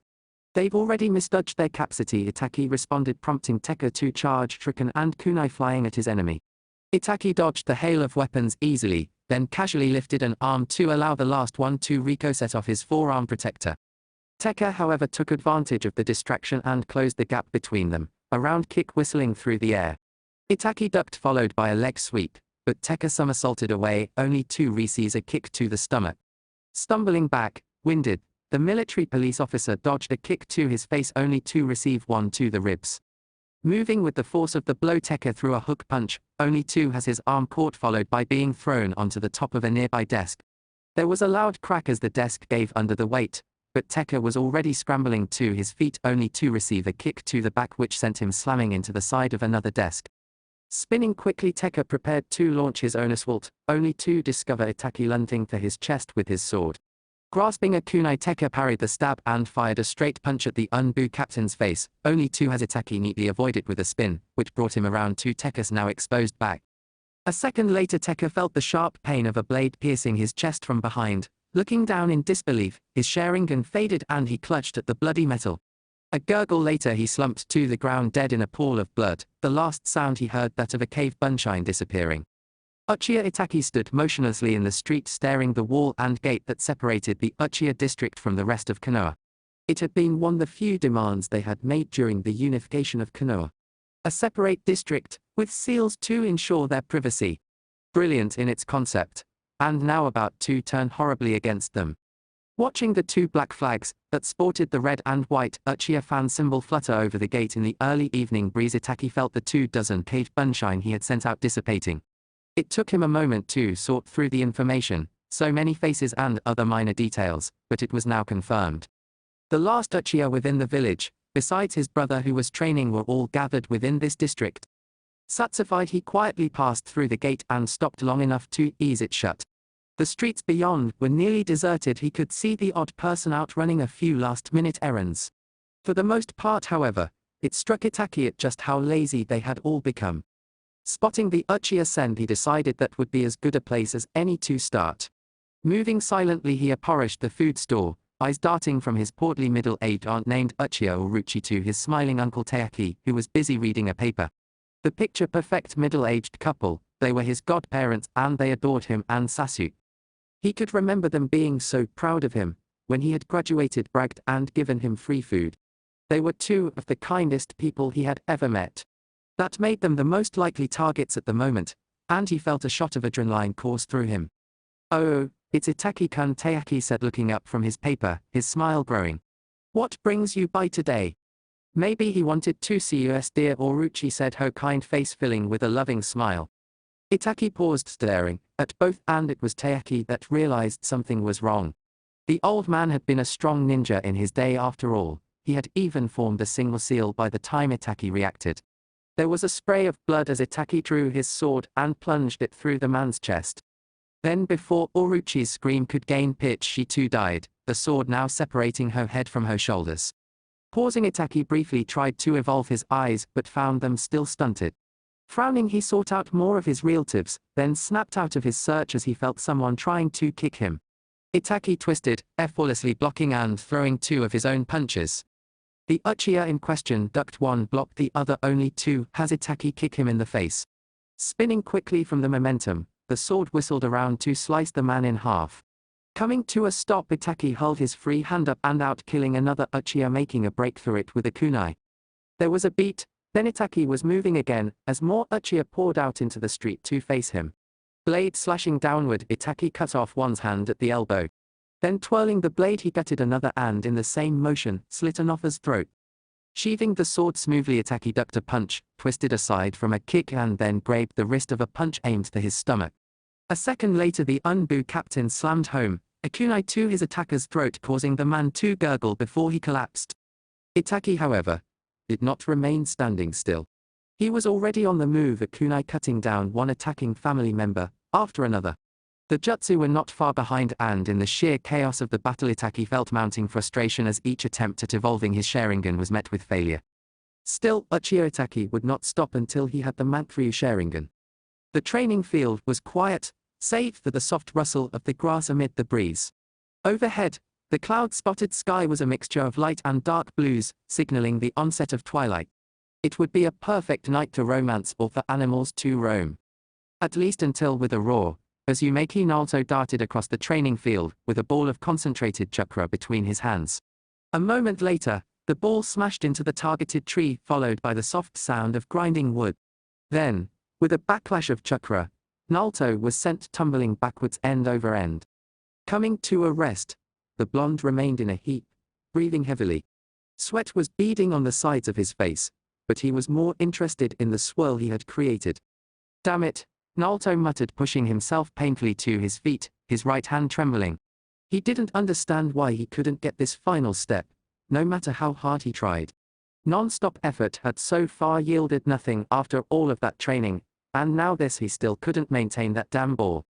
"They've already misjudged their capacity," Itachi responded, prompting Tekka to charge Triken and kunai flying at his enemy. Itachi dodged the hail of weapons easily, then casually lifted an arm to allow the last one to reset off his forearm protector. Tekka, however, took advantage of the distraction and closed the gap between them, a round kick whistling through the air. Itachi ducked, followed by a leg sweep, but Tekka somersaulted away, only to receive a kick to the stomach. Stumbling back, winded, the military police officer dodged a kick to his face, only to receive one to the ribs. Moving with the force of the blow, Tekka threw a hook punch, only to has his arm caught, followed by being thrown onto the top of a nearby desk. There was a loud crack as the desk gave under the weight, but Tekka was already scrambling to his feet, only to receive a kick to the back which sent him slamming into the side of another desk. Spinning quickly, Tekka prepared to launch his own assault, only to discover Itachi lunging for his chest with his sword. Grasping a kunai, Tekka parried the stab and fired a straight punch at the UNBU captain's face, only to has Itachi neatly avoided with a spin, which brought him around to Tekka's now exposed back. A second later, Tekka felt the sharp pain of a blade piercing his chest from behind. Looking down in disbelief, his Sharingan faded and he clutched at the bloody metal. A gurgle later, he slumped to the ground dead in a pool of blood, the last sound he heard that of a cave bunshine disappearing. Uchiha Itachi stood motionlessly in the street, staring the wall and gate that separated the Uchiha district from the rest of Konoha. It had been one of the few demands they had made during the unification of Konoha. A separate district, with seals to ensure their privacy. Brilliant in its concept, and now about to turn horribly against them. Watching the two black flags, that sported the red and white Uchiha fan symbol, flutter over the gate in the early evening breeze, Itachi felt the 24 cave bunshine he had sent out dissipating. It took him a moment to sort through the information, so many faces and other minor details, but it was now confirmed. The last Uchiha within the village, besides his brother who was training, were all gathered within this district. Satisfied, he quietly passed through the gate and stopped long enough to ease it shut. The streets beyond were nearly deserted. He could see the odd person out running a few last-minute errands. For the most part, however, it struck Itachi at just how lazy they had all become. Spotting the Uchiha Sen, he decided that would be as good a place as any to start. Moving silently, he approached the food store, eyes darting from his portly middle-aged aunt named Uchiha Orochi to his smiling uncle Taeki, who was busy reading a paper. The picture-perfect middle-aged couple, they were his godparents and they adored him and Sasuke. He could remember them being so proud of him, when he had graduated, bragged and given him free food. They were two of the kindest people he had ever met. That made them the most likely targets at the moment, and he felt a shot of adrenaline course through him. "Oh, it's Itachi-kun," Taeki said, looking up from his paper, his smile growing. "What brings you by today?" "Maybe he wanted to see us, dear Orochi," said her kind face filling with a loving smile. Itachi paused, staring at both, and it was Taeki that realized something was wrong. The old man had been a strong ninja in his day after all. He had even formed a single seal by the time Itachi reacted. There was a spray of blood as Itachi drew his sword and plunged it through the man's chest. Then, before Orochi's scream could gain pitch, she too died, the sword now separating her head from her shoulders. Pausing, Itachi briefly tried to evolve his eyes but found them still stunted. Frowning, he sought out more of his relatives, then snapped out of his search as he felt someone trying to kick him. Itachi twisted, effortlessly blocking and throwing two of his own punches. The Uchiha in question ducked one, blocked the other, only to has Itachi kick him in the face. Spinning quickly from the momentum, the sword whistled around to slice the man in half. Coming to a stop, Itachi held his free hand up and out, killing another Uchiha, making a break through it with a kunai. There was a beat, then Itachi was moving again, as more Uchiha poured out into the street to face him. Blade slashing downward, Itachi cut off one's hand at the elbow. Then twirling the blade, he gutted another and in the same motion, slit another's throat. Sheathing the sword smoothly, Itachi ducked a punch, twisted aside from a kick and then grabbed the wrist of a punch aimed to his stomach. A second later, the UNBU captain slammed home a kunai to his attacker's throat, causing the man to gurgle before he collapsed. Itachi, however, did not remain standing still. He was already on the move, a kunai cutting down one attacking family member after another. The jutsu were not far behind, and in the sheer chaos of the battle Itachi felt mounting frustration as each attempt at evolving his Sharingan was met with failure. Still, Uchiha Itachi would not stop until he had the Manryu Sharingan. The training field was quiet, save for the soft rustle of the grass amid the breeze. Overhead, the cloud-spotted sky was a mixture of light and dark blues, signaling the onset of twilight. It would be a perfect night to romance or for animals to roam. At least until, with a roar, Uzumaki Nalto darted across the training field, with a ball of concentrated chakra between his hands. A moment later, the ball smashed into the targeted tree, followed by the soft sound of grinding wood. Then, with a backlash of chakra, Nalto was sent tumbling backwards end over end. Coming to a rest, the blonde remained in a heap, breathing heavily. Sweat was beading on the sides of his face, but he was more interested in the swirl he had created. "Damn it," Nalto muttered, pushing himself painfully to his feet, his right hand trembling. He didn't understand why he couldn't get this final step, no matter how hard he tried. Non-stop effort had so far yielded nothing after all of that training, and now this, he still couldn't maintain that damn ball.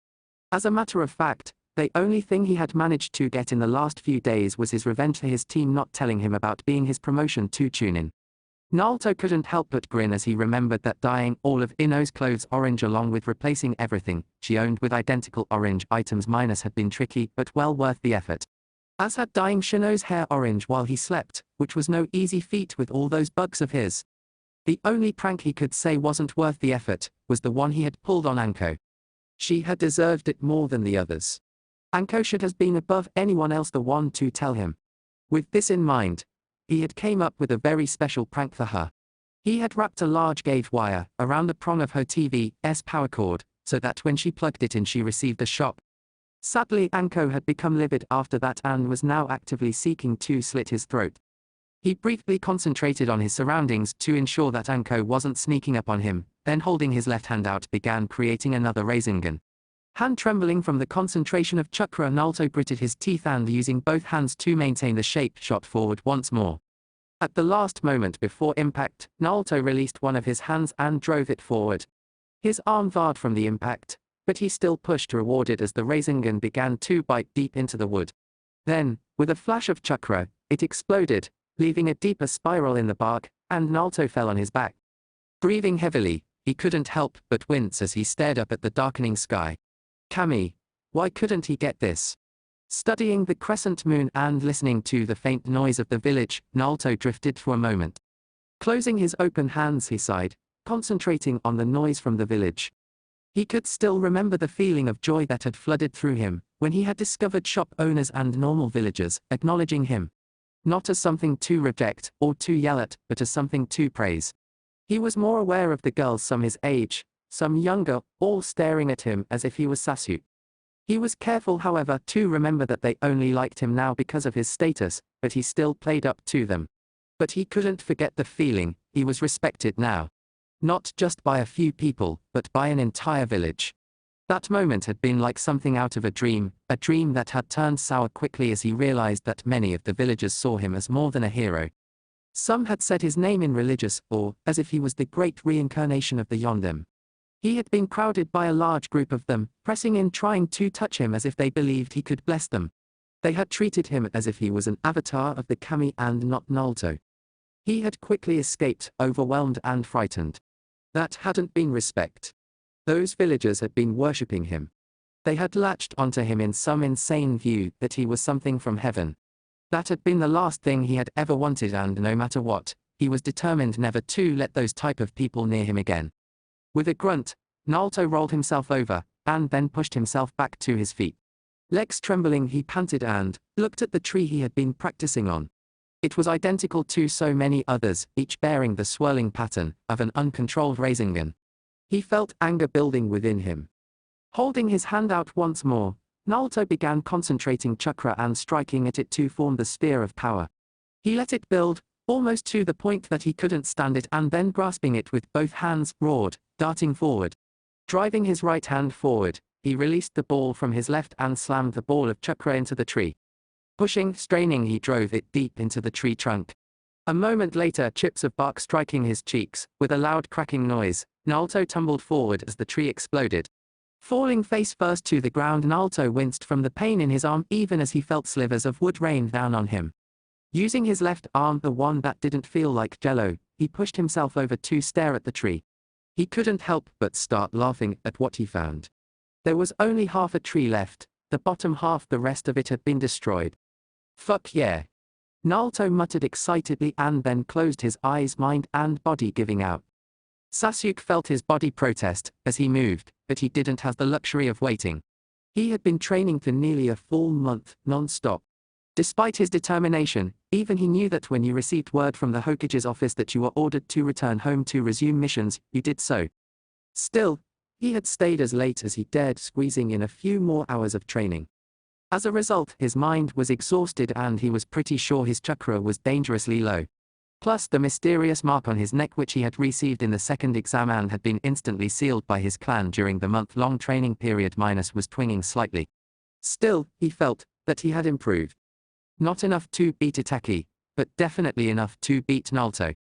As a matter of fact, the only thing he had managed to get in the last few days was his revenge for his team not telling him about being his promotion to Chunin. Nalto couldn't help but grin as he remembered that dyeing all of INO's clothes orange along with replacing everything she owned with identical orange items minus had been tricky but well worth the effort. As had dyeing Shino's hair orange while he slept, which was no easy feat with all those bugs of his. The only prank he could say wasn't worth the effort was the one he had pulled on Anko. She had deserved it more than the others. Anko should have been above anyone else the one to tell him. With this in mind, he had came up with a very special prank for her. He had wrapped a large gauge wire around the prong of her TV's power cord, so that when she plugged it in she received a shock. Sadly, Anko had become livid after that and was now actively seeking to slit his throat. He briefly concentrated on his surroundings to ensure that Anko wasn't sneaking up on him, then holding his left hand out began creating another Rasengan. Hand trembling from the concentration of chakra, Nalto gritted his teeth and using both hands to maintain the shape shot forward once more. At the last moment before impact, Nalto released one of his hands and drove it forward. His arm varred from the impact, but he still pushed to reward it as the Rasengan began to bite deep into the wood. Then, with a flash of chakra, it exploded, leaving a deeper spiral in the bark, and Nalto fell on his back. Breathing heavily, he couldn't help but wince as he stared up at the darkening sky. Kami, why couldn't he get this? Studying the crescent moon and listening to the faint noise of the village, Nalto drifted for a moment. Closing his open hands, he sighed, concentrating on the noise from the village. He could still remember the feeling of joy that had flooded through him when he had discovered shop owners and normal villagers acknowledging him. Not as something to reject or to yell at, but as something to praise. He was more aware of the girls, some his age, some younger, all staring at him as if he was Sasuke. He was careful, however, to remember that they only liked him now because of his status, but he still played up to them. But he couldn't forget the feeling, he was respected now. Not just by a few people, but by an entire village. That moment had been like something out of a dream that had turned sour quickly as he realized that many of the villagers saw him as more than a hero. Some had said his name in religious awe, as if he was the great reincarnation of the Yondim. He had been crowded by a large group of them, pressing in trying to touch him as if they believed he could bless them. They had treated him as if he was an avatar of the kami and not Nalto. He had quickly escaped, overwhelmed and frightened. That hadn't been respect. Those villagers had been worshipping him. They had latched onto him in some insane view that he was something from heaven. That had been the last thing he had ever wanted, and no matter what, he was determined never to let those type of people near him again. With a grunt, Nalto rolled himself over, and then pushed himself back to his feet. Legs trembling, he panted and looked at the tree he had been practicing on. It was identical to so many others, each bearing the swirling pattern of an uncontrolled Rasengan. He felt anger building within him. Holding his hand out once more, Nalto began concentrating chakra and striking at it to form the sphere of power. He let it build, almost to the point that he couldn't stand it, and then grasping it with both hands, roared, darting forward. Driving his right hand forward, he released the ball from his left and slammed the ball of chakra into the tree. Pushing, straining, he drove it deep into the tree trunk. A moment later, chips of bark striking his cheeks, with a loud cracking noise, Nalto tumbled forward as the tree exploded. Falling face first to the ground, Nalto winced from the pain in his arm even as he felt slivers of wood rain down on him. Using his left arm, the one that didn't feel like jello, he pushed himself over to stare at the tree. He couldn't help but start laughing at what he found. There was only half a tree left, the bottom half, the rest of it had been destroyed. Fuck yeah. Nalto muttered excitedly and then closed his eyes, mind and body giving out. Sasuke felt his body protest as he moved, but he didn't have the luxury of waiting. He had been training for nearly a full month, non-stop. Despite his determination, even he knew that when you received word from the Hokage's office that you were ordered to return home to resume missions, you did so. Still, he had stayed as late as he dared, squeezing in a few more hours of training. As a result, his mind was exhausted and he was pretty sure his chakra was dangerously low. Plus the mysterious mark on his neck which he had received in the second exam and had been instantly sealed by his clan during the month-long training period minus was twinging slightly. Still, he felt that he had improved. Not enough to beat Itachi, but definitely enough to beat Nalto.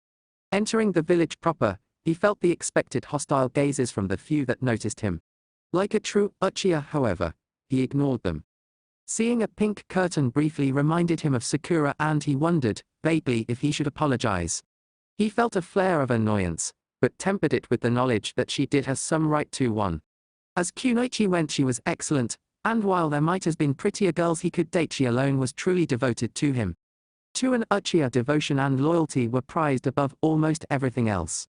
Entering the village proper, he felt the expected hostile gazes from the few that noticed him. Like a true Uchiha, however, he ignored them. Seeing a pink curtain briefly reminded him of Sakura and he wondered, vaguely, if he should apologize. He felt a flare of annoyance, but tempered it with the knowledge that she did have some right to one. As Kunoichi went, she was excellent, and while there might have been prettier girls he could date, she alone was truly devoted to him. To an Uchiha, devotion and loyalty were prized above almost everything else.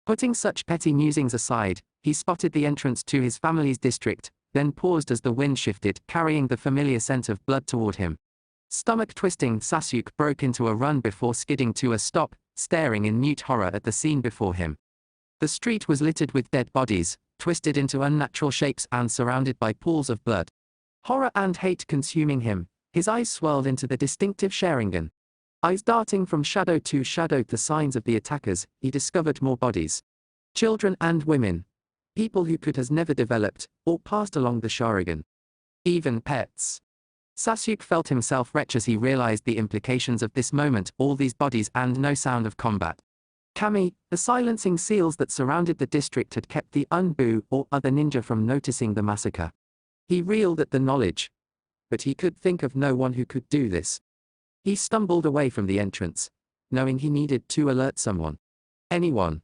Putting such petty musings aside, he spotted the entrance to his family's district, then paused as the wind shifted, carrying the familiar scent of blood toward him. Stomach twisting, Sasuke broke into a run before skidding to a stop, staring in mute horror at the scene before him. The street was littered with dead bodies, twisted into unnatural shapes and surrounded by pools of blood. Horror and hate consuming him, his eyes swirled into the distinctive Sharingan. Eyes darting from shadow to shadow, the signs of the attackers, he discovered more bodies. Children and women. People who could have never developed, or passed along the Sharingan. Even pets. Sasuke felt himself retch as he realized the implications of this moment, all these bodies and no sound of combat. Kami, the silencing seals that surrounded the district, had kept the Unbu or other ninja from noticing the massacre. He reeled at the knowledge. But he could think of no one who could do this. He stumbled away from the entrance, knowing he needed to alert someone. Anyone.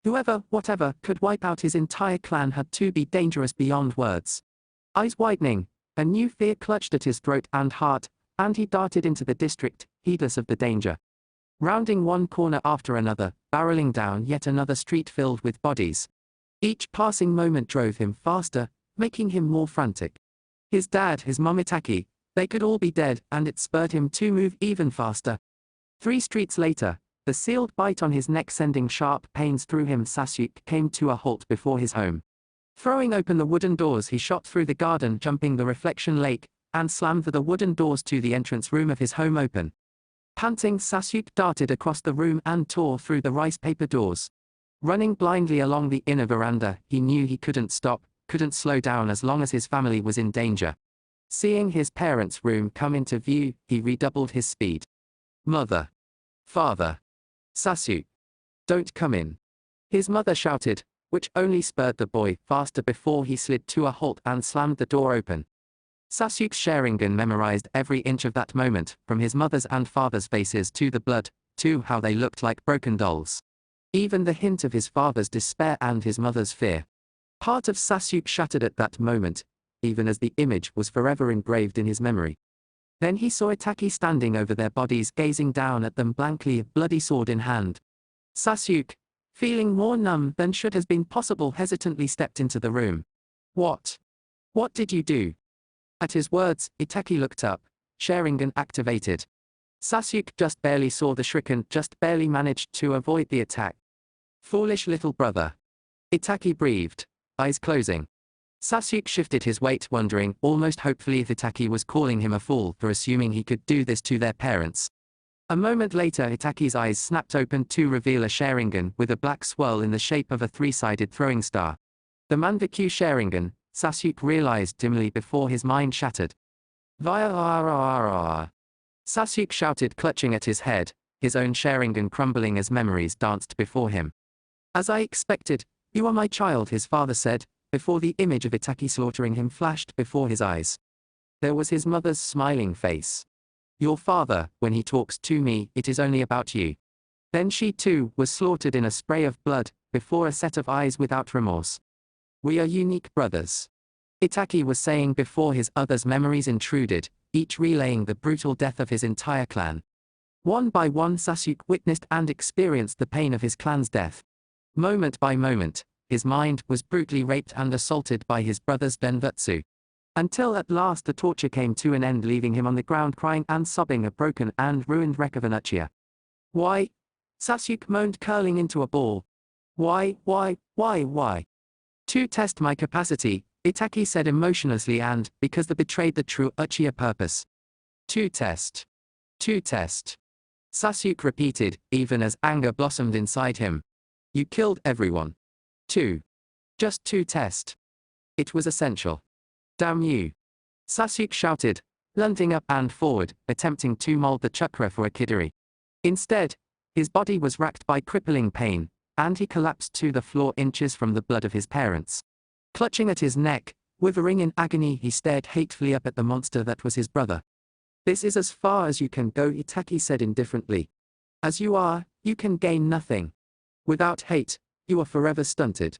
Whoever, whatever, could wipe out his entire clan had to be dangerous beyond words. Eyes widening, a new fear clutched at his throat and heart, and he darted into the district, heedless of the danger. Rounding one corner after another, barreling down yet another street filled with bodies. Each passing moment drove him faster, making him more frantic. His dad, his mom, Itachi, they could all be dead, and it spurred him to move even faster. 3 streets later, the sealed bite on his neck sending sharp pains through him, Sasuke came to a halt before his home. Throwing open the wooden doors, he shot through the garden, jumping the reflection lake, and slammed the wooden doors to the entrance room of his home open. Panting, Sasuke darted across the room and tore through the rice paper doors. Running blindly along the inner veranda, he knew he couldn't stop, couldn't slow down as long as his family was in danger. Seeing his parents' room come into view, he redoubled his speed. Mother. Father. Sasuke. Don't come in. His mother shouted, which only spurred the boy faster before he slid to a halt and slammed the door open. Sasuke's Sharingan memorized every inch of that moment, from his mother's and father's faces to the blood, to how they looked like broken dolls. Even the hint of his father's despair and his mother's fear. Part of Sasuke shattered at that moment, even as the image was forever engraved in his memory. Then he saw Itachi standing over their bodies, gazing down at them blankly, a bloody sword in hand. Sasuke, feeling more numb than should have been possible, hesitantly stepped into the room. What? What did you do? At his words, Itachi looked up, Sharingan activated. Sasuke just barely saw the shuriken, just barely managed to avoid the attack. Foolish little brother. Itachi breathed, eyes closing. Sasuke shifted his weight, wondering, almost hopefully, if Itachi was calling him a fool for assuming he could do this to their parents. A moment later, Itachi's eyes snapped open to reveal a Sharingan with a black swirl in the shape of a 3-sided throwing star. The Manbikyu Sharingan, Sasuke realized dimly before his mind shattered. Vaya. Sasuke shouted, clutching at his head, his own Sharingan crumbling as memories danced before him. As I expected, you are my child, his father said, before the image of Itachi slaughtering him flashed before his eyes. There was his mother's smiling face. Your father, when he talks to me, it is only about you. Then she too was slaughtered in a spray of blood, before a set of eyes without remorse. We are unique brothers. Itachi was saying before his others' memories intruded, each relaying the brutal death of his entire clan. One by one Sasuke witnessed and experienced the pain of his clan's death. Moment by moment, his mind was brutally raped and assaulted by his brother's denjutsu. Until at last the torture came to an end, leaving him on the ground crying and sobbing, a broken and ruined wreck of an Uchiha. Why? Sasuke moaned, curling into a ball. Why? To test my capacity, Itachi said emotionlessly, and, because they betrayed the true Uchiha purpose. To test. Sasuke repeated, even as anger blossomed inside him. You killed everyone. Just to test. It was essential. Damn you. Sasuke shouted, lunging up and forward, attempting to mold the chakra for a kidari. Instead, his body was racked by crippling pain, and he collapsed to the floor inches from the blood of his parents. Clutching at his neck, quivering in agony, he stared hatefully up at the monster that was his brother. This is as far as you can go, Itachi said indifferently. As you are, you can gain nothing. Without hate, you are forever stunted.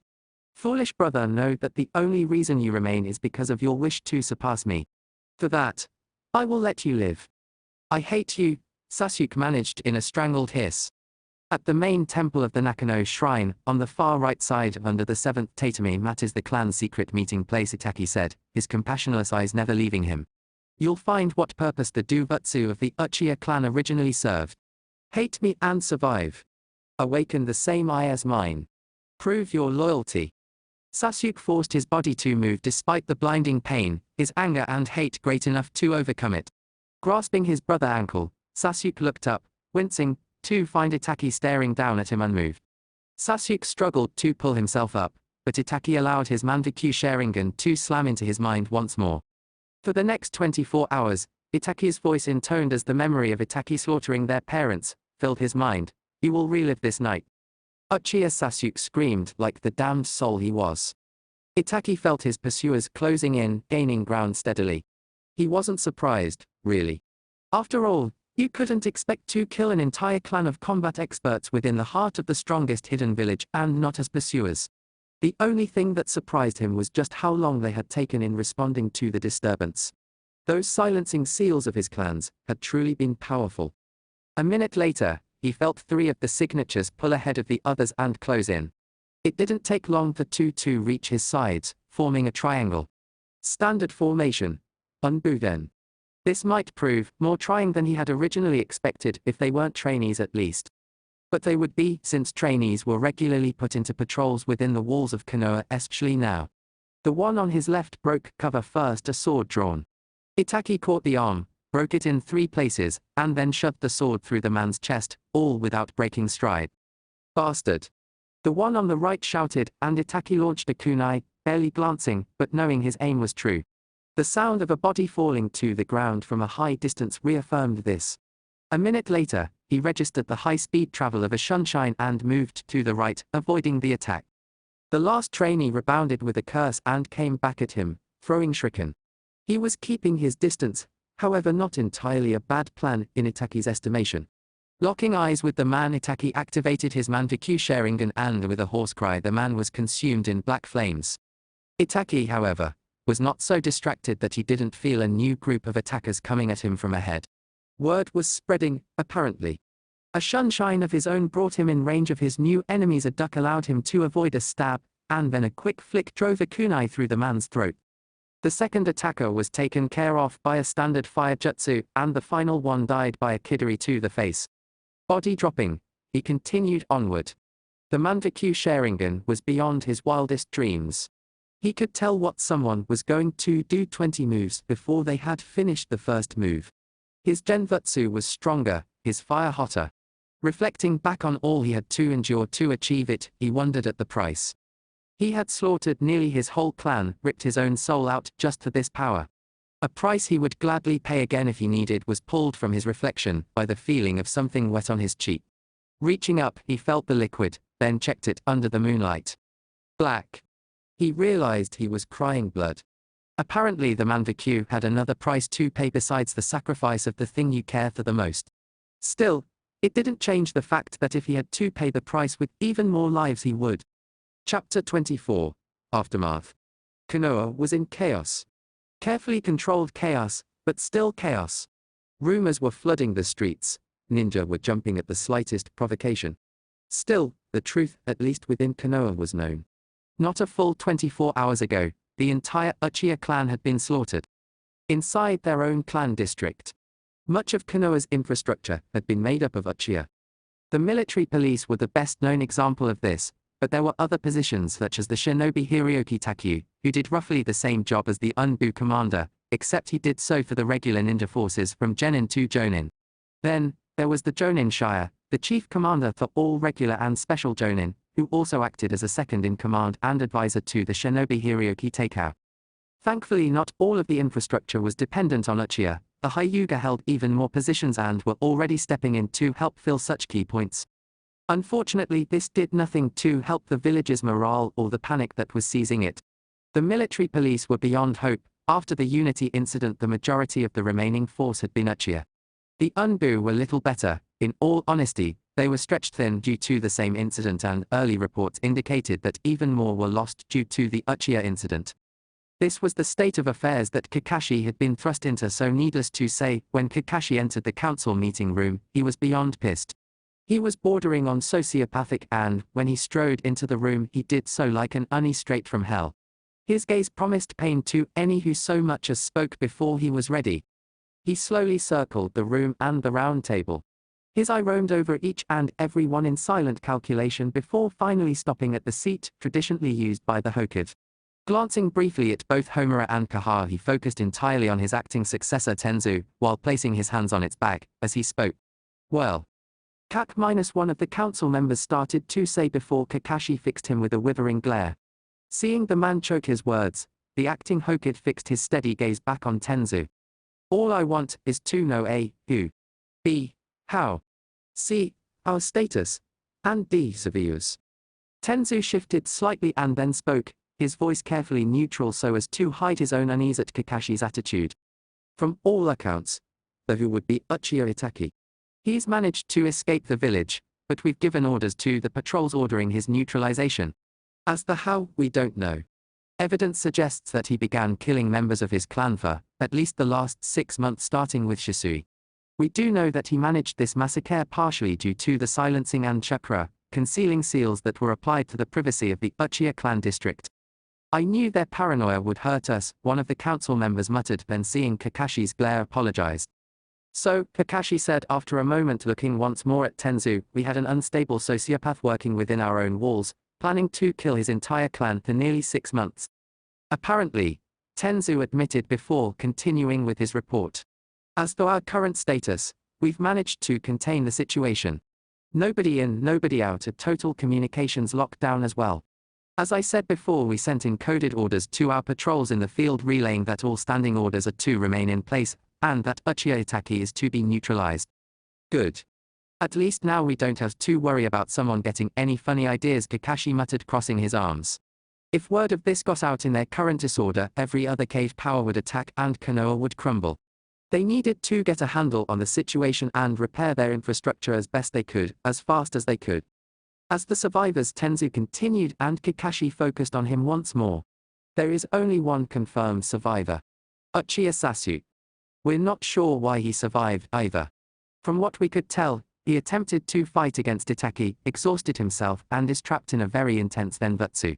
Foolish brother, know that the only reason you remain is because of your wish to surpass me. For that, I will let you live. I hate you, Sasuke managed in a strangled hiss. At the main temple of the Nakano shrine, on the far right side under the 7th tatami mat is the clan's secret meeting place, Itachi said, his compassionless eyes never leaving him. You'll find what purpose the Dubutsu of the Uchiha clan originally served. Hate me and survive. Awaken the same eye as mine. Prove your loyalty. Sasuke forced his body to move despite the blinding pain, his anger and hate great enough to overcome it. Grasping his brother ankle, Sasuke looked up, wincing, to find Itachi staring down at him unmoved. Sasuke struggled to pull himself up, but Itachi allowed his Mangekyou Sharingan to slam into his mind once more. For the next 24 hours, Itachi's voice intoned as the memory of Itachi slaughtering their parents filled his mind. You will relive this night. Uchiha, Sasuke screamed like the damned soul he was. Itachi felt his pursuers closing in, gaining ground steadily. He wasn't surprised, really. After all, you couldn't expect to kill an entire clan of combat experts within the heart of the strongest hidden village and not as pursuers. The only thing that surprised him was just how long they had taken in responding to the disturbance. Those silencing seals of his clans had truly been powerful. A minute later, he felt 3 of the signatures pull ahead of the others and close in. It didn't take long for 2 to reach his sides, forming a triangle. Standard formation. Unbuden. This might prove more trying than he had originally expected, if they weren't trainees at least. But they would be, since trainees were regularly put into patrols within the walls of Konoha, especially now. The one on his left broke cover first, a sword drawn. Itachi caught the arm, broke it in 3 places, and then shoved the sword through the man's chest, all without breaking stride. Bastard. The one on the right shouted, and Itachi launched a kunai, barely glancing, but knowing his aim was true. The sound of a body falling to the ground from a high distance reaffirmed this. A minute later, he registered the high-speed travel of a sunshine and moved to the right, avoiding the attack. The last trainee rebounded with a curse and came back at him, throwing shuriken. He was keeping his distance, however not entirely a bad plan in Itachi's estimation. Locking eyes with the man, Itachi activated his Mangekyou Sharingan and with a hoarse cry the man was consumed in black flames. Itachi, however, was not so distracted that he didn't feel a new group of attackers coming at him from ahead. Word was spreading, apparently. A sunshine of his own brought him in range of his new enemies. A duck allowed him to avoid a stab, and then a quick flick drove a kunai through the man's throat. The second attacker was taken care of by a standard fire jutsu, and the final one died by a kidari to the face. Body dropping, he continued onward. The Mangekyou Sharingan was beyond his wildest dreams. He could tell what someone was going to do 20 moves before they had finished the first move. His genjutsu was stronger, his fire hotter. Reflecting back on all he had to endure to achieve it, he wondered at the price. He had slaughtered nearly his whole clan, ripped his own soul out just for this power. A price he would gladly pay again if he needed was pulled from his reflection by the feeling of something wet on his cheek. Reaching up, he felt the liquid, then checked it under the moonlight. Black. He realized he was crying blood. Apparently the Manvaku had another price to pay besides the sacrifice of the thing you care for the most. Still, it didn't change the fact that if he had to pay the price with even more lives he would. Chapter 24. Aftermath. Konoha was in chaos. Carefully controlled chaos, but still chaos. Rumors were flooding the streets. Ninja were jumping at the slightest provocation. Still, the truth, at least within Konoha, was known. Not a full 24 hours ago, the entire Uchiha clan had been slaughtered. Inside their own clan district. Much of Konoha's infrastructure had been made up of Uchiha. The military police were the best-known example of this, but there were other positions such as the shinobi Hiroki Takyu, who did roughly the same job as the Unbu commander, except he did so for the regular ninja forces from Genin to Jonin. Then, there was the Jonin Shire, the chief commander for all regular and special Jonin, who also acted as a second-in-command and advisor to the shinobi Hiroki Takao. Thankfully not all of the infrastructure was dependent on Uchiha. The Hyuga held even more positions and were already stepping in to help fill such key points. Unfortunately, this did nothing to help the village's morale or the panic that was seizing it. The military police were beyond hope. After the Unity incident, the majority of the remaining force had been Uchiha. The Unbu were little better. In all honesty, they were stretched thin due to the same incident, and early reports indicated that even more were lost due to the Uchiha incident. This was the state of affairs that Kakashi had been thrust into, so needless to say, when Kakashi entered the council meeting room, he was beyond pissed. He was bordering on sociopathic, and, when he strode into the room, he did so like an Oni straight from hell. His gaze promised pain to any who so much as spoke before he was ready. He slowly circled the room and the round table. His eye roamed over each and every one in silent calculation before finally stopping at the seat traditionally used by the Hokage. Glancing briefly at both Homura and Kaha, he focused entirely on his acting successor Tenzu, while placing his hands on its back, as he spoke. Well. One of the council members started to say before Kakashi fixed him with a withering glare. Seeing the man choke his words, the acting Hokage fixed his steady gaze back on Tenzu. All I want is to know A, who, B, how, C, our status, and D, Sevius. Tenzu shifted slightly and then spoke, his voice carefully neutral so as to hide his own unease at Kakashi's attitude. From all accounts, the who would be Uchiha Itachi. He's managed to escape the village, but we've given orders to the patrols ordering his neutralization. As the how, we don't know. Evidence suggests that he began killing members of his clan for, at least the last 6 months, starting with Shisui. We do know that he managed this massacre partially due to the silencing and chakra, concealing seals that were applied to the privacy of the Uchiha clan district. I knew their paranoia would hurt us, one of the council members muttered, then seeing Kakashi's glare apologized. So, Kakashi said after a moment, looking once more at Tenzu, we had an unstable sociopath working within our own walls, planning to kill his entire clan for nearly 6 months. Apparently, Tenzu admitted before continuing with his report. As for our current status, we've managed to contain the situation. Nobody in, nobody out, a total communications lockdown as well. As I said before, we sent encoded orders to our patrols in the field relaying that all standing orders are to remain in place, and that Uchiha Itachi is to be neutralized. Good. At least now we don't have to worry about someone getting any funny ideas, Kakashi muttered, crossing his arms. If word of this got out in their current disorder, every other cave power would attack and Konoha would crumble. They needed to get a handle on the situation and repair their infrastructure as best they could, as fast as they could. As the survivors, Tenzu continued and Kakashi focused on him once more. There is only one confirmed survivor. Uchiha Sasuke. We're not sure why he survived either. From what we could tell, he attempted to fight against Itachi, exhausted himself, and is trapped in a very intense Denbutsu.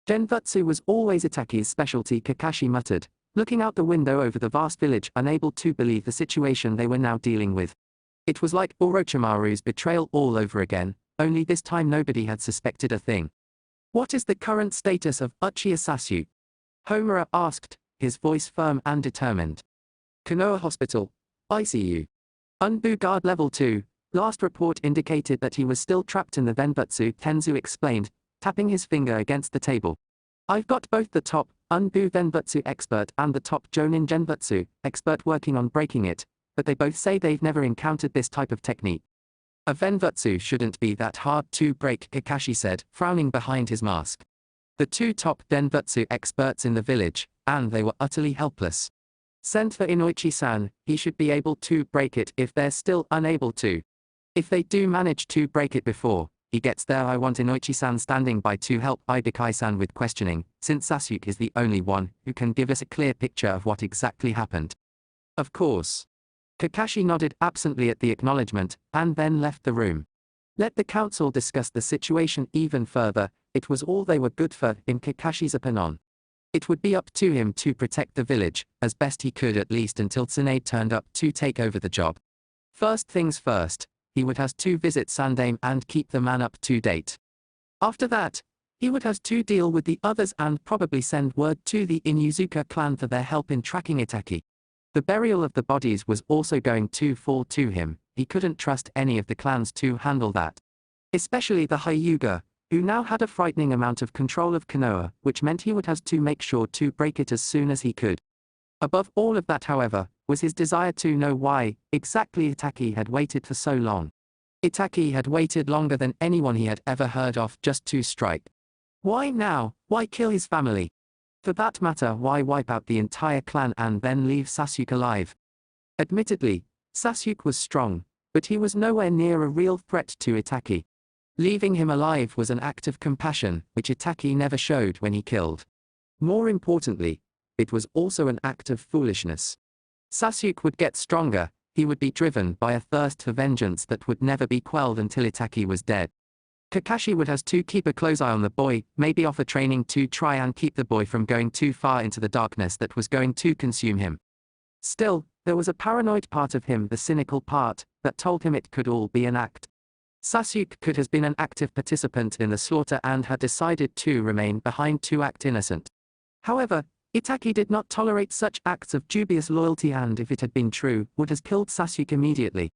Denbutsu was always Itachi's specialty, Kakashi muttered, looking out the window over the vast village, unable to believe the situation they were now dealing with. It was like Orochimaru's betrayal all over again, only this time nobody had suspected a thing. What is the current status of Uchiha Sasuke? Homura asked, his voice firm and determined. Konoha Hospital, ICU. Unbu guard level 2. Last report indicated that he was still trapped in the Denbutsu, Tenzu explained, tapping his finger against the table. I've got both the top Unbu Denbutsu expert and the top Jonin Genbutsu expert working on breaking it, but they both say they've never encountered this type of technique. A Denbutsu shouldn't be that hard to break, Kakashi said, frowning behind his mask. The two top denbutsu experts in the village, and they were utterly helpless. Send for Inoichi-san, he should be able to break it if they're still unable to. If they do manage to break it before he gets there, I want Inoichi-san standing by to help Ibukai-san with questioning, since Sasuke is the only one who can give us a clear picture of what exactly happened. Of course. Kakashi nodded absently at the acknowledgement, and then left the room. Let the council discuss the situation even further, it was all they were good for, in Kakashi's opinion. It would be up to him to protect the village, as best he could at least until Tsunade turned up to take over the job. First things first, he would have to visit Sandaime and keep the man up to date. After that, he would have to deal with the others and probably send word to the Inuzuka clan for their help in tracking Itachi. The burial of the bodies was also going to fall to him, he couldn't trust any of the clans to handle that. Especially the Hyuga, who now had a frightening amount of control of Konoha, which meant he would have to make sure to break it as soon as he could. Above all of that, however, was his desire to know why exactly Itachi had waited for so long. Itachi had waited longer than anyone he had ever heard of just to strike. Why now? Why kill his family? For that matter, why wipe out the entire clan and then leave Sasuke alive? Admittedly, Sasuke was strong, but he was nowhere near a real threat to Itachi. Leaving him alive was an act of compassion, which Itachi never showed when he killed. More importantly, it was also an act of foolishness. Sasuke would get stronger, he would be driven by a thirst for vengeance that would never be quelled until Itachi was dead. Kakashi would have to keep a close eye on the boy, maybe offer training to try and keep the boy from going too far into the darkness that was going to consume him. Still, there was a paranoid part of him, the cynical part, that told him it could all be an act. Sasuke could have been an active participant in the slaughter and had decided to remain behind to act innocent. However, Itachi did not tolerate such acts of dubious loyalty and, if it had been true, would have killed Sasuke immediately.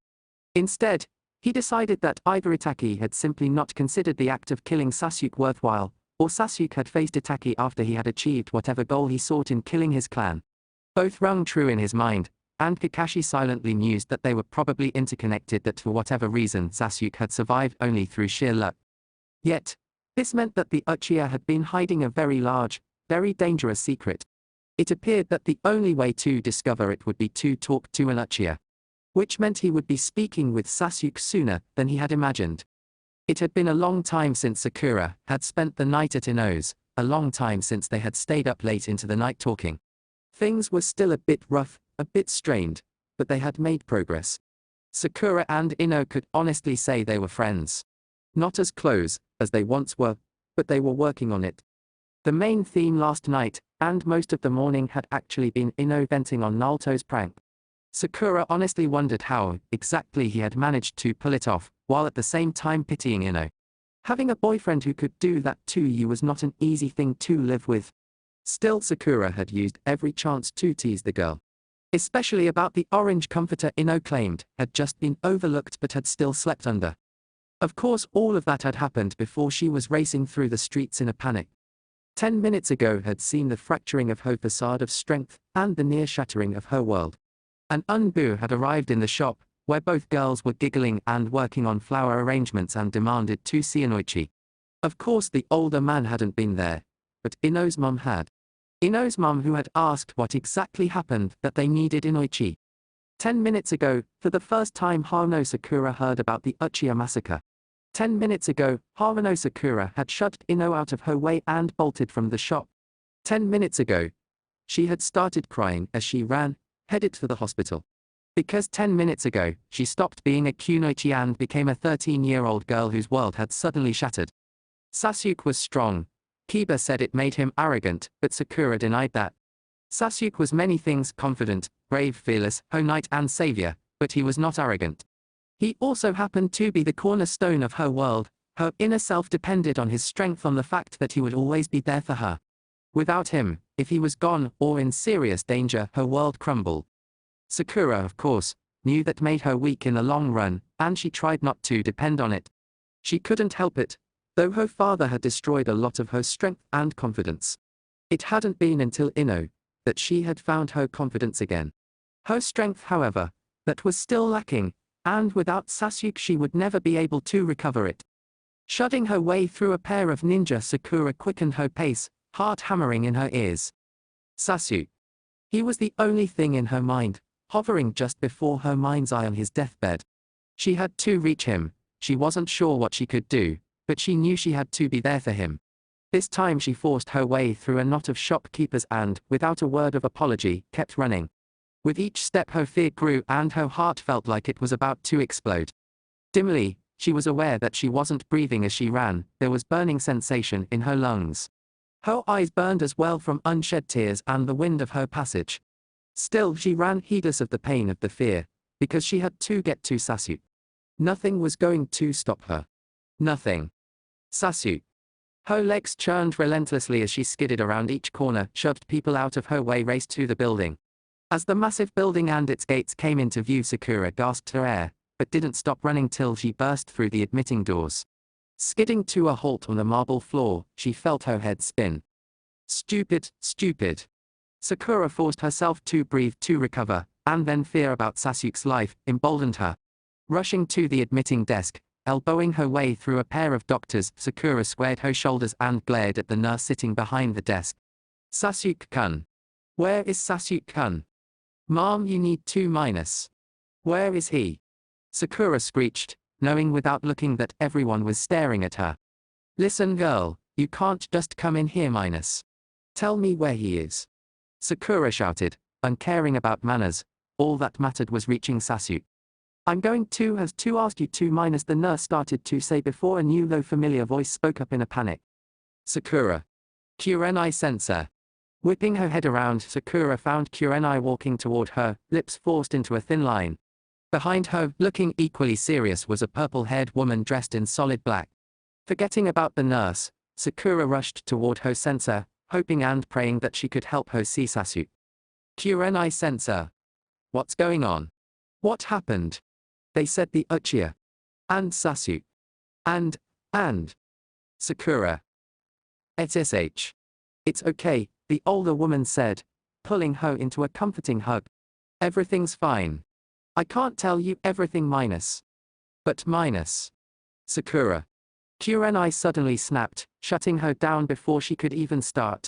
Instead, he decided that either Itachi had simply not considered the act of killing Sasuke worthwhile, or Sasuke had faced Itachi after he had achieved whatever goal he sought in killing his clan. Both rung true in his mind, and Kakashi silently mused that they were probably interconnected, that for whatever reason Sasuke had survived only through sheer luck. Yet, this meant that the Uchiha had been hiding a very large, very dangerous secret. It appeared that the only way to discover it would be to talk to an Uchiha. Which meant he would be speaking with Sasuke sooner than he had imagined. It had been a long time since Sakura had spent the night at Ino's, a long time since they had stayed up late into the night talking. Things were still a bit rough, a bit strained, but they had made progress. Sakura and Ino could honestly say they were friends. Not as close as they once were, but they were working on it. The main theme last night, and most of the morning, had actually been Ino venting on Nalto's prank. Sakura honestly wondered how exactly he had managed to pull it off, while at the same time pitying Ino. Having a boyfriend who could do that to you was not an easy thing to live with. Still, Sakura had used every chance to tease the girl. Especially about the orange comforter Ino claimed had just been overlooked but had still slept under. Of course, all of that had happened before she was racing through the streets in a panic. 10 minutes ago had seen the fracturing of her facade of strength, and the near shattering of her world. An Unbu had arrived in the shop, where both girls were giggling and working on flower arrangements, and demanded to see Inoichi. Of course the older man hadn't been there, but Ino's mum had. Ino's mum, who had asked what exactly happened that they needed Inoichi. 10 minutes ago, for the first time Haruno Sakura heard about the Uchiha massacre. 10 minutes ago, Haruno Sakura had shoved Ino out of her way and bolted from the shop. 10 minutes ago, she had started crying as she ran, headed for the hospital. Because 10 minutes ago, she stopped being a kunoichi and became a 13-year-old girl whose world had suddenly shattered. Sasuke was strong. Kiba said it made him arrogant, but Sakura denied that. Sasuke was many things: confident, brave, fearless, knight and savior, but he was not arrogant. He also happened to be the cornerstone of her world. Her inner self depended on his strength, on the fact that he would always be there for her. Without him, if he was gone or in serious danger, her world crumbled. Sakura, of course, knew that made her weak in the long run, and she tried not to depend on it. She couldn't help it, though her father had destroyed a lot of her strength and confidence. It hadn't been until Ino that she had found her confidence again. Her strength, however, that was still lacking, and without Sasuke she would never be able to recover it. Shutting her way through a pair of ninja, Sakura quickened her pace, heart hammering in her ears. Sasuke. He was the only thing in her mind, hovering just before her mind's eye on his deathbed. She had to reach him. She wasn't sure what she could do, but she knew she had to be there for him. This time she forced her way through a knot of shopkeepers and, without a word of apology, kept running. With each step her fear grew and her heart felt like it was about to explode. Dimly, she was aware that she wasn't breathing as she ran. There was burning sensation in her lungs. Her eyes burned as well from unshed tears and the wind of her passage. Still she ran heedless of the pain of the fear, because she had to get to Sasuke. Nothing was going to stop her. Nothing. Sasuke. Her legs churned relentlessly as she skidded around each corner, shoved people out of her way, raced to the building. As the massive building and its gates came into view, Sakura gasped for air, but didn't stop running till she burst through the admitting doors. Skidding to a halt on the marble floor, she felt her head spin. Stupid, stupid. Sakura forced herself to breathe to recover, and then fear about Sasuke's life emboldened her. Rushing to the admitting desk, elbowing her way through a pair of doctors, Sakura squared her shoulders and glared at the nurse sitting behind the desk. Sasuke-kun. Where is Sasuke-kun? Mom, you need 2-. Where is he? Sakura screeched, knowing without looking that everyone was staring at her. Listen girl, you can't just come in here -. Tell me where he is. Sakura shouted, uncaring about manners. All that mattered was reaching Sasuke. I'm going to has to ask you to - the nurse started to say before a new low familiar voice spoke up in a panic. Sakura. Kurenai-sensei. Whipping her head around, Sakura found Kurenai walking toward her, lips forced into a thin line. Behind her, looking equally serious, was a purple-haired woman dressed in solid black. Forgetting about the nurse, Sakura rushed toward her sensei, hoping and praying that she could help her see Sasuke. Kurenai-sensei. What's going on? What happened? They said the Uchiha. And Sasuke. And. Sakura. SSH. It's okay, the older woman said, pulling her into a comforting hug. Everything's fine. I can't tell you everything - but - Sakura. Kurenai suddenly snapped, shutting her down before she could even start.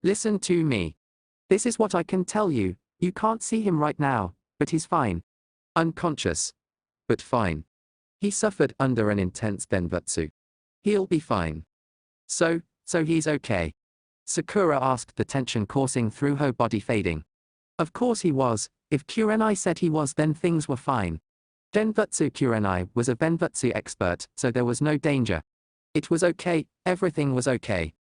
Listen to me. This is what I can tell you. You can't see him right now, but he's fine. Unconscious. But fine. He suffered under an intense denbutsu. He'll be fine. So he's okay? Sakura asked, the tension coursing through her body fading. Of course he was. If Kurenai said he was, then things were fine. Denbutsu Kurenai was a Denbutsu expert, so there was no danger. It was okay, everything was okay.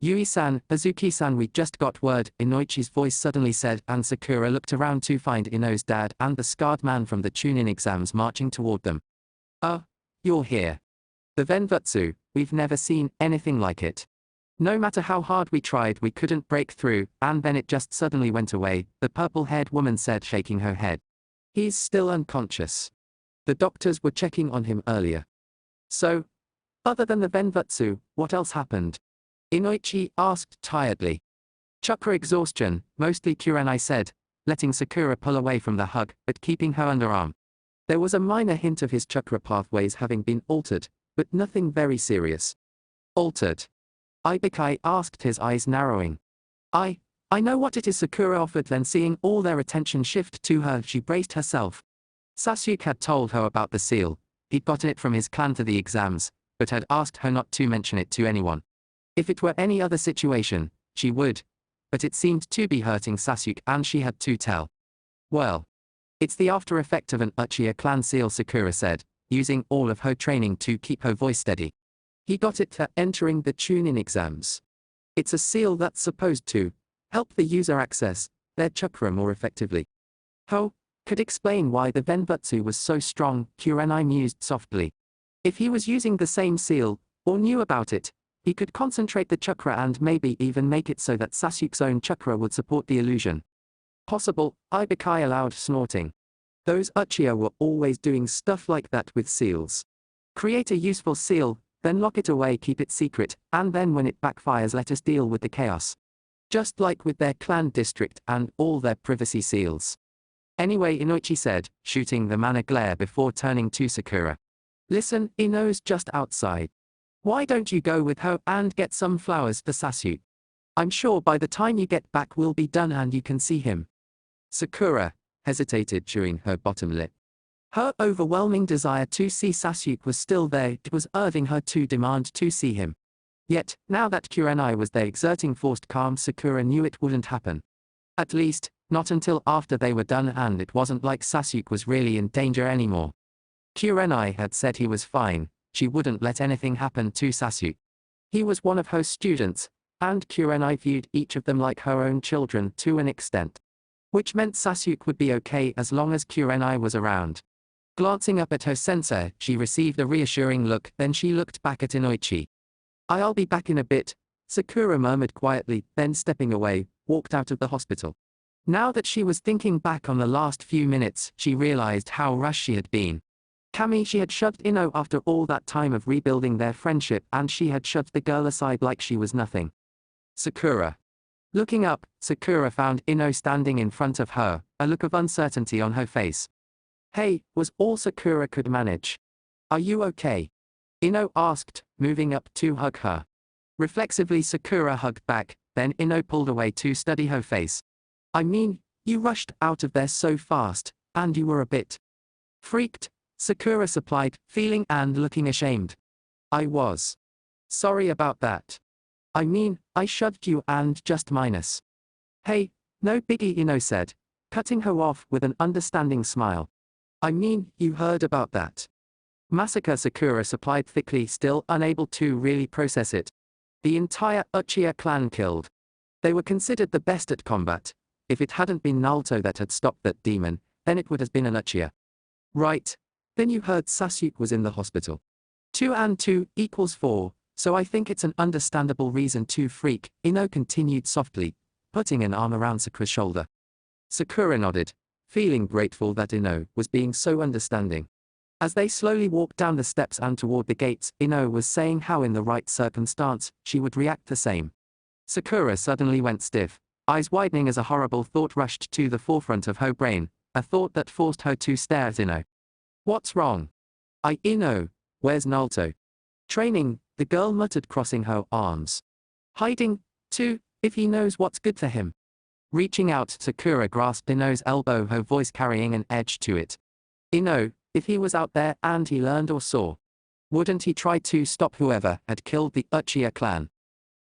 Yui-san, Hazuki-san, we just got word, Inoichi's voice suddenly said, and Sakura looked around to find Ino's dad and the scarred man from the Chunin exams marching toward them. You're here. The Denbutsu, we've never seen anything like it. No matter how hard we tried, we couldn't break through, and then it just suddenly went away, the purple-haired woman said, shaking her head. He's still unconscious. The doctors were checking on him earlier. So, other than the Denbutsu, what else happened? Inoichi asked tiredly. Chakra exhaustion, mostly, Kurenai said, letting Sakura pull away from the hug, but keeping her underarm. There was a minor hint of his chakra pathways having been altered, but nothing very serious. Altered? Ibukai asked, his eyes narrowing. I know what it is, Sakura offered, then seeing all their attention shift to her, she braced herself. Sasuke had told her about the seal. He'd gotten it from his clan to the exams, but had asked her not to mention it to anyone. If it were any other situation, she would. But it seemed to be hurting Sasuke and she had to tell. Well. It's the after effect of an Uchiha clan seal, Sakura said, using all of her training to keep her voice steady. He got it for entering the Chunin exams. It's a seal that's supposed to help the user access their chakra more effectively. Could explain why the Denbutsu was so strong, Kurenai mused softly. If he was using the same seal, or knew about it, he could concentrate the chakra and maybe even make it so that Sasuke's own chakra would support the illusion. Possible, Ibukai allowed, snorting. Those Uchiha were always doing stuff like that with seals. Create a useful seal, then lock it away, keep it secret, and then when it backfires let us deal with the chaos. Just like with their clan district and all their privacy seals. Anyway, Inoichi said, shooting the man a glare before turning to Sakura. Listen, Ino's just outside. Why don't you go with her and get some flowers for Sasuke? I'm sure by the time you get back we'll be done and you can see him. Sakura hesitated, chewing her bottom lip. Her overwhelming desire to see Sasuke was still there. It was urging her to demand to see him. Yet, now that Kurenai was there exerting forced calm, Sakura knew it wouldn't happen. At least, not until after they were done, and it wasn't like Sasuke was really in danger anymore. Kurenai had said he was fine. She wouldn't let anything happen to Sasuke. He was one of her students, and Kurenai viewed each of them like her own children to an extent. Which meant Sasuke would be okay as long as Kurenai was around. Glancing up at her sensei, she received a reassuring look, then she looked back at Inoichi. I'll be back in a bit, Sakura murmured quietly, then stepping away, walked out of the hospital. Now that she was thinking back on the last few minutes, she realized how rushed she had been. She had shoved Ino after all that time of rebuilding their friendship, and she had shoved the girl aside like she was nothing. Sakura. Looking up, Sakura found Ino standing in front of her, a look of uncertainty on her face. Hey, was all Sakura could manage. Are you okay? Ino asked, moving up to hug her. Reflexively Sakura hugged back, then Ino pulled away to study her face. I mean, you rushed out of there so fast, and you were a bit freaked, Sakura supplied, feeling and looking ashamed. I was sorry about that. I mean, I shoved you and just minus. Hey, no biggie, Ino said, cutting her off with an understanding smile. I mean, you heard about that massacre, Sakura supplied thickly, still unable to really process it. The entire Uchiha clan killed. They were considered the best at combat. If it hadn't been Nalto that had stopped that demon, then it would have been an Uchiha. Right. Then you heard Sasuke was in the hospital. 2 and 2 equals 4, so I think it's an understandable reason to freak, Ino continued softly, putting an arm around Sakura's shoulder. Sakura nodded, feeling grateful that Ino was being so understanding. As they slowly walked down the steps and toward the gates, Ino was saying how in the right circumstance, she would react the same. Sakura suddenly went stiff, eyes widening as a horrible thought rushed to the forefront of her brain, a thought that forced her to stare at Ino. What's wrong? Ino, where's Nalto? Training, the girl muttered, crossing her arms. Hiding, too, if he knows what's good for him. Reaching out, Sakura grasped Ino's elbow, her voice carrying an edge to it. Ino, if he was out there and he learned or saw, wouldn't he try to stop whoever had killed the Uchiha clan?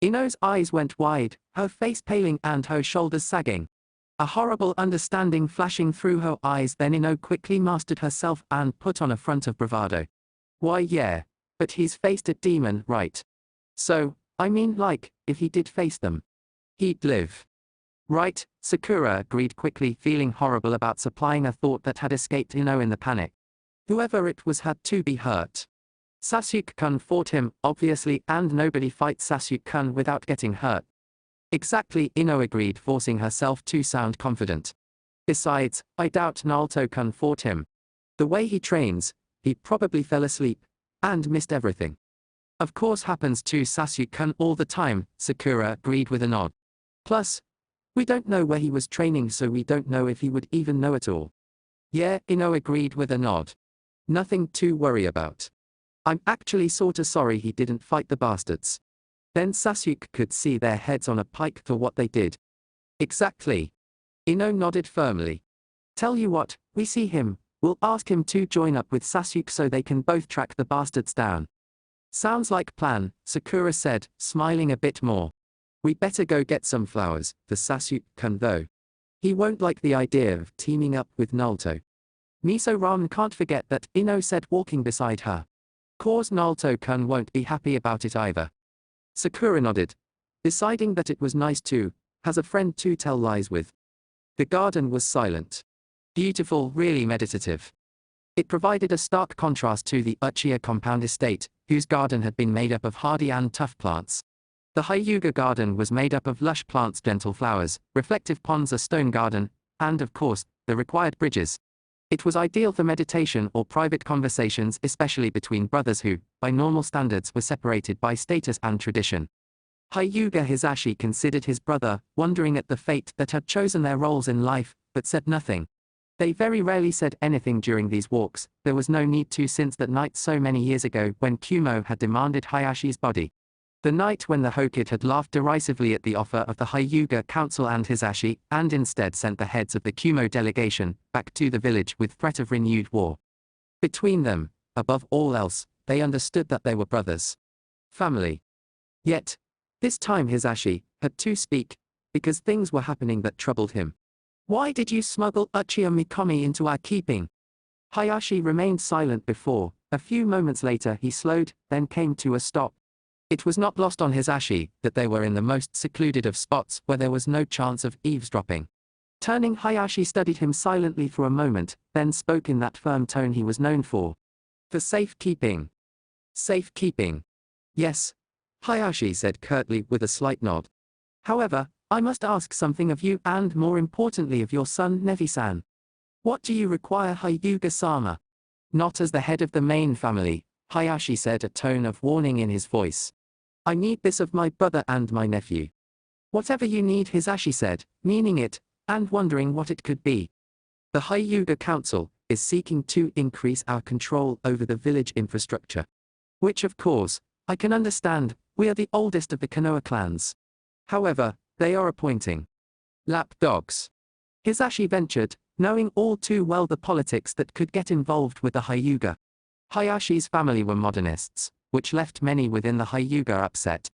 Ino's eyes went wide, her face paling and her shoulders sagging. A horrible understanding flashing through her eyes, then Ino quickly mastered herself and put on a front of bravado. Why yeah, but he's faced a demon, right? So, I mean like, if he did face them, he'd live. Right, Sakura agreed quickly, feeling horrible about supplying a thought that had escaped Ino in the panic. Whoever it was had to be hurt. Sasuke-kun fought him, obviously, and nobody fights Sasuke-kun without getting hurt. Exactly, Ino agreed, forcing herself to sound confident. Besides, I doubt Nalto-kun fought him. The way he trains, he probably fell asleep and missed everything. Of course happens to Sasuke-kun all the time, Sakura agreed with a nod. Plus, we don't know where he was training, so we don't know if he would even know at all. Yeah, Ino agreed with a nod. Nothing to worry about. I'm actually sorta sorry he didn't fight the bastards. Then Sasuke could see their heads on a pike for what they did. Exactly. Ino nodded firmly. Tell you what, we see him, we'll ask him to join up with Sasuke so they can both track the bastards down. Sounds like plan, Sakura said, smiling a bit more. We better go get some flowers for Sasuke-kun though. He won't like the idea of teaming up with Nalto. Miso Ramen can't forget that, Ino said, walking beside her. Cause Nalto-kun won't be happy about it either. Sakura nodded, deciding that it was nice too, has a friend to tell lies with. The garden was silent. Beautiful, really meditative. It provided a stark contrast to the Uchiha compound estate, whose garden had been made up of hardy and tough plants. The Hyuga garden was made up of lush plants, gentle flowers, reflective ponds, a stone garden, and of course, the required bridges. It was ideal for meditation or private conversations, especially between brothers who, by normal standards, were separated by status and tradition. Hyuga Hisashi considered his brother, wondering at the fate that had chosen their roles in life, but said nothing. They very rarely said anything during these walks. There was no need to since that night so many years ago when Kumo had demanded Hayashi's body. The night when the Hokage had laughed derisively at the offer of the Hyuga Council and Hisashi, and instead sent the heads of the Kumo delegation back to the village with threat of renewed war. Between them, above all else, they understood that they were brothers. Family. Yet, this time Hisashi had to speak, because things were happening that troubled him. Why did you smuggle Uchiha Mikomi into our keeping? Hayashi remained silent before. A few moments later he slowed, then came to a stop. It was not lost on Hisashi that they were in the most secluded of spots where there was no chance of eavesdropping. Turning, Hayashi studied him silently for a moment, then spoke in that firm tone he was known for. For safekeeping. Safekeeping. Yes. Hayashi said curtly with a slight nod. However, I must ask something of you and more importantly of your son Nevi-san. What do you require, Hyuga-sama? Not as the head of the main family, Hayashi said, a tone of warning in his voice. I need this of my brother and my nephew. Whatever you need, Hisashi said, meaning it, and wondering what it could be. The Hyuga Council is seeking to increase our control over the village infrastructure. Which of course, I can understand, we are the oldest of the Konoha clans. However, they are appointing lapdogs. Hisashi ventured, knowing all too well the politics that could get involved with the Hyuga. Hayashi's family were modernists, which left many within the Hyuga upset.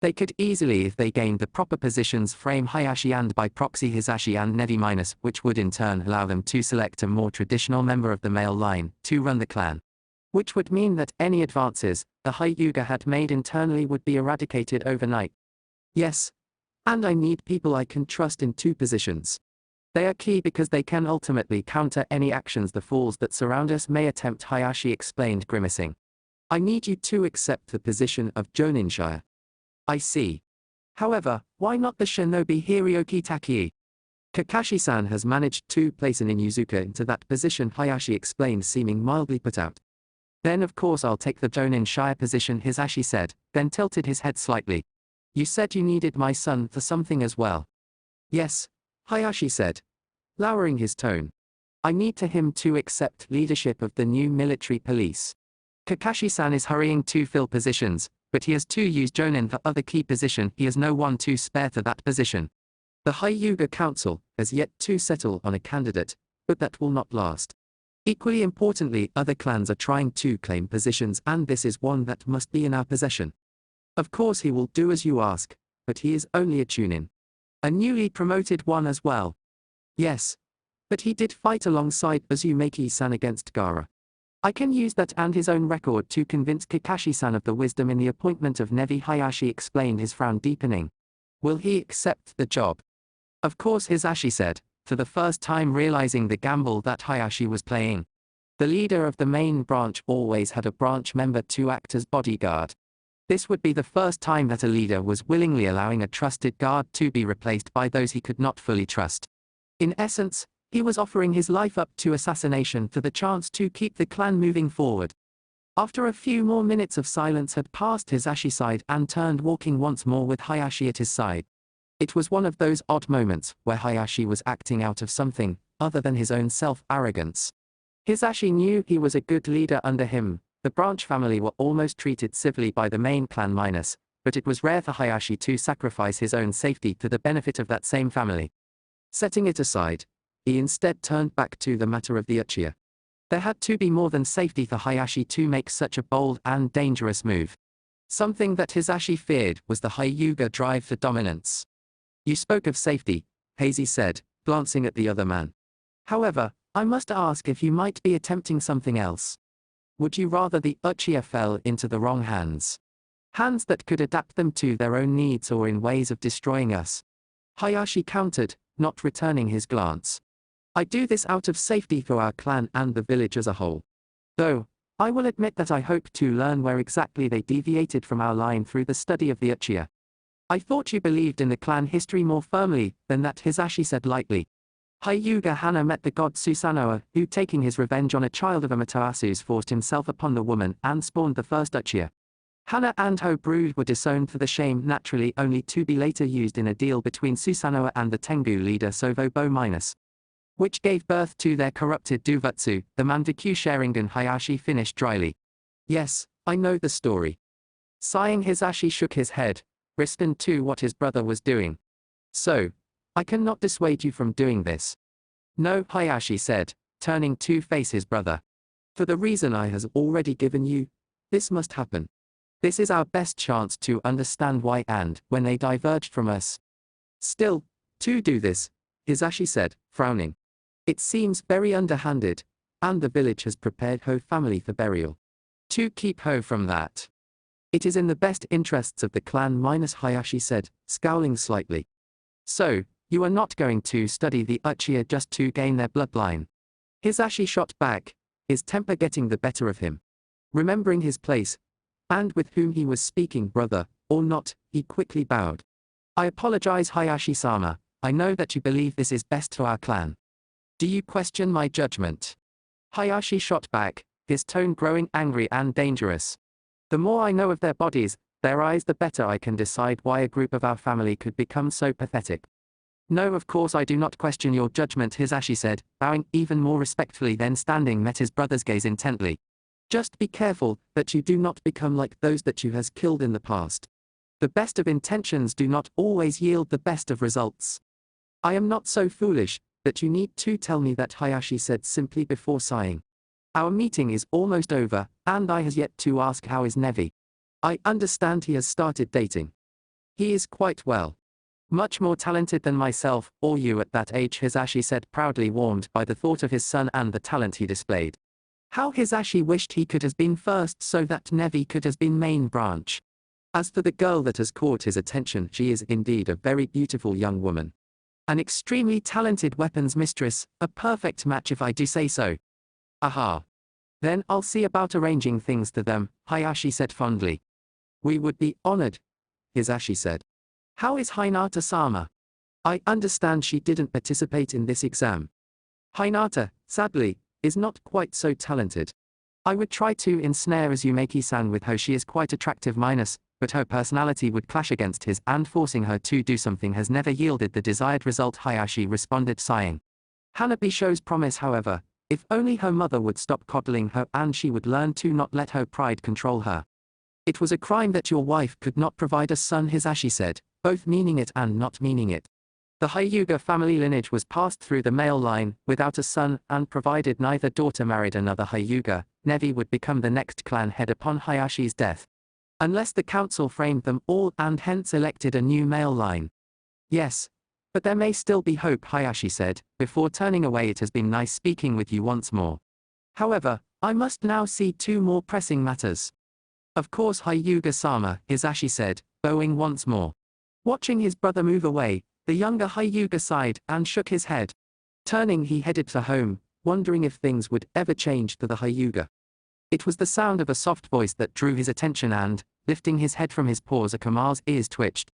They could easily, if they gained the proper positions, frame Hayashi and by proxy Hisashi and Nevi-, which would in turn allow them to select a more traditional member of the male line to run the clan. Which would mean that any advances the Hyuga had made internally would be eradicated overnight. Yes. And I need people I can trust in two positions. They are key because they can ultimately counter any actions the fools that surround us may attempt, Hayashi explained, grimacing. I need you to accept the position of Joninshire. I see. However, why not the shinobi Hiryoki Takii? Kakashi-san has managed to place an Inuzuka into that position, Hayashi explained, seeming mildly put out. Then of course I'll take the Joninshire position, Hisashi said, then tilted his head slightly. You said you needed my son for something as well. Yes, Hayashi said, lowering his tone. I need him to accept leadership of the new military police. Kakashi-san is hurrying to fill positions, but he has to use Jonin for other key position. He has no one to spare for that position. The Hyuga Council has yet to settle on a candidate, but that will not last. Equally importantly, other clans are trying to claim positions, and this is one that must be in our possession. Of course he will do as you ask, but he is only a Chunin. A newly promoted one as well. Yes. But he did fight alongside Uzumaki-san against Gaara. I can use that and his own record to convince Kakashi-san of the wisdom in the appointment of Nevi, Hayashi explained, his frown deepening. Will he accept the job? Of course, Hisashi said, for the first time realizing the gamble that Hayashi was playing. The leader of the main branch always had a branch member to act as bodyguard. This would be the first time that a leader was willingly allowing a trusted guard to be replaced by those he could not fully trust. In essence, he was offering his life up to assassination for the chance to keep the clan moving forward. After a few more minutes of silence had passed, Hisashi sighed and turned, walking once more with Hayashi at his side. It was one of those odd moments where Hayashi was acting out of something other than his own self-arrogance. Hisashi knew he was a good leader under him. The branch family were almost treated civilly by the main clan minus, but it was rare for Hayashi to sacrifice his own safety for the benefit of that same family. Setting it aside, he instead turned back to the matter of the Uchiha. There had to be more than safety for Hayashi to make such a bold and dangerous move. Something that Hisashi feared was the Hyuga drive for dominance. You spoke of safety, Hazy said, glancing at the other man. However, I must ask if you might be attempting something else. Would you rather the Uchiha fell into the wrong hands? Hands that could adapt them to their own needs or in ways of destroying us? Hayashi countered, not returning his glance. I do this out of safety for our clan and the village as a whole. Though, I will admit that I hope to learn where exactly they deviated from our line through the study of the Uchiha. I thought you believed in the clan history more firmly than that, Hisashi said lightly. Hyuga Hana met the god Susanoo, who, taking his revenge on a child of Amaterasu's, forced himself upon the woman and spawned the first Uchiha. Hana and her brood were disowned for the shame naturally, only to be later used in a deal between Susanoo and the Tengu leader Sovobo-. which gave birth to their corrupted Duvutsu, the Mandaku Sharingan. Hayashi finished dryly. Yes, I know the story. Sighing, Hisashi shook his head, responded to what his brother was doing. So, I cannot dissuade you from doing this. No, Hayashi said, turning to face his brother. For the reason I has already given you, this must happen. This is our best chance to understand why and when they diverged from us. Still, to do this, Hisashi said, frowning. It seems very underhanded, and the village has prepared Ho family for burial. To keep Ho from that. It is in the best interests of the clan minus Hayashi said, scowling slightly. So, you are not going to study the Uchiha just to gain their bloodline? Hisashi shot back, his temper getting the better of him. Remembering his place, and with whom he was speaking, brother, or not, he quickly bowed. I apologize, Hayashi-sama, I know that you believe this is best to our clan. Do you question my judgment? Hayashi shot back, his tone growing angry and dangerous. The more I know of their bodies, their eyes, the better I can decide why a group of our family could become so pathetic. No, of course I do not question your judgment, Hisashi said, bowing even more respectfully, then standing met his brother's gaze intently. Just be careful that you do not become like those that you has killed in the past. The best of intentions do not always yield the best of results. I am not so foolish, that you need to tell me that, Hayashi said simply before sighing. Our meeting is almost over, and I has yet to ask how is Nevi. I understand he has started dating. He is quite well. Much more talented than myself, or you at that age, Hisashi said, proudly warmed by the thought of his son and the talent he displayed. How Hisashi wished he could have been first so that Nevi could have been main branch. As for the girl that has caught his attention, she is indeed a very beautiful young woman. An extremely talented weapons mistress, a perfect match if I do say so. Aha. Then I'll see about arranging things to them, Hayashi said fondly. We would be honored, Hisashi said. How is Hinata-sama? I understand she didn't participate in this exam. Hinata, sadly, is not quite so talented. I would try to ensnare Azumaki-san with her. She is quite attractive minus, but her personality would clash against his, and forcing her to do something has never yielded the desired result, Hayashi responded, sighing. Hanabi shows promise, however, if only her mother would stop coddling her and she would learn to not let her pride control her. It was a crime that your wife could not provide a son, Hisashi said, both meaning it and not meaning it. The Hyuga family lineage was passed through the male line, without a son, and provided neither daughter married another Hyuga, Nevi would become the next clan head upon Hayashi's death. Unless the council framed them all and hence elected a new male line. Yes. But there may still be hope, Hayashi said, before turning away. It has been nice speaking with you once more. However, I must now see two more pressing matters. Of course, Hyuga-sama, Hisashi said, bowing once more. Watching his brother move away, the younger Hyuga sighed and shook his head. Turning, he headed for home, wondering if things would ever change for the Hyuga. It was the sound of a soft voice that drew his attention and, lifting his head from his paws, Akama's ears twitched.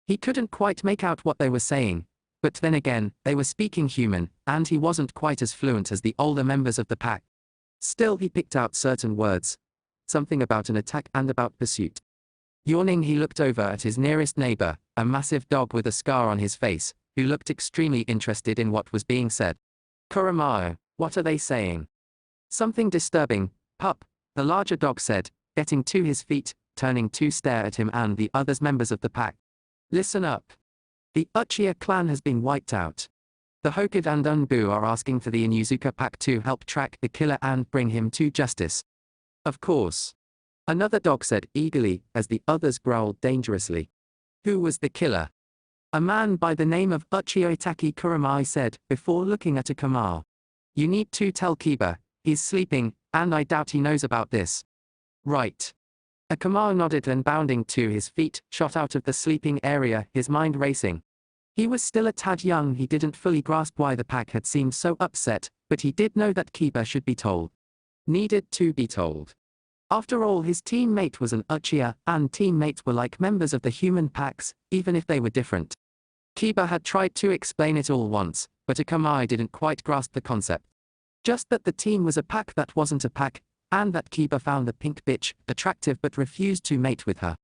He couldn't quite make out what they were saying, but then again, they were speaking human, and he wasn't quite as fluent as the older members of the pack. Still, he picked out certain words. Something about an attack and about pursuit. Yawning, he looked over at his nearest neighbor, a massive dog with a scar on his face, who looked extremely interested in what was being said. Kuramao, what are they saying? Something disturbing, pup, the larger dog said, getting to his feet, turning to stare at him and the other members of the pack. Listen up. The Uchiha clan has been wiped out. The Hokage and Unbu are asking for the Inuzuka pack to help track the killer and bring him to justice. Of course. Another dog said eagerly, as the others growled dangerously. Who was the killer? A man by the name of Uchiha Itachi, Kuramai said, before looking at Akama. You need to tell Kiba, he's sleeping, and I doubt he knows about this. Right. Akama nodded, then bounding to his feet, shot out of the sleeping area, his mind racing. He was still a tad young, he didn't fully grasp why the pack had seemed so upset, but he did know that Kiba should be told. Needed to be told. After all, his teammate was an Uchiha, and teammates were like members of the human packs, even if they were different. Kiba had tried to explain it all once, but Akamai didn't quite grasp the concept. Just that the team was a pack that wasn't a pack, and that Kiba found the pink bitch attractive but refused to mate with her.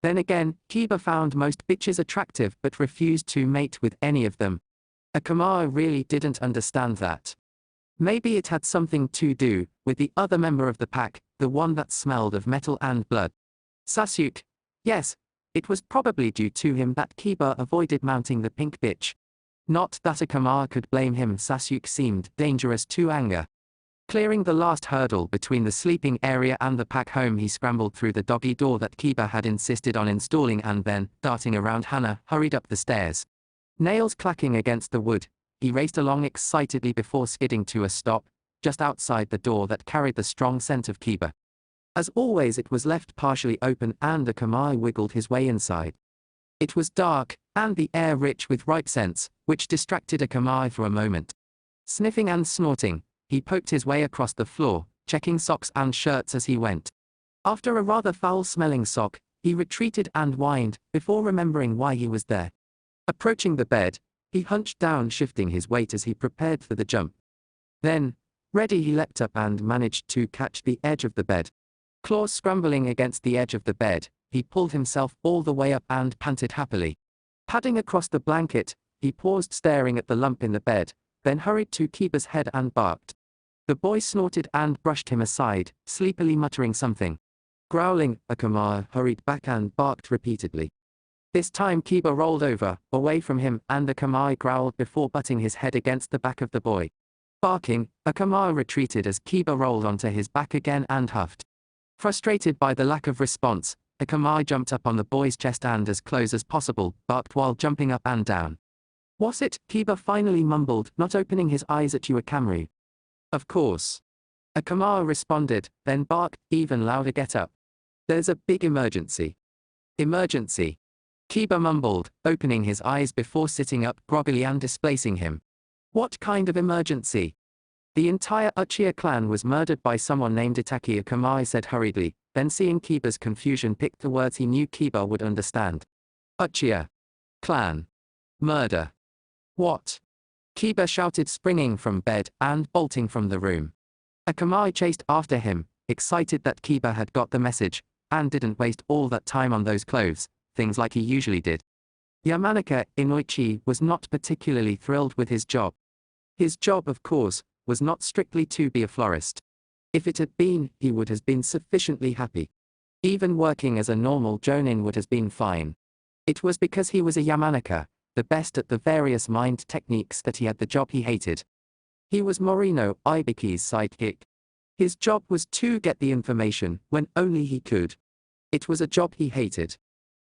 Then again, Kiba found most bitches attractive but refused to mate with any of them. Akamaru really didn't understand that. Maybe it had something to do with the other member of the pack, the one that smelled of metal and blood. Sasuke. Yes, it was probably due to him that Kiba avoided mounting the pink bitch. Not that Akamaru could blame him. Sasuke seemed dangerous to anger. Clearing the last hurdle between the sleeping area and the pack home, he scrambled through the doggy door that Kiba had insisted on installing and then, darting around Hana, hurried up the stairs. Nails clacking against the wood, he raced along excitedly before skidding to a stop, just outside the door that carried the strong scent of Kiba. As always, it was left partially open and Akamaru wiggled his way inside. It was dark, and the air rich with ripe scents, which distracted Akamaru for a moment. Sniffing and snorting, he poked his way across the floor, checking socks and shirts as he went. After a rather foul-smelling sock, he retreated and whined, before remembering why he was there. Approaching the bed, he hunched down, shifting his weight as he prepared for the jump. Then, ready, he leapt up and managed to catch the edge of the bed. Claws scrambling against the edge of the bed, he pulled himself all the way up and panted happily. Padding across the blanket, he paused staring at the lump in the bed, then hurried to Kiba's head and barked. The boy snorted and brushed him aside, sleepily muttering something. Growling, Akamaru hurried back and barked repeatedly. This time Kiba rolled over, away from him, and Akamaru growled before butting his head against the back of the boy. Barking, Akamaru retreated as Kiba rolled onto his back again and huffed. Frustrated by the lack of response, Akamaru jumped up on the boy's chest and, as close as possible, barked while jumping up and down. "Was it?" Kiba finally mumbled, not opening his eyes at you, Akamaru. "Of course." Akamaru responded, then barked even louder, "Get up. There's a big emergency." "Emergency?" Kiba mumbled, opening his eyes before sitting up groggily and displacing him. "What kind of emergency?" "The entire Uchiha clan was murdered by someone named Itachi," Akamaru said hurriedly, then seeing Kiba's confusion picked the words he knew Kiba would understand. "Uchiha clan. Murder. What?" Kiba shouted, springing from bed and bolting from the room. Akamaru chased after him, excited that Kiba had got the message, and didn't waste all that time on those clothes, things like he usually did. Yamanaka Inoichi was not particularly thrilled with his job. His job, of course, was not strictly to be a florist. If it had been, he would have been sufficiently happy. Even working as a normal jonin would have been fine. It was because he was a Yamanaka, the best at the various mind techniques, that he had the job he hated. He was Morino Ibiki's sidekick. His job was to get the information when only he could. It was a job he hated.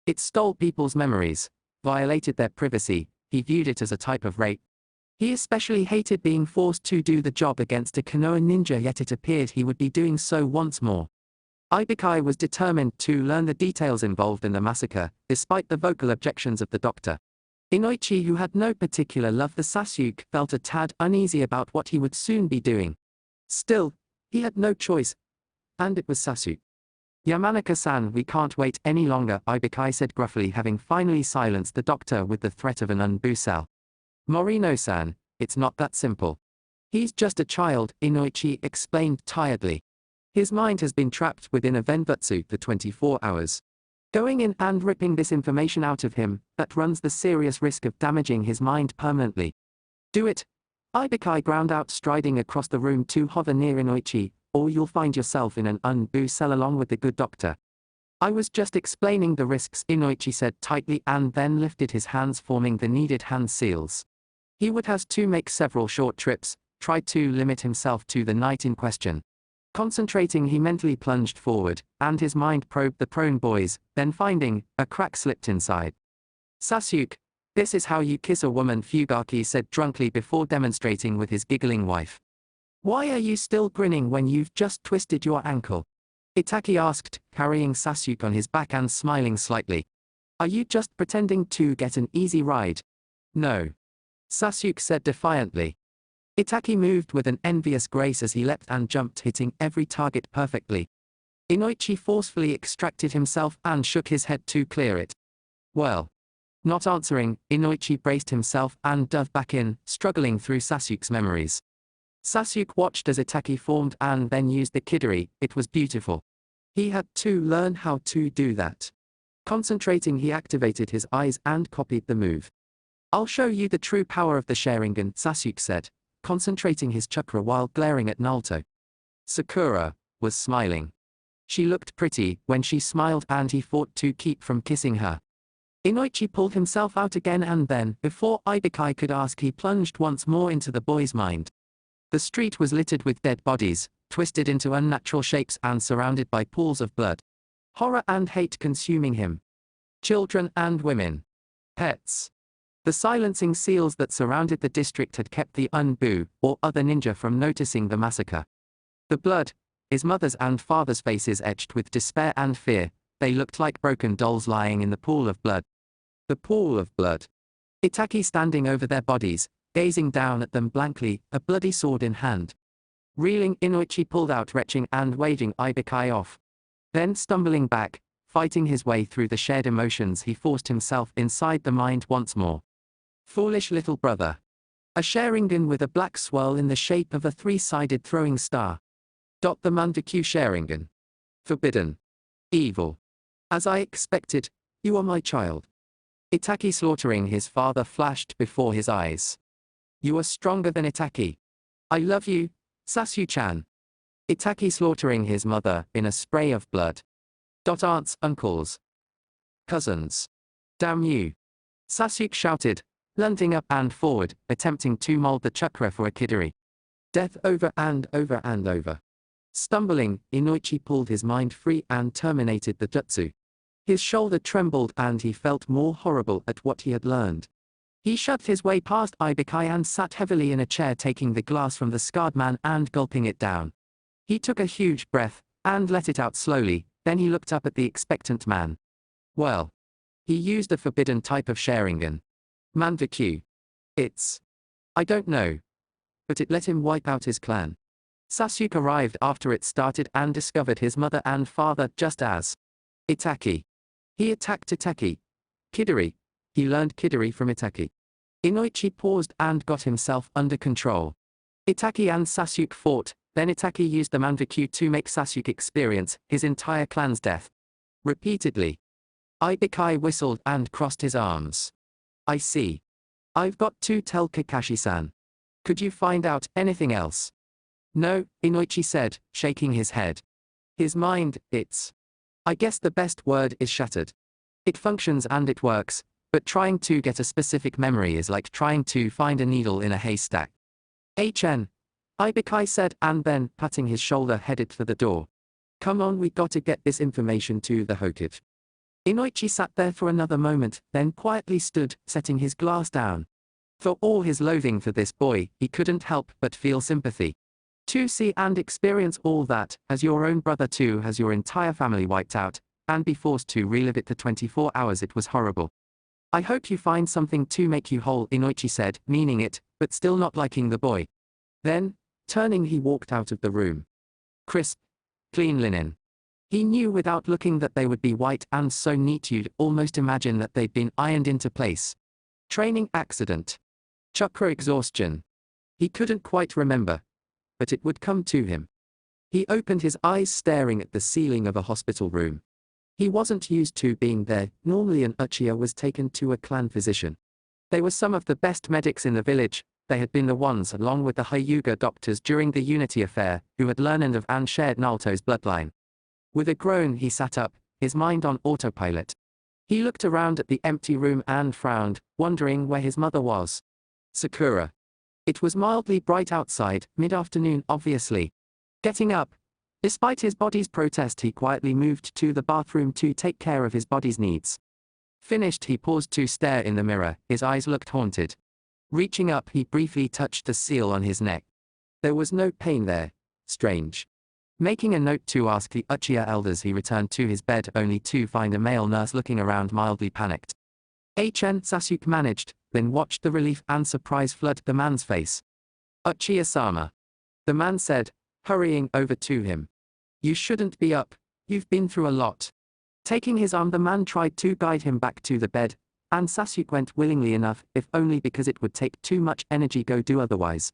It stole people's memories, violated their privacy. He viewed it as a type of rape. He especially hated being forced to do the job against a Konoha ninja, yet it appeared he would be doing so once more. Ibiki was determined to learn the details involved in the massacre, despite the vocal objections of the doctor. Inoichi, who had no particular love for Sasuke, felt a tad uneasy about what he would soon be doing. Still, he had no choice, and it was Sasuke. "Yamanaka-san, we can't wait any longer," Ibiki said gruffly, having finally silenced the doctor with the threat of an unbu cell. "Morino-san, it's not that simple. He's just a child," Inoichi explained tiredly. "His mind has been trapped within a Venbutsu for 24 hours. Going in and ripping this information out of him, that runs the serious risk of damaging his mind permanently." "Do it," Ibiki ground out, striding across the room to hover near Inoichi, "or you'll find yourself in an unbu cell along with the good doctor." "I was just explaining the risks," Inoichi said tightly, and then lifted his hands, forming the needed hand seals. He would have to make several short trips, try to limit himself to the night in question. Concentrating, he mentally plunged forward, and his mind probed the prone boys, then finding a crack, slipped inside. "Sasuke, this is how you kiss a woman," Fugaki said drunkenly before demonstrating with his giggling wife. "Why are you still grinning when you've just twisted your ankle?" Itachi asked, carrying Sasuke on his back and smiling slightly. "Are you just pretending to get an easy ride?" "No," Sasuke said defiantly. Itachi moved with an envious grace as he leapt and jumped, hitting every target perfectly. Inoichi forcefully extracted himself and shook his head to clear it. "Well." Not answering, Inoichi braced himself and dove back in, struggling through Sasuke's memories. Sasuke watched as Itachi formed and then used the kidari. It was beautiful. He had to learn how to do that. Concentrating, he activated his eyes and copied the move. I'll show you the true power of the Sharingan, Sasuke said, concentrating his chakra while glaring at Nalto. Sakura was smiling. She looked pretty when she smiled and he fought to keep from kissing her. Inoichi pulled himself out again and then, before Ibukai could ask, he plunged once more into the boy's mind. The street was littered with dead bodies, twisted into unnatural shapes and surrounded by pools of blood. Horror and hate consuming him. Children and women. Pets. The silencing seals that surrounded the district had kept the Unbu, or other ninja, from noticing the massacre. The blood, his mother's and father's faces etched with despair and fear, they looked like broken dolls lying in the pool of blood. The pool of blood. Itachi standing over their bodies, gazing down at them blankly, a bloody sword in hand. Reeling, Inoichi pulled out retching and waving Ibukai off. Then stumbling back, fighting his way through the shared emotions, he forced himself inside the mind once more. Foolish little brother. A Sharingan with a black swirl in the shape of a three-sided throwing star. The Mandaku Sharingan. Forbidden. Evil. As I expected, you are my child. Itachi slaughtering his father flashed before his eyes. You are stronger than Itachi. I love you, Sasuke-chan. Itachi slaughtering his mother in a spray of blood. Aunts, uncles. Cousins. Damn you. Sasuke shouted, lunging up and forward, attempting to mold the chakra for a Kidari. Death over and over and over. Stumbling, Inoichi pulled his mind free and terminated the jutsu. His shoulder trembled and he felt more horrible at what he had learned. He shoved his way past Ibukai and sat heavily in a chair, taking the glass from the scarred man and gulping it down. He took a huge breath, and let it out slowly, then he looked up at the expectant man. Well. He used a forbidden type of Sharingan. Mandaku. I don't know. But it let him wipe out his clan. Sasuke arrived after it started and discovered his mother and father just as Itachi. He attacked Itachi. Kidari. He learned Kidari from Itachi. Inoichi paused and got himself under control. Itachi and Sasuke fought, then Itachi used the Mandaku to make Sasuke experience his entire clan's death. Repeatedly. Ibukai whistled and crossed his arms. I see. I've got to tell Kakashi-san. Could you find out anything else? No, Inoichi said, shaking his head. His mind, I guess the best word is shattered. It functions and it works, but trying to get a specific memory is like trying to find a needle in a haystack. Ibukai said, and then, patting his shoulder, headed for the door. Come on, we gotta get this information to the Hokage. Inoichi sat there for another moment, then quietly stood, setting his glass down. For all his loathing for this boy, he couldn't help but feel sympathy. To see and experience all that, as your own brother too has your entire family wiped out, and be forced to relive it for 24 hours, it was horrible. I hope you find something to make you whole, Inoichi said, meaning it, but still not liking the boy. Then, turning, he walked out of the room. Crisp, clean linen. He knew without looking that they would be white and so neat you'd almost imagine that they'd been ironed into place. Training accident. Chakra exhaustion. He couldn't quite remember. But it would come to him. He opened his eyes, staring at the ceiling of a hospital room. He wasn't used to being there. Normally an Uchiha was taken to a clan physician. They were some of the best medics in the village. They had been the ones, along with the Hyuga doctors during the Unity affair, who had learned of and shared Nalto's bloodline. With a groan he sat up, his mind on autopilot. He looked around at the empty room and frowned, wondering where his mother was. Sakura. It was mildly bright outside, mid-afternoon obviously. Getting up. Despite his body's protest, he quietly moved to the bathroom to take care of his body's needs. Finished, he paused to stare in the mirror, his eyes looked haunted. Reaching up, he briefly touched the seal on his neck. There was no pain there. Strange. Making a note to ask the Uchiha elders, he returned to his bed only to find a male nurse looking around, mildly panicked. Sasuke managed, then watched the relief and surprise flood the man's face. Uchiha-sama. The man said, hurrying over to him. You shouldn't be up, you've been through a lot. Taking his arm, the man tried to guide him back to the bed, and Sasuke went willingly enough, if only because it would take too much energy go do otherwise.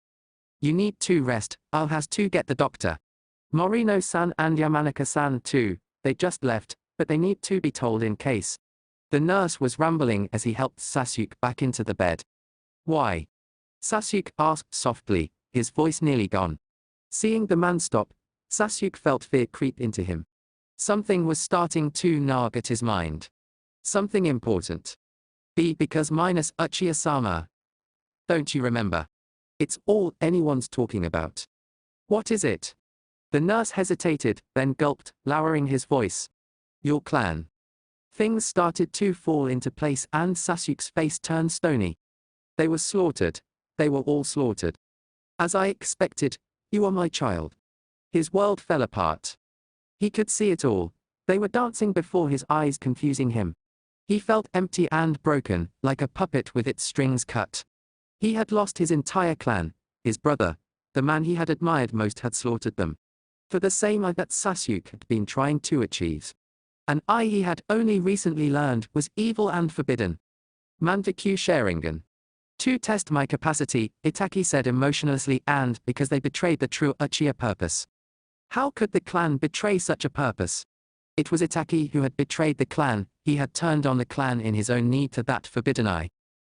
You need to rest, I'll has to get the doctor. Morino-san and Yamanaka-san too, they just left, but they need to be told in case. The nurse was rambling as he helped Sasuke back into the bed. Why? Sasuke asked softly, his voice nearly gone. Seeing the man stop, Sasuke felt fear creep into him. Something was starting to nag at his mind. Something important. Because minus Uchiha-sama. Don't you remember? It's all anyone's talking about. What is it? The nurse hesitated, then gulped, lowering his voice. Your clan. Things started to fall into place and Sasuke's face turned stony. They were slaughtered. They were all slaughtered. As I expected, you are my child. His world fell apart. He could see it all. They were dancing before his eyes, confusing him. He felt empty and broken, like a puppet with its strings cut. He had lost his entire clan. His brother, the man he had admired most, had slaughtered them. For the same eye that Sasuke had been trying to achieve. An eye he had only recently learned was evil and forbidden. Mandaku Sharingan. To test my capacity, Itachi said emotionlessly, and because they betrayed the true Uchiha purpose. How could the clan betray such a purpose? It was Itachi who had betrayed the clan. He had turned on the clan in his own need to that forbidden eye.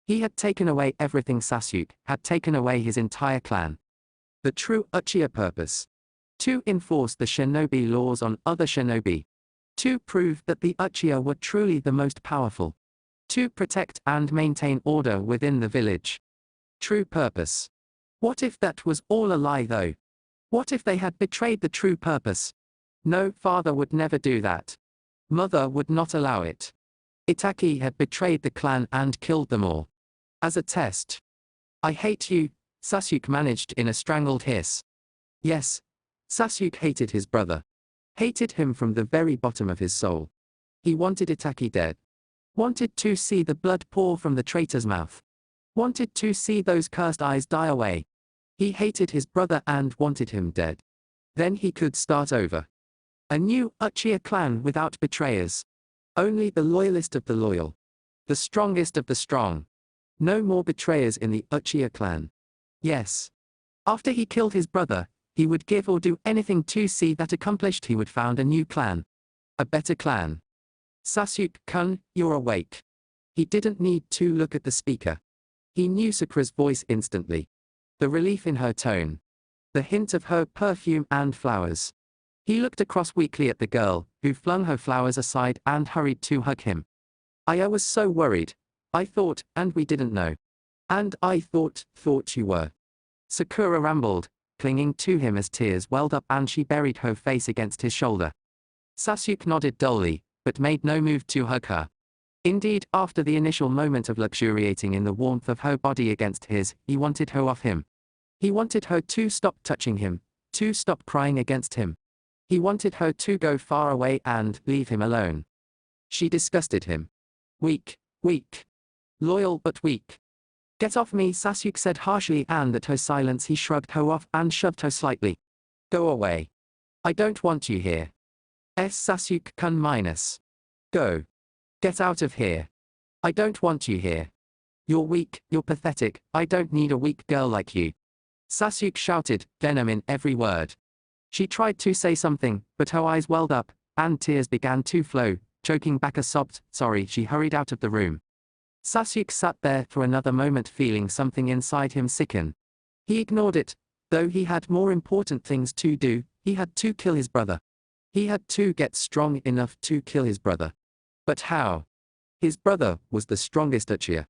He had taken away everything. Sasuke had taken away his entire clan. The true Uchiha purpose. To enforce the shinobi laws on other shinobi. To prove that the Uchiha were truly the most powerful. To protect and maintain order within the village. True purpose. What if that was all a lie though? What if they had betrayed the true purpose? No, father would never do that. Mother would not allow it. Itachi had betrayed the clan and killed them all. As a test. I hate you, Sasuke managed in a strangled hiss. Yes. Sasuke hated his brother. Hated him from the very bottom of his soul. He wanted Itachi dead. Wanted to see the blood pour from the traitor's mouth. Wanted to see those cursed eyes die away. He hated his brother and wanted him dead. Then he could start over. A new Uchiha clan without betrayers. Only the loyalist of the loyal. The strongest of the strong. No more betrayers in the Uchiha clan. Yes. After he killed his brother, he would give or do anything to see that accomplished. He would found a new clan. A better clan. Sasuke-kun, you're awake. He didn't need to look at the speaker. He knew Sakura's voice instantly. The relief in her tone. The hint of her perfume and flowers. He looked across weakly at the girl, who flung her flowers aside and hurried to hug him. I was so worried. I thought, and we didn't know. And I thought you were. Sakura rambled, clinging to him as tears welled up and she buried her face against his shoulder. Sasuke nodded dully, but made no move to hug her. Indeed, after the initial moment of luxuriating in the warmth of her body against his, he wanted her off him. He wanted her to stop touching him, to stop crying against him. He wanted her to go far away and leave him alone. She disgusted him. Weak. Loyal but weak. Get off me, Sasuke said harshly, and at her silence he shrugged her off and shoved her slightly. Go away. I don't want you here. Sasuke-kun minus. Go. Get out of here. I don't want you here. You're weak, you're pathetic, I don't need a weak girl like you. Sasuke shouted, venom in every word. She tried to say something, but her eyes welled up, and tears began to flow, choking back a sob. Sorry, she hurried out of the room. Sasuke sat there for another moment, feeling something inside him sicken. He ignored it. Though he had more important things to do, he had to kill his brother. He had to get strong enough to kill his brother. But how? His brother was the strongest Uchiha.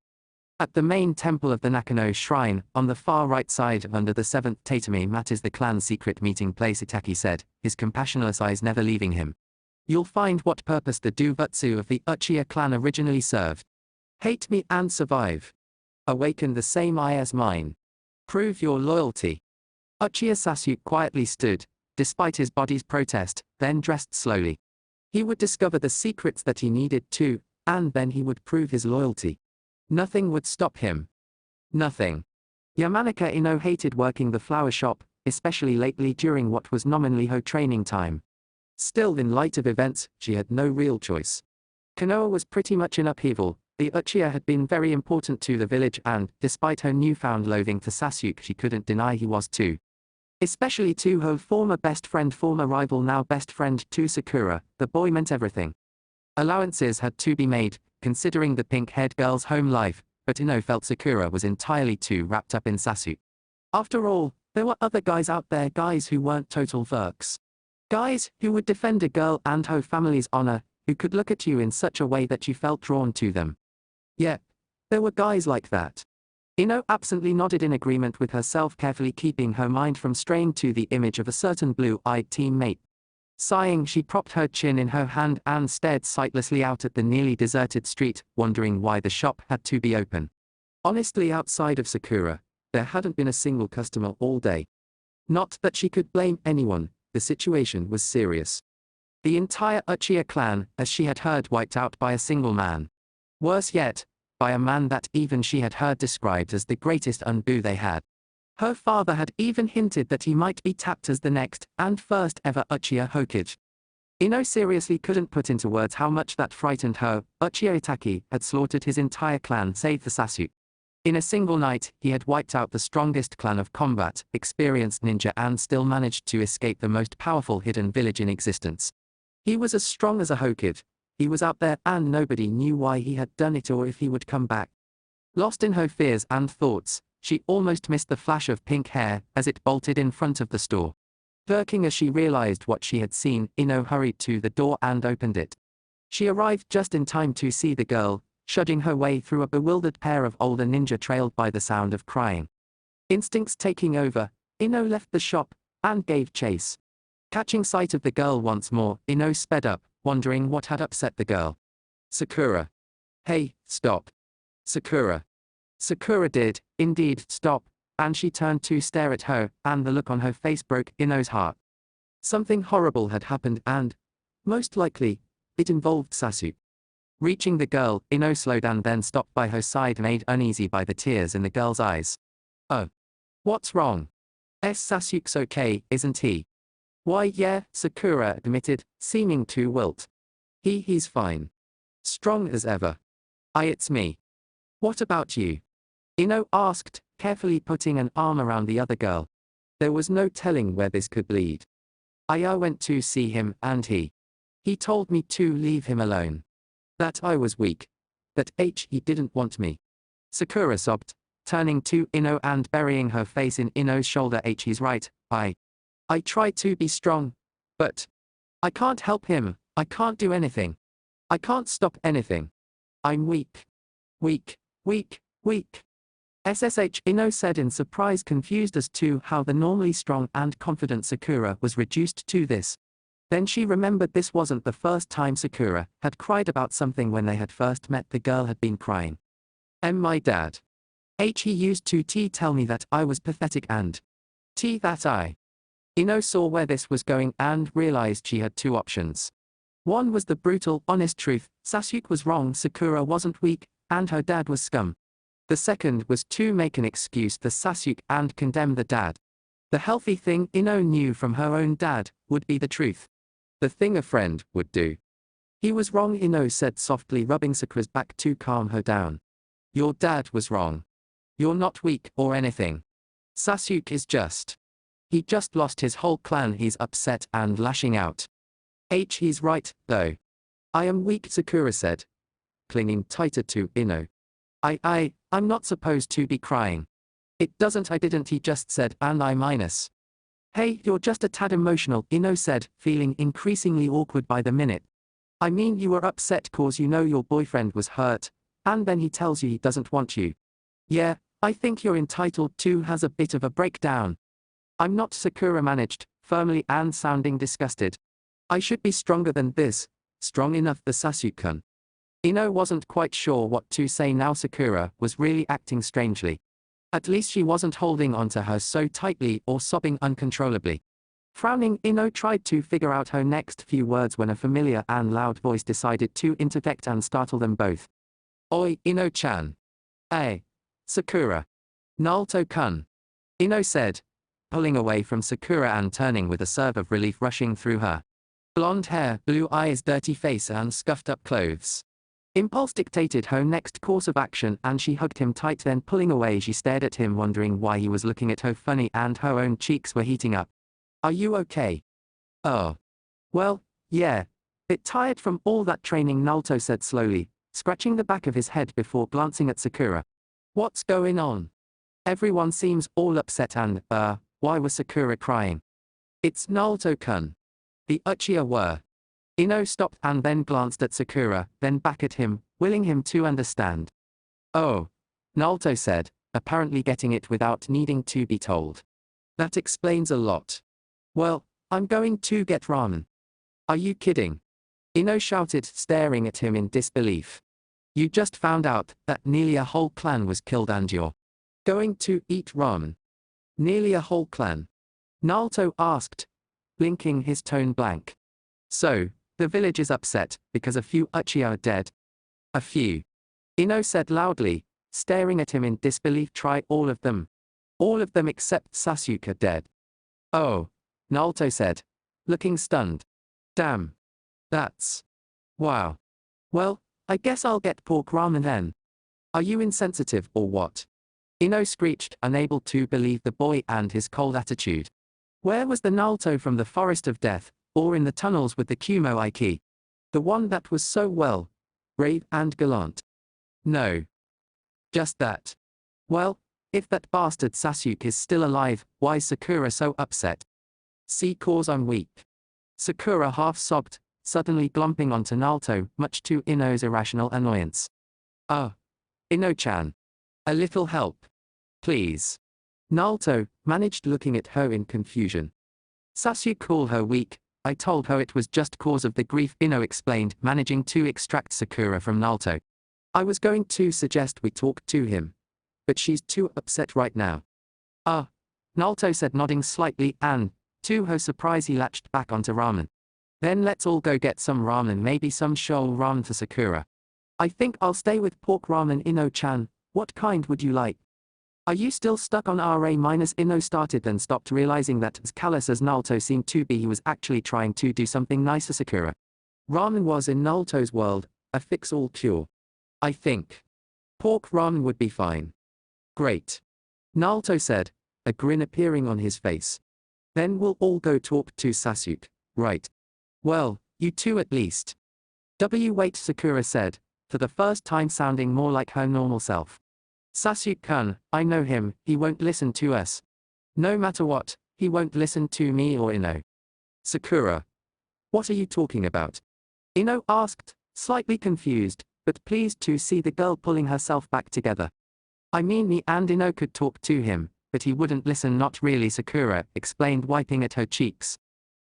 At the main temple of the Nakano Shrine, on the far right side under the 7th tatami mat is the clan's secret meeting place, Itachi said, his compassionless eyes never leaving him. You'll find what purpose the Dubutsu of the Uchiha clan originally served. Hate me and survive. Awaken the same eye as mine. Prove your loyalty. Uchiha Sasuke quietly stood, despite his body's protest, then dressed slowly. He would discover the secrets that he needed to, and then he would prove his loyalty. Nothing would stop him. Nothing. Yamanaka Ino hated working the flower shop, especially lately during what was nominally her training time. Still, in light of events, she had no real choice. Konoha was pretty much in upheaval. The Uchiha had been very important to the village and, despite her newfound loathing for Sasuke, she couldn't deny he was too. Especially to her former best friend, former rival, now best friend, to Sakura, the boy meant everything. Allowances had to be made, considering the pink-haired girl's home life, but Ino felt Sakura was entirely too wrapped up in Sasuke. After all, there were other guys out there, guys who weren't total verks. Guys who would defend a girl and her family's honor, who could look at you in such a way that you felt drawn to them. Yeah, there were guys like that. Ino absently nodded in agreement with herself, carefully keeping her mind from straying to the image of a certain blue-eyed teammate. Sighing, she propped her chin in her hand and stared sightlessly out at the nearly deserted street, wondering why the shop had to be open. Honestly, outside of Sakura, there hadn't been a single customer all day. Not that she could blame anyone, the situation was serious. The entire Uchiha clan, as she had heard, wiped out by a single man. Worse yet, by a man that even she had heard described as the greatest unbu they had. Her father had even hinted that he might be tapped as the next and first ever Uchiha Hokage. Ino seriously couldn't put into words how much that frightened her. Uchiha Itachi had slaughtered his entire clan save the Sasuke. In a single night, he had wiped out the strongest clan of combat, experienced ninja, and still managed to escape the most powerful hidden village in existence. He was as strong as a Hokage. He was out there and nobody knew why he had done it or if he would come back. Lost in her fears and thoughts, she almost missed the flash of pink hair as it bolted in front of the store. Jerking as she realized what she had seen, Ino hurried to the door and opened it. She arrived just in time to see the girl, shuddering her way through a bewildered pair of older ninja trailed by the sound of crying. Instincts taking over, Ino left the shop and gave chase. Catching sight of the girl once more, Ino sped up, wondering what had upset the girl. Sakura. Hey, stop. Sakura. Sakura did, indeed, stop, and she turned to stare at her, and the look on her face broke Ino's heart. Something horrible had happened and, most likely, it involved Sasuke. Reaching the girl, Ino slowed and then stopped by her side, made uneasy by the tears in the girl's eyes. Oh. What's wrong? Sasuke's okay, isn't he? Why yeah, Sakura admitted, seeming to wilt. He's fine. Strong as ever. It's me. What about you? Ino asked, carefully putting an arm around the other girl. There was no telling where this could lead. I went to see him and he told me to leave him alone. That I was weak. That he didn't want me. Sakura sobbed, turning to Ino and burying her face in Ino's shoulder. He's right, I try to be strong. But I can't help him, I can't do anything. I can't stop anything. I'm weak. Weak, weak, weak. Ino said in surprise, confused as to how the normally strong and confident Sakura was reduced to this. Then she remembered this wasn't the first time Sakura had cried about something. When they had first met, the girl had been crying. My dad. He used to tell me that I was pathetic and that I. Ino saw where this was going and realized she had two options. One was the brutal, honest truth: Sasuke was wrong, Sakura wasn't weak, and her dad was scum. The second was to make an excuse for Sasuke and condemn the dad. The healthy thing, Ino knew from her own dad, would be the truth. The thing a friend would do. He was wrong, Ino said softly, rubbing Sakura's back to calm her down. Your dad was wrong. You're not weak or anything. Sasuke is just. He just lost his whole clan. He's upset and lashing out. He's right, though. I am weak, Sakura said, clinging tighter to Ino. I'm not supposed to be crying. It doesn't, I didn't, he just said, and I minus. Hey, you're just a tad emotional, Ino said, feeling increasingly awkward by the minute. I mean, you were upset cause you know your boyfriend was hurt, and then he tells you he doesn't want you. Yeah, I think you're entitled to. Has a bit of a breakdown. I'm not, Sakura managed, firmly and sounding disgusted. I should be stronger than this, strong enough, the Sasuke-kun. Ino wasn't quite sure what to say now. Sakura was really acting strangely. At least she wasn't holding onto her so tightly or sobbing uncontrollably. Frowning, Ino tried to figure out her next few words when a familiar and loud voice decided to interject and startle them both. Oi, Ino-chan. Hey. Sakura. Nalto-kun. Ino said, pulling away from Sakura and turning with a surge of relief rushing through her. Blonde hair, blue eyes, dirty face and scuffed up clothes. Impulse dictated her next course of action and she hugged him tight, then pulling away she stared at him, wondering why he was looking at her funny and her own cheeks were heating up. Are you okay? Oh. Well, yeah. Bit tired from all that training, Nalto said slowly, scratching the back of his head before glancing at Sakura. What's going on? Everyone seems all upset and, why was Sakura crying? It's Nalto-kun. The Uchiha were. Ino stopped and then glanced at Sakura, then back at him, willing him to understand. Oh. Nalto said, apparently getting it without needing to be told. That explains a lot. Well, I'm going to get ramen. Are you kidding? Ino shouted, staring at him in disbelief. You just found out that nearly a whole clan was killed and you're going to eat ramen. Nearly a whole clan? Nalto asked, blinking his tone blank. So, the village is upset because a few Uchiha are dead. A few. Ino said loudly, staring at him in disbelief. Try all of them. All of them except Sasuke are dead. Oh. Nalto said, looking stunned. Damn. That's. Wow. Well, I guess I'll get pork ramen then. Are you insensitive or what? Ino screeched, unable to believe the boy and his cold attitude. Where was the Nalto from the Forest of Death, or in the tunnels with the Kumo Aiki? The one that was so well, brave and gallant. No. Just that. Well, if that bastard Sasuke is still alive, why's Sakura so upset? See, cause I'm weak. Sakura half sobbed, suddenly glumping onto Nalto, much to Ino's irrational annoyance. Ino-chan. A little help. Please. Nalto managed, looking at her in confusion. Sasuke called her weak. I told her it was just cause of the grief, Ino explained, managing to extract Sakura from Nalto. I was going to suggest we talk to him. But she's too upset right now. Nalto said, nodding slightly, and, to her surprise, he latched back onto ramen. Then let's all go get some ramen, maybe some shoal ramen for Sakura. I think I'll stay with pork ramen. Ino-chan, what kind would you like? Are you still stuck on RA-? Ino started, then stopped, realizing that as callous as Nalto seemed to be, he was actually trying to do something nice for Sakura. Ramen was, in Nalto's world, a fix-all cure. I think pork ramen would be fine. Great. Nalto said, a grin appearing on his face. Then we'll all go talk to Sasuke, right? Well, you two at least. Wait, Sakura said, for the first time sounding more like her normal self. Sasuke-kun, I know him, he won't listen to us. No matter what, he won't listen to me or Ino. Sakura. What are you talking about? Ino asked, slightly confused, but pleased to see the girl pulling herself back together. I mean, me and Ino could talk to him, but he wouldn't listen. Not really, Sakura explained, wiping at her cheeks.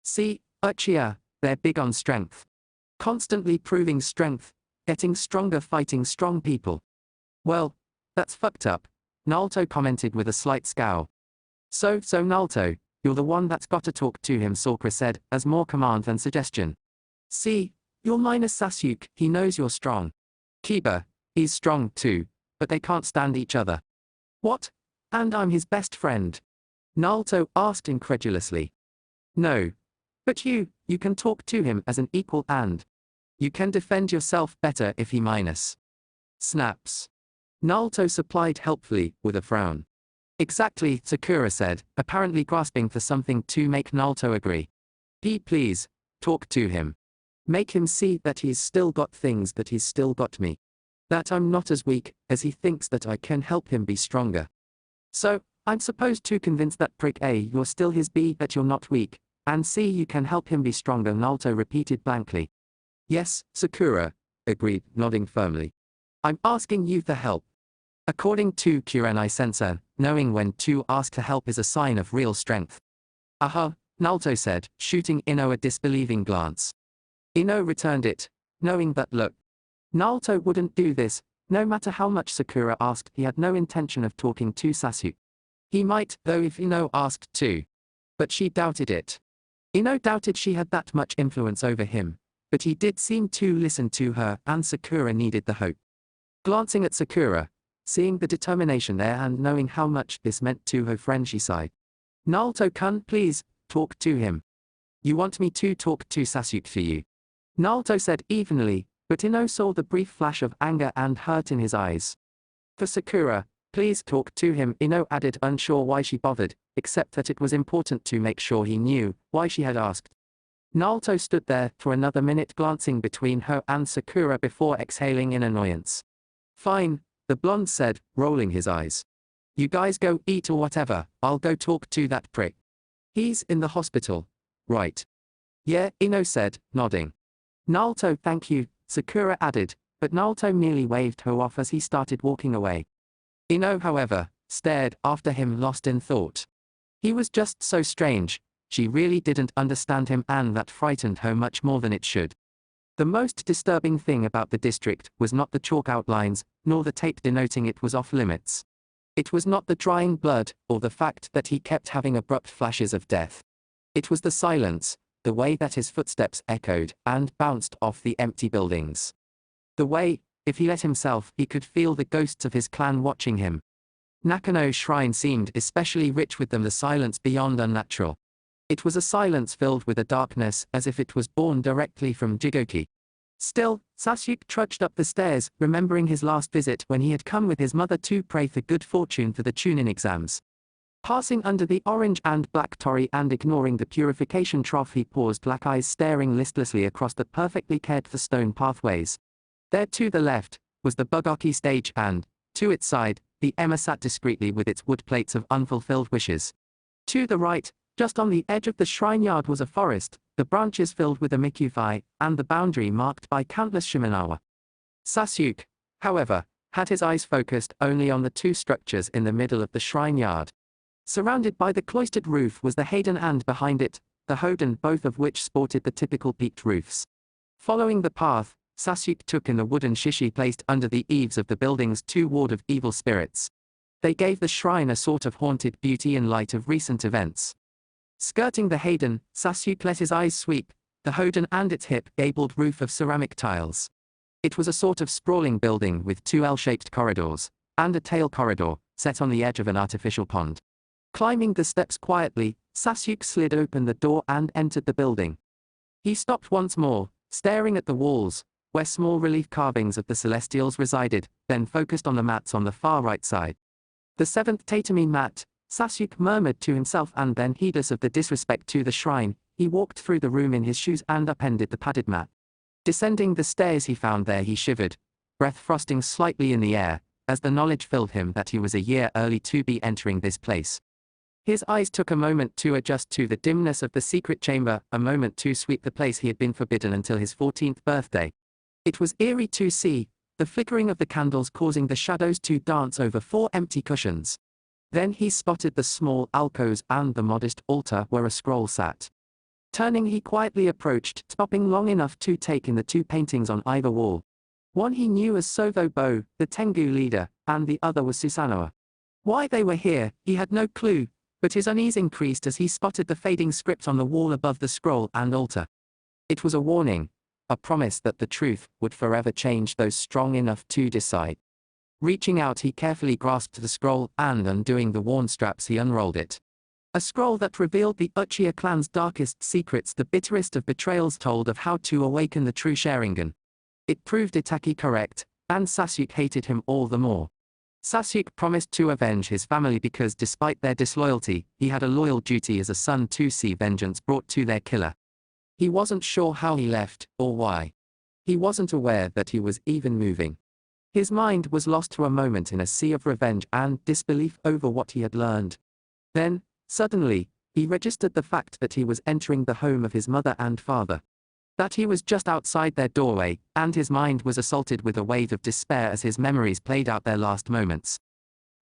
See, Uchiha, they're big on strength. Constantly proving strength, getting stronger, fighting strong people. Well, that's fucked up, Nalto commented with a slight scowl. So Nalto, you're the one that's gotta talk to him, Sakura said, as more command than suggestion. See, you're minus Sasuke, he knows you're strong. Kiba, he's strong too, but they can't stand each other. What? And I'm his best friend? Nalto asked incredulously. No. But you can talk to him as an equal and you can defend yourself better if he minus. Snaps. Nalto supplied helpfully, with a frown. Exactly, Sakura said, apparently grasping for something to make Nalto agree. Please, talk to him. Make him see that he's still got things, that he's still got me. That I'm not as weak as he thinks, that I can help him be stronger. So, I'm supposed to convince that prick A you're still his B, that you're not weak, and C you can help him be stronger, Nalto repeated blankly. Yes, Sakura, agreed, nodding firmly. I'm asking you for help. According to Kurenai-sensei, knowing when to ask for help is a sign of real strength. Nalto said, shooting Ino a disbelieving glance. Ino returned it, knowing that look. Nalto wouldn't do this, no matter how much Sakura asked. He had no intention of talking to Sasuke. He might, though, if Ino asked to. But she doubted it. Ino doubted she had that much influence over him, but he did seem to listen to her, and Sakura needed the hope. Glancing at Sakura, seeing the determination there and knowing how much this meant to her friend, she sighed. Nalto-kun, please, talk to him. You want me to talk to Sasuke for you? Nalto said evenly, but Ino saw the brief flash of anger and hurt in his eyes. For Sakura, please talk to him, Ino added, unsure why she bothered, except that it was important to make sure he knew why she had asked. Nalto stood there for another minute, glancing between her and Sakura before exhaling in annoyance. Fine, the blonde said, rolling his eyes. You guys go eat or whatever, I'll go talk to that prick. He's in the hospital, right? Yeah, INO said, nodding. Nalto, thank you, Sakura added, but Nalto merely waved her off as he started walking away. INO, however, stared after him lost in thought. He was just so strange, she really didn't understand him, and that frightened her much more than it should. The most disturbing thing about the district was not the chalk outlines, nor the tape denoting it was off limits. It was not the drying blood, or the fact that he kept having abrupt flashes of death. It was the silence, the way that his footsteps echoed and bounced off the empty buildings. The way, if he let himself, he could feel the ghosts of his clan watching him. Nakano's shrine seemed especially rich with them, the silence beyond unnatural. It was a silence filled with a darkness, as if it was born directly from Jigoki. Still, Sasuke trudged up the stairs, remembering his last visit when he had come with his mother to pray for good fortune for the Chunin exams. Passing under the orange and black torii and ignoring the purification trough, he paused, black eyes staring listlessly across the perfectly cared for stone pathways. There to the left was the Fugaki stage, and, to its side, the Emma sat discreetly with its wood plates of unfulfilled wishes. To the right, just on the edge of the shrine yard, was a forest, the branches filled with a mikufi, and the boundary marked by countless shimenawa. Sasuke, however, had his eyes focused only on the two structures in the middle of the shrine yard. Surrounded by the cloistered roof was the Hayden, and behind it, the Hoden, both of which sported the typical peaked roofs. Following the path, Sasuke took in the wooden shishi placed under the eaves of the buildings to ward off evil spirits. They gave the shrine a sort of haunted beauty in light of recent events. Skirting the Hayden, Sasuke let his eyes sweep the Hoden and its hip-gabled roof of ceramic tiles. It was a sort of sprawling building with two L-shaped corridors, and a tail corridor, set on the edge of an artificial pond. Climbing the steps quietly, Sasuke slid open the door and entered the building. He stopped once more, staring at the walls, where small relief carvings of the Celestials resided, then focused on the mats on the far right side. The seventh tatami mat, Sasuke murmured to himself, and then, heedless of the disrespect to the shrine, he walked through the room in his shoes and upended the padded mat. Descending the stairs he found there, he shivered, breath frosting slightly in the air, as the knowledge filled him that he was a year early to be entering this place. His eyes took a moment to adjust to the dimness of the secret chamber, a moment to sweep the place he had been forbidden until his 14th birthday. It was eerie to see, the flickering of the candles causing the shadows to dance over 4 empty cushions. Then he spotted the small alcoves and the modest altar where a scroll sat. Turning, he quietly approached, stopping long enough to take in the 2 paintings on either wall. One he knew as Sovo-Bo, the Tengu leader, and the other was Susanoo. Why they were here, he had no clue, but his unease increased as he spotted the fading script on the wall above the scroll and altar. It was a warning, a promise that the truth would forever change those strong enough to decide. Reaching out, he carefully grasped the scroll, and undoing the worn straps, he unrolled it. A scroll that revealed the Uchiha clan's darkest secrets, the bitterest of betrayals told of how to awaken the true Sharingan. It proved Itachi correct, and Sasuke hated him all the more. Sasuke promised to avenge his family because despite their disloyalty, he had a loyal duty as a son to see vengeance brought to their killer. He wasn't sure how he left, or why. He wasn't aware that he was even moving. His mind was lost for a moment in a sea of revenge and disbelief over what he had learned. Then, suddenly, he registered the fact that he was entering the home of his mother and father. That he was just outside their doorway, and his mind was assaulted with a wave of despair as his memories played out their last moments.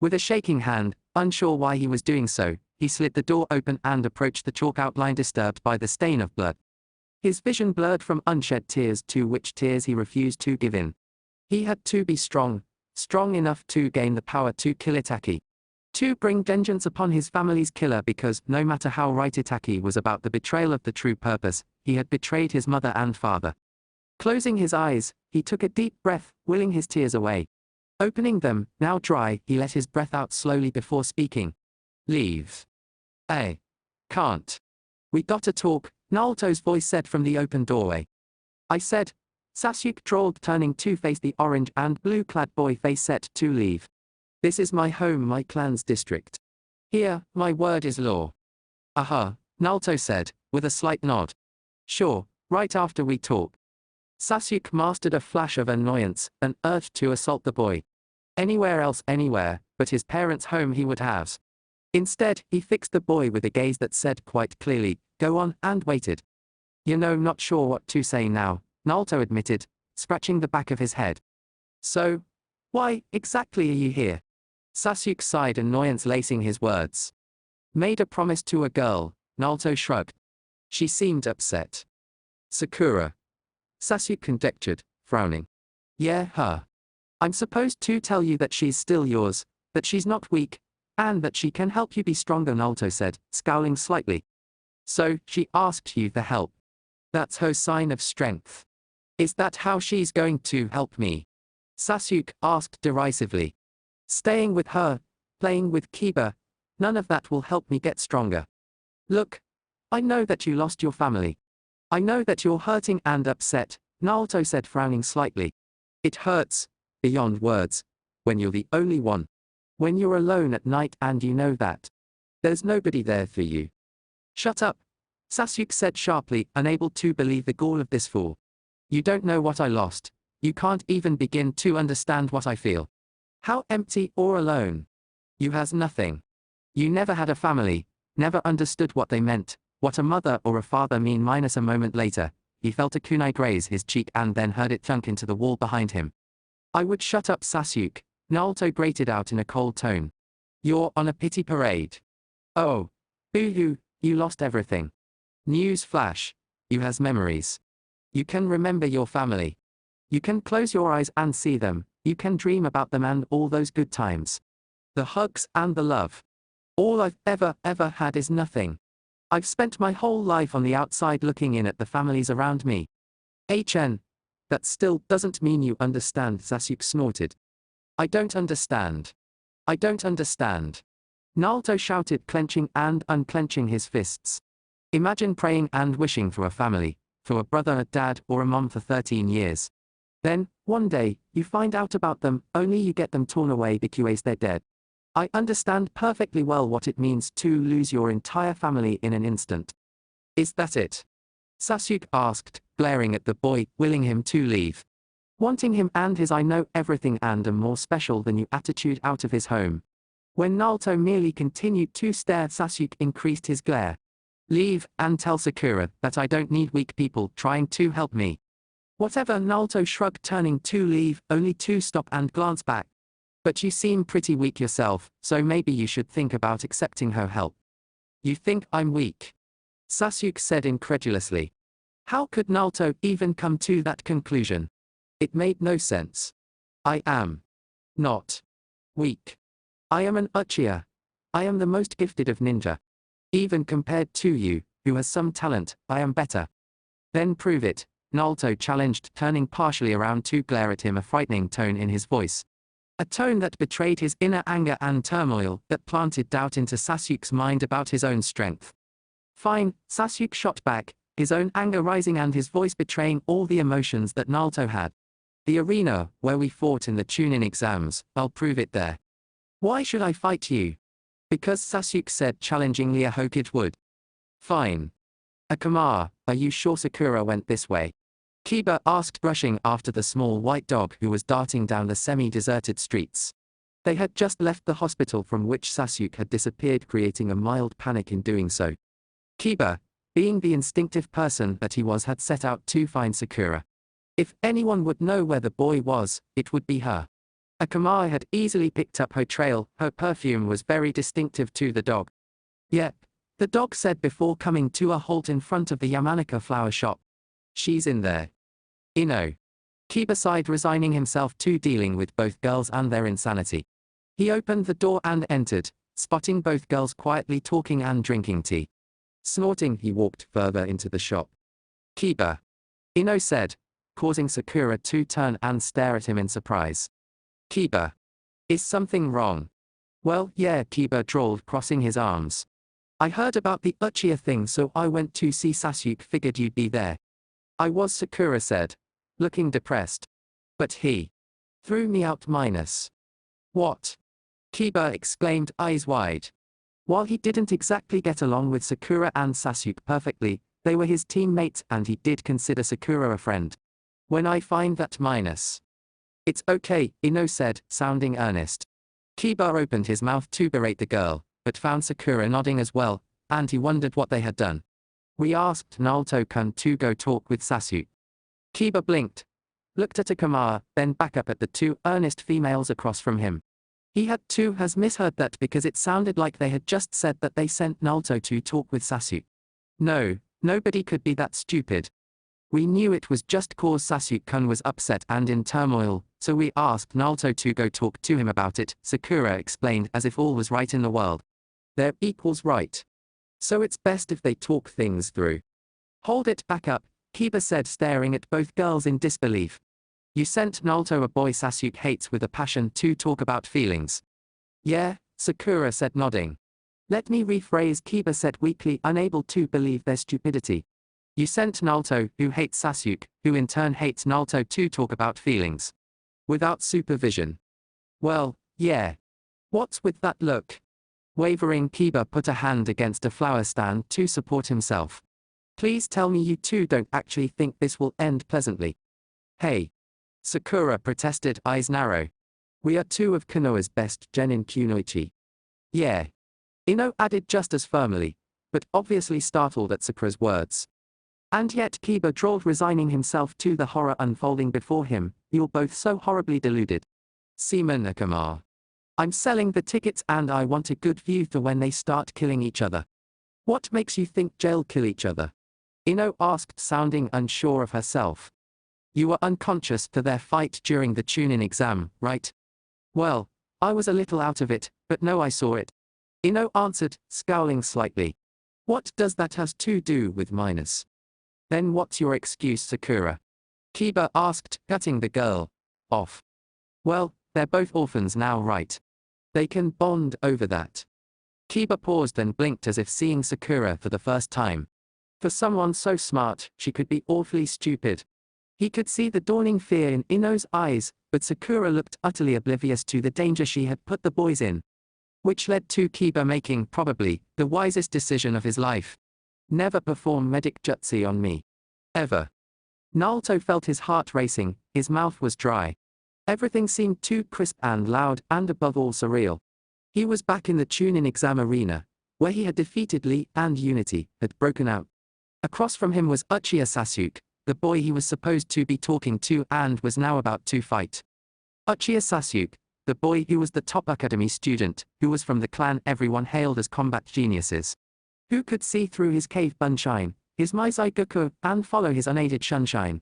With a shaking hand, unsure why he was doing so, he slid the door open and approached the chalk outline disturbed by the stain of blood. His vision blurred from unshed tears to which tears he refused to give in. He had to be strong, strong enough to gain the power to kill Itachi. To bring vengeance upon his family's killer, because no matter how right Itachi was about the betrayal of the true purpose, he had betrayed his mother and father. Closing his eyes, he took a deep breath, willing his tears away. Opening them, now dry, he let his breath out slowly before speaking. Leave. I can't. We gotta talk, Naruto's voice said from the open doorway. I said, Sasuke drawled, turning to face the orange and blue-clad boy face set to leave. This is my home, my clan's district. Here, my word is law. Aha, Nalto said, with a slight nod. Sure, right after we talk. Sasuke mastered a flash of annoyance, an urge to assault the boy. Anywhere else anywhere, but his parents' home he would have. Instead, he fixed the boy with a gaze that said quite clearly, "Go on," and waited. Not sure what to say now, Nalto admitted, scratching the back of his head. So, why exactly are you here? Sasuke sighed, annoyance lacing his words. Made a promise to a girl, Nalto shrugged. She seemed upset. Sakura. Sasuke conjectured, frowning. Yeah, her. I'm supposed to tell you that she's still yours, that she's not weak, and that she can help you be stronger, Nalto said, scowling slightly. So, she asked you for help. That's her sign of strength. Is that how she's going to help me? Sasuke asked derisively. Staying with her, playing with Kiba, none of that will help me get stronger. Look, I know that you lost your family. I know that you're hurting and upset, Naruto said, frowning slightly. It hurts, beyond words, when you're the only one. When you're alone at night and you know that there's nobody there for you. Shut up, Sasuke said sharply, unable to believe the gall of this fool. You don't know what I lost. You can't even begin to understand what I feel. How empty or alone. You has nothing. You never had a family, never understood what they meant, what a mother or a father mean. Minus a moment later, he felt a kunai graze his cheek and then heard it thunk into the wall behind him. I would shut up, Sasuke, Naruto grated out in a cold tone. You're on a pity parade. Oh. Boo-hoo, you lost everything. News flash. You has memories. You can remember your family. You can close your eyes and see them, you can dream about them and all those good times. The hugs and the love. All I've ever had is nothing. I've spent my whole life on the outside looking in at the families around me. That still doesn't mean you understand, Sasuke snorted. I don't understand. I don't understand. Naruto shouted, clenching and unclenching his fists. Imagine praying and wishing for a family, for a brother, a dad, or a mom for 13 years. Then, one day, you find out about them, only you get them torn away because they're dead. I understand perfectly well what it means to lose your entire family in an instant. Is that it? Sasuke asked, glaring at the boy, willing him to leave. Wanting him and his I know everything and am more special than you attitude out of his home. When Naruto merely continued to stare, Sasuke increased his glare. Leave, and tell Sakura that I don't need weak people trying to help me. Whatever, Naruto shrugged, turning to leave, only to stop and glance back. But you seem pretty weak yourself, so maybe you should think about accepting her help. You think I'm weak? Sasuke said incredulously. How could Naruto even come to that conclusion? It made no sense. I am not weak. I am an Uchiha. I am the most gifted of ninja. Even compared to you, who has some talent, I am better. Then prove it, Naruto challenged, turning partially around to glare at him, a frightening tone in his voice. A tone that betrayed his inner anger and turmoil, that planted doubt into Sasuke's mind about his own strength. Fine, Sasuke shot back, his own anger rising and his voice betraying all the emotions that Naruto had. The arena, where we fought in the Chunin exams, I'll prove it there. Why should I fight you? Because, Sasuke said challengingly, a Hokage would. Fine. Akama, are you sure Sakura went this way? Kiba asked, rushing after the small white dog who was darting down the semi-deserted streets. They had just left the hospital from which Sasuke had disappeared, creating a mild panic in doing so. Kiba, being the instinctive person that he was, had set out to find Sakura. If anyone would know where the boy was, it would be her. Akama had easily picked up her trail, her perfume was very distinctive to the dog. Yep, the dog said before coming to a halt in front of the Yamanaka flower shop. She's in there. INO. Kiba sighed, resigning himself to dealing with both girls and their insanity. He opened the door and entered, spotting both girls quietly talking and drinking tea. Snorting, he walked further into the shop. Kiba. INO said, causing Sakura to turn and stare at him in surprise. Kiba. Is something wrong? Well, yeah, Kiba drawled, crossing his arms. I heard about the Uchiha thing, so I went to see Sasuke, figured you'd be there. I was, Sakura said, looking depressed. But he threw me out minus. What? Kiba exclaimed, eyes wide. While he didn't exactly get along with Sakura and Sasuke perfectly, they were his teammates and he did consider Sakura a friend. When I find that minus. It's okay, Ino said, sounding earnest. Kiba opened his mouth to berate the girl, but found Sakura nodding as well, and he wondered what they had done. We asked Nalto-kun to go talk with Sasuke. Kiba blinked, looked at Akamawa, then back up at the two earnest females across from him. He had too has misheard that because it sounded like they had just said that they sent Nalto to talk with Sasuke. No, nobody could be that stupid. We knew it was just cause Sasuke-kun was upset and in turmoil, so we asked Nalto to go talk to him about it, Sakura explained as if all was right in the world. They're equals right. So it's best if they talk things through. Hold it back up, Kiba said staring at both girls in disbelief. You sent Nalto, a boy Sasuke hates with a passion, to talk about feelings. Yeah, Sakura said nodding. Let me rephrase, Kiba said weakly, unable to believe their stupidity. You sent Nalto, who hates Sasuke, who in turn hates Nalto, to talk about feelings. Without supervision. Well, yeah. What's with that look? Wavering, Kiba put a hand against a flower stand to support himself. Please tell me you two don't actually think this will end pleasantly. Hey. Sakura protested, eyes narrow. We are two of Konoha's best genin kunoichi. Yeah. Ino added just as firmly, but obviously startled at Sakura's words. And yet Kiba drawled, resigning himself to the horror unfolding before him. You're both so horribly deluded. Seaman Akamawa. I'm selling the tickets and I want a good view for when they start killing each other. What makes you think they'll kill each other? Ino asked, sounding unsure of herself. You were unconscious for their fight during the tune-in exam, right? Well, I was a little out of it, but no, I saw it. Ino answered, scowling slightly. What does that has to do with minus? Then what's your excuse, Sakura? Kiba asked, cutting the girl off. Well, they're both orphans now, right? They can bond over that. Kiba paused, then blinked as if seeing Sakura for the first time. For someone so smart, she could be awfully stupid. He could see the dawning fear in Ino's eyes, but Sakura looked utterly oblivious to the danger she had put the boys in. Which led to Kiba making, probably, the wisest decision of his life. Never perform medic jutsu on me. Ever. Nalto felt his heart racing, his mouth was dry. Everything seemed too crisp and loud, and above all surreal. He was back in the tune-in exam arena, where he had defeated Lee and Unity had broken out. Across from him was Uchiha Sasuke, the boy he was supposed to be talking to and was now about to fight. Uchiha Sasuke, the boy who was the top academy student, who was from the clan everyone hailed as combat geniuses. Who could see through his cave bunshine, his Maizai Goku, and follow his unaided shunshine.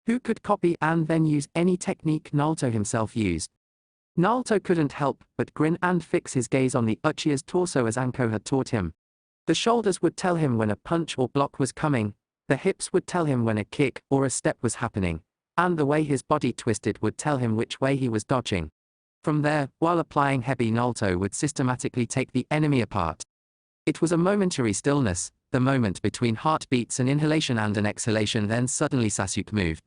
Who could copy and then use any technique Nalto himself used. Nalto couldn't help but grin and fix his gaze on the Uchiha's torso as Anko had taught him. The shoulders would tell him when a punch or block was coming, the hips would tell him when a kick or a step was happening, and the way his body twisted would tell him which way he was dodging. From there, while applying heavy, Nalto would systematically take the enemy apart. It was a momentary stillness, the moment between heartbeats, an inhalation and an exhalation, then suddenly Sasuke moved.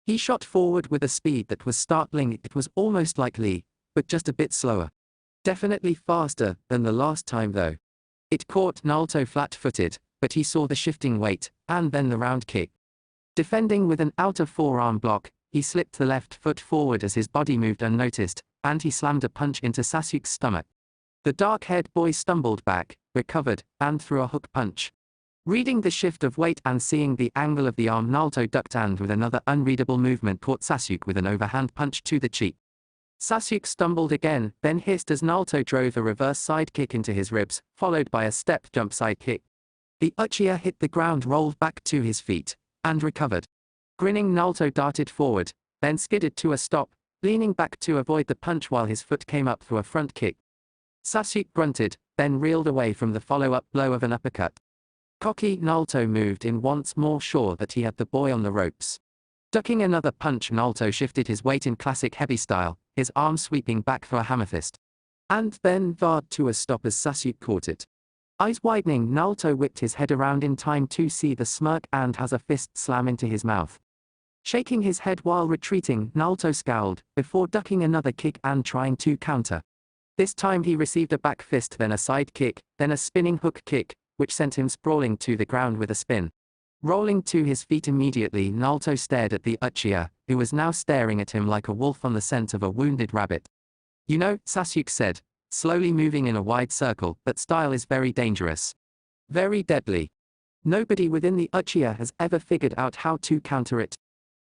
He shot forward with a speed that was startling. It was almost like Lee, but just a bit slower. Definitely faster than the last time though. It caught Nalto flat-footed, but he saw the shifting weight, and then the round kick. Defending with an outer forearm block, he slipped the left foot forward as his body moved unnoticed, and he slammed a punch into Sasuke's stomach. The dark-haired boy stumbled back, recovered, and threw a hook punch. Reading the shift of weight and seeing the angle of the arm, Nalto ducked and with another unreadable movement caught Sasuke with an overhand punch to the cheek. Sasuke stumbled again, then hissed as Nalto drove a reverse side kick into his ribs, followed by a step jump side kick. The Uchiha hit the ground, rolled back to his feet, and recovered. Grinning, Nalto darted forward, then skidded to a stop, leaning back to avoid the punch while his foot came up through a front kick. Sasuke grunted, then reeled away from the follow-up blow of an uppercut. Cocky, Nalto moved in once more, sure that he had the boy on the ropes. Ducking another punch, Nalto shifted his weight in classic heavy style, his arm sweeping back for a hammer fist. And then varred to a stop as Sasuke caught it. Eyes widening, Nalto whipped his head around in time to see the smirk and has a fist slam into his mouth. Shaking his head while retreating, Nalto scowled, before ducking another kick and trying to counter. This time he received a back fist, then a side kick, then a spinning hook kick, which sent him sprawling to the ground with a spin. Rolling to his feet immediately, Nalto stared at the Uchiha, who was now staring at him like a wolf on the scent of a wounded rabbit. You know, Sasuke said, slowly moving in a wide circle, that style is very dangerous. Very deadly. Nobody within the Uchiha has ever figured out how to counter it.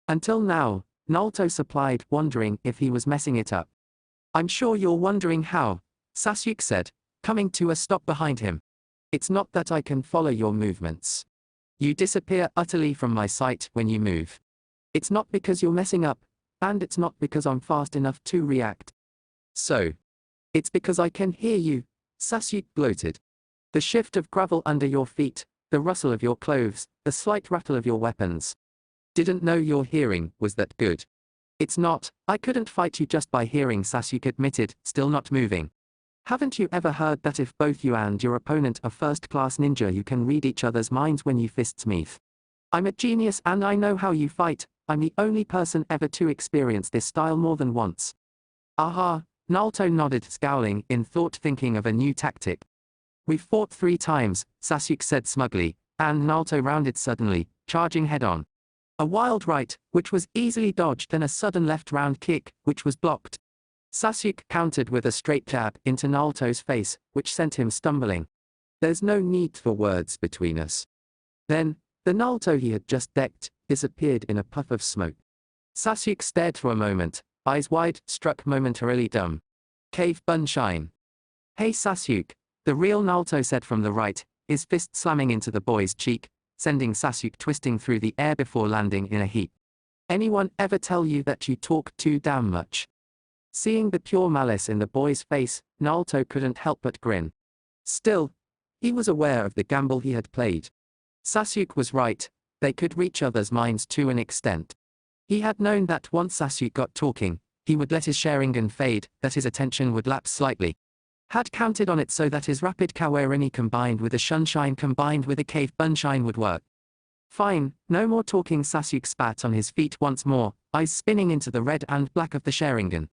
Until now, Nalto supplied, wondering if he was messing it up. I'm sure you're wondering how, Sasuke said, coming to a stop behind him. It's not that I can follow your movements. You disappear utterly from my sight when you move. It's not because you're messing up, and it's not because I'm fast enough to react. So. It's because I can hear you, Sasuke gloated. The shift of gravel under your feet, the rustle of your clothes, the slight rattle of your weapons. Didn't know your hearing was that good. It's not, I couldn't fight you just by hearing, Sasuke admitted, still not moving. Haven't you ever heard that if both you and your opponent are first-class ninja you can read each other's minds when you fists meet? I'm a genius and I know how you fight, I'm the only person ever to experience this style more than once. Aha, Nalto nodded, scowling, in thought, thinking of a new tactic. We've fought 3 times, Sasuke said smugly, and Nalto rounded suddenly, charging head-on. A wild right, which was easily dodged, then a sudden left round kick, which was blocked. Sasuke countered with a straight jab into Nalto's face, which sent him stumbling. There's no need for words between us. Then, the Nalto he had just decked, disappeared in a puff of smoke. Sasuke stared for a moment, eyes wide, struck momentarily dumb. Cave Bunshine. Hey Sasuke, the real Nalto said from the right, his fist slamming into the boy's cheek, sending Sasuke twisting through the air before landing in a heap. Anyone ever tell you that you talk too damn much? Seeing the pure malice in the boy's face, Nalto couldn't help but grin. Still, he was aware of the gamble he had played. Sasuke was right, they could reach others' minds to an extent. He had known that once Sasuke got talking, he would let his Sharingan fade, that his attention would lapse slightly. Had counted on it so that his rapid Kawaii combined with a Shunshine combined with a Cave Bunshine would work. Fine, no more talking. Sasuke spat on his feet once more, eyes spinning into the red and black of the Sharingan.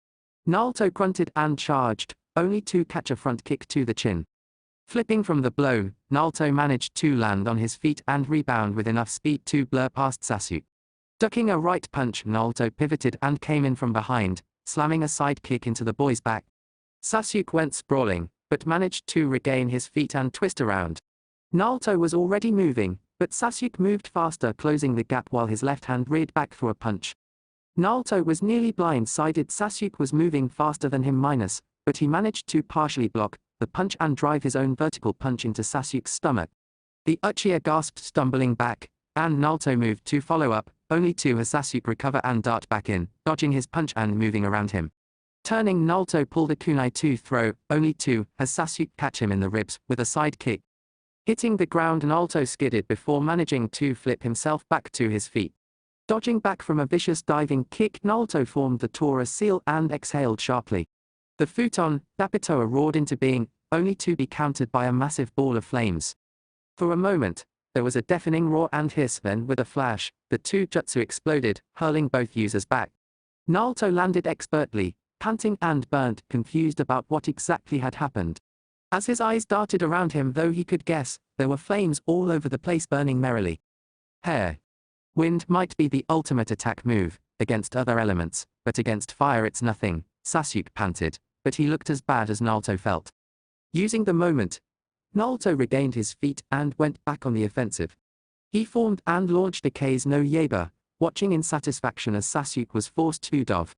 Nalto grunted and charged, only to catch a front kick to the chin. Flipping from the blow, Nalto managed to land on his feet and rebound with enough speed to blur past Sasuke. Ducking a right punch, Nalto pivoted and came in from behind, slamming a side kick into the boy's back. Sasuke went sprawling, but managed to regain his feet and twist around. Nalto was already moving, but Sasuke moved faster, closing the gap while his left hand reared back for a punch. Nalto was nearly blind-sided. Sasuke was moving faster than him but he managed to partially block the punch and drive his own vertical punch into Sasuke's stomach. The Uchiha gasped, stumbling back, and Nalto moved to follow up, only to have Sasuke recover and dart back in, dodging his punch and moving around him. Turning, Nalto pulled a kunai to throw, only to have Sasuke catch him in the ribs with a side kick. Hitting the ground, Nalto skidded before managing to flip himself back to his feet. Dodging back from a vicious diving kick, Nalto formed the Tora seal and exhaled sharply. The futon, Tapitoa roared into being, only to be countered by a massive ball of flames. For a moment, there was a deafening roar and hiss, then with a flash, the 2 jutsu exploded, hurling both users back. Nalto landed expertly, panting and burnt, confused about what exactly had happened. As his eyes darted around him, though he could guess, there were flames all over the place burning merrily. Hair. Wind might be the ultimate attack move, against other elements, but against fire it's nothing, Sasuke panted, but he looked as bad as Nalto felt. Using the moment, Nalto regained his feet and went back on the offensive. He formed and launched a Kase no Yaiba, watching in satisfaction as Sasuke was forced to dove.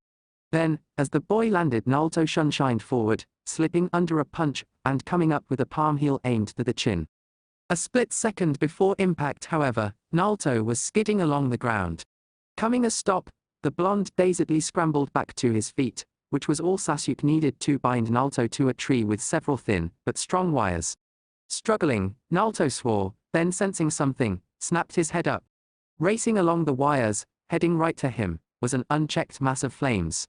Then, as the boy landed, Nalto shunshined forward, slipping under a punch, and coming up with a palm heel aimed to the chin. A split second before impact, however, Nalto was skidding along the ground. Coming a stop, the blonde dazedly scrambled back to his feet, which was all Sasuke needed to bind Nalto to a tree with several thin, but strong wires. Struggling, Nalto swore, then sensing something, snapped his head up. Racing along the wires, heading right to him, was an unchecked mass of flames.